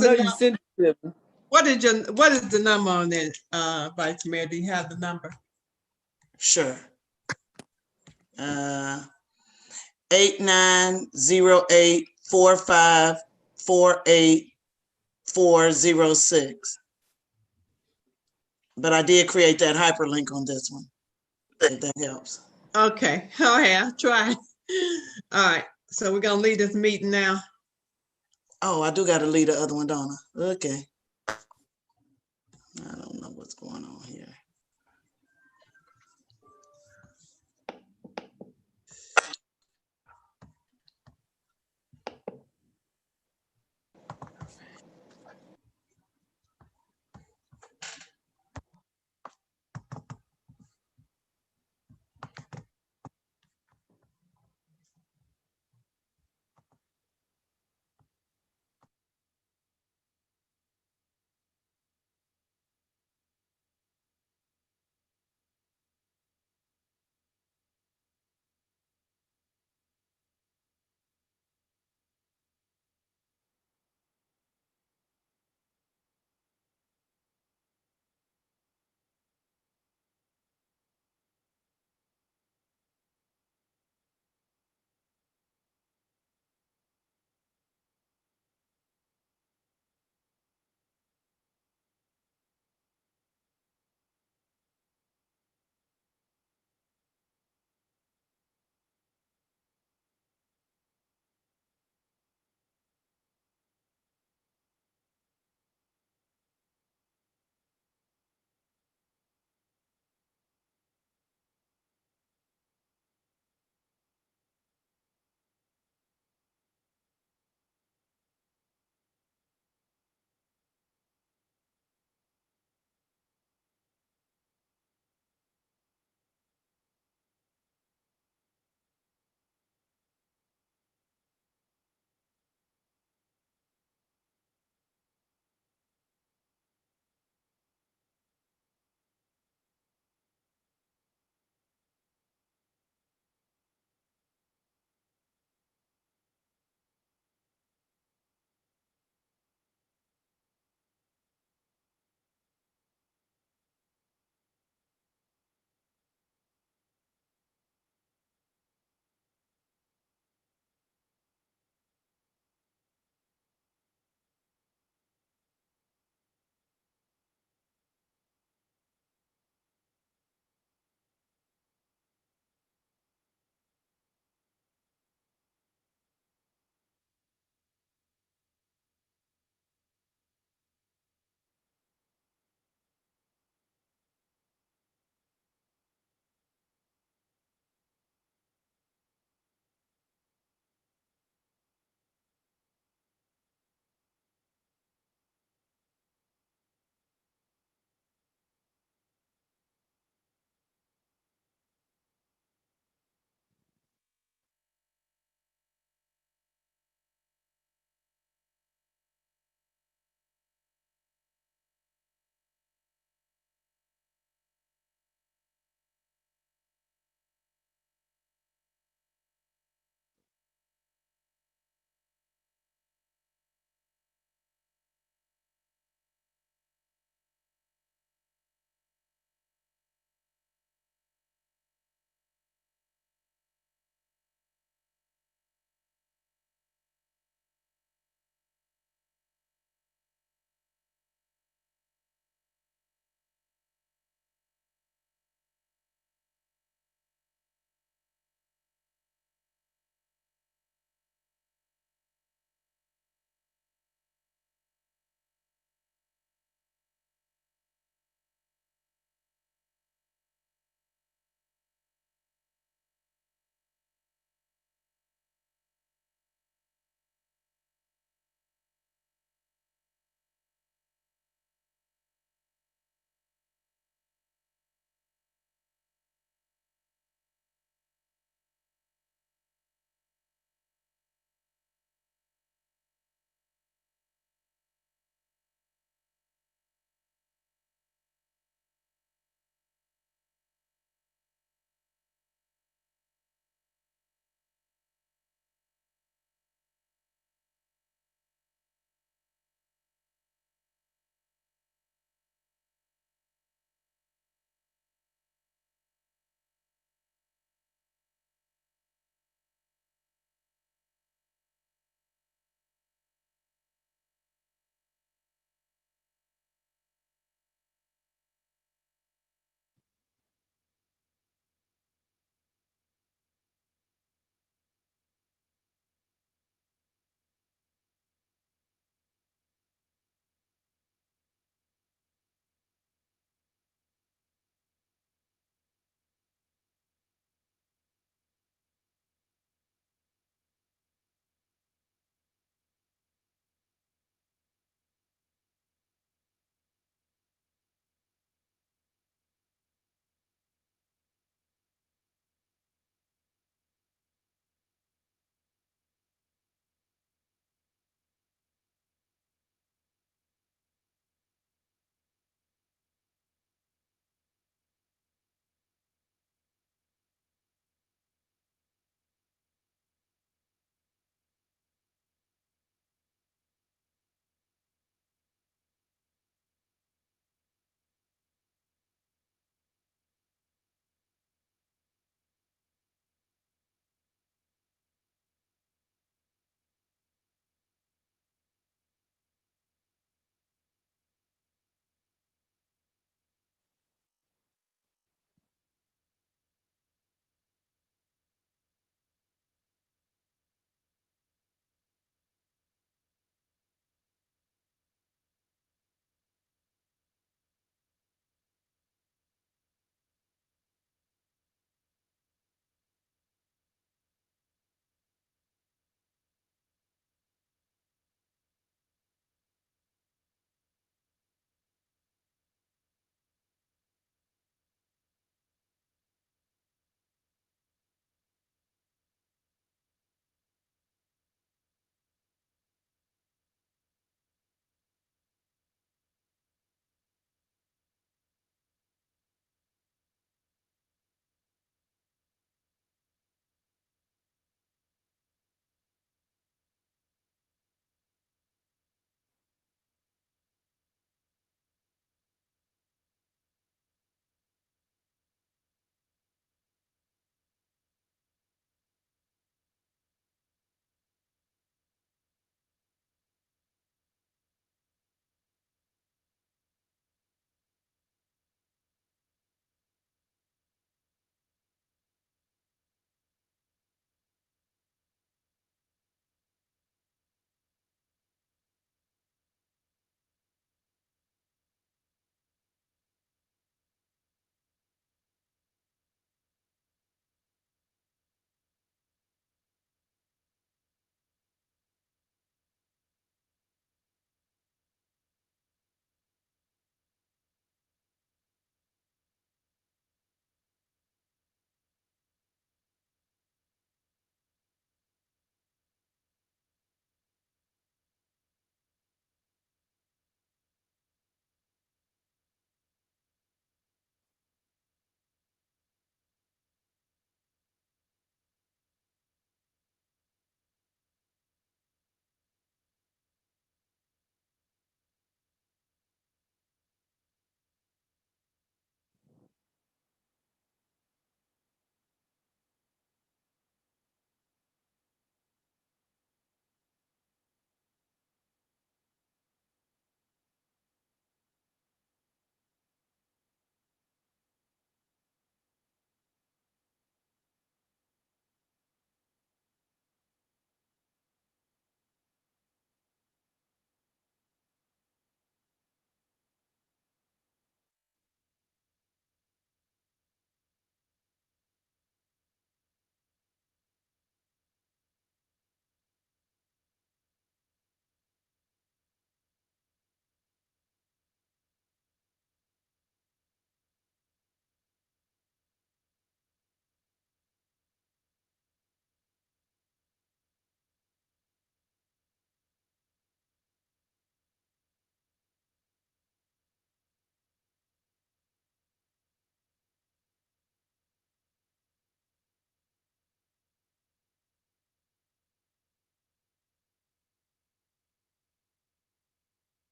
know you number? sent it to me. What is the number on that, Vice Mayor? Do you have the number? Sure. 890845484406. But I did create that hyperlink on this one, if that helps. Okay, I'll try. All right, so we're gonna leave this meeting now. Oh, I do gotta leave the other one, don't I? Okay. I don't know what's going on here.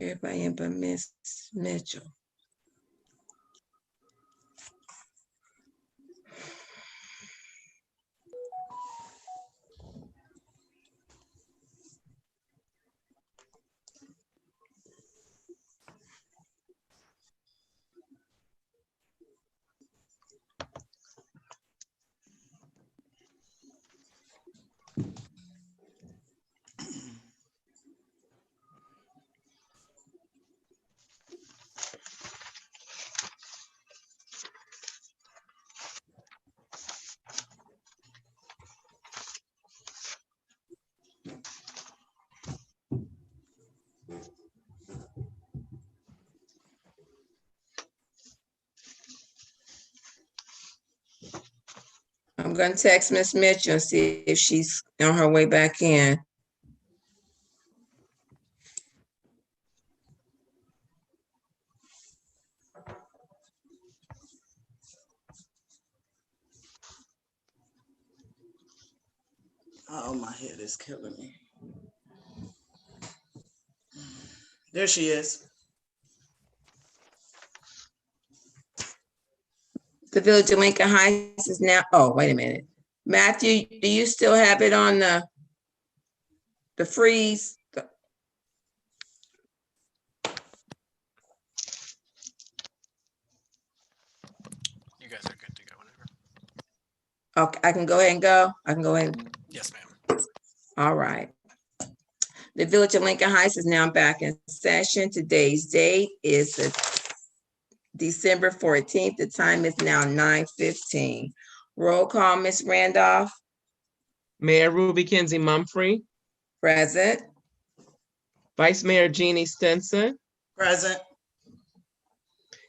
Everybody in but Miss Mitchell. I'm gonna text Miss Mitchell and see if she's on her way back in. Oh, my head is killing me. There she is. The Village of Lincoln Heights is now, oh, wait a minute. Matthew, do you still have it on the freeze? You guys are good to go whenever. Okay, I can go ahead and go. I can go ahead. Yes, ma'am. All right. The Village of Lincoln Heights is now back in session. Today's date is December 14th. The time is now 9:15. Roll call, Ms. Randolph. Mayor Ruby Kinsey Mumphrey, Present. Vice Mayor Jeannie Stinson, Present.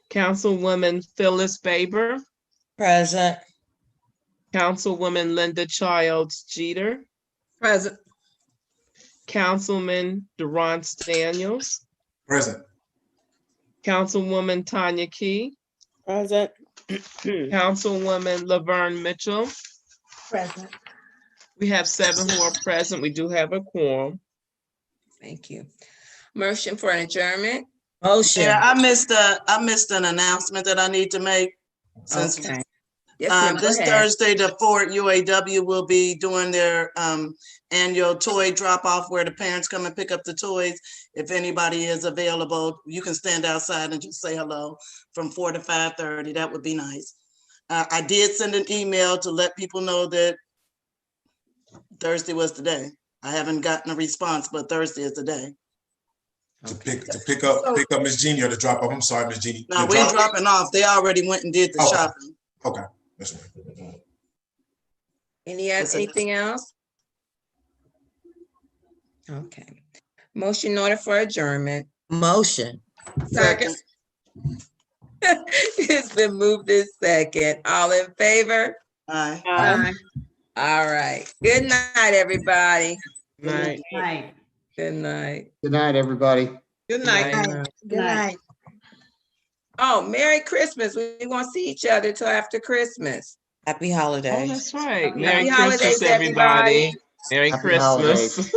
Councilwoman Phyllis Baber, Present. Councilwoman Linda Childs Jeter, Present. Councilman Durance Daniels, Present. Councilwoman Tanya Key, Present. Councilwoman Laverne Mitchell. Present. We have 7 who are present. We do have a quorum. Thank you. Motion for an adjournment. Motion. Yeah, I missed an announcement that I need to make. Since Okay. Yes, ma'am, go this ahead. Thursday, the Ford UAW will be doing their annual toy drop-off where the parents come and pick up the toys. If anybody is available, you can stand outside and just say hello from 4 to 5:30. That would be nice. I did send an email to let people know that Thursday was the day. I haven't gotten a response, but Thursday is the day. To pick up Miss Jeannie or to drop off. I'm sorry, Miss Jeannie. No, we're dropping off. They already went and did the Okay. shopping. Okay. That's right. Anything else? Okay. Motion in order for adjournment. Motion. Second. It's been moved in second. All in favor? Aye. Aye. All right. Good night, everybody. Night. Right. Good night. Good night, everybody. Good night. Good night. Oh, Merry Christmas. We won't see each other till after Christmas. Happy Oh, holidays. that's right. Happy Merry holidays, Christmas, everybody. Merry Happy Christmas. holidays.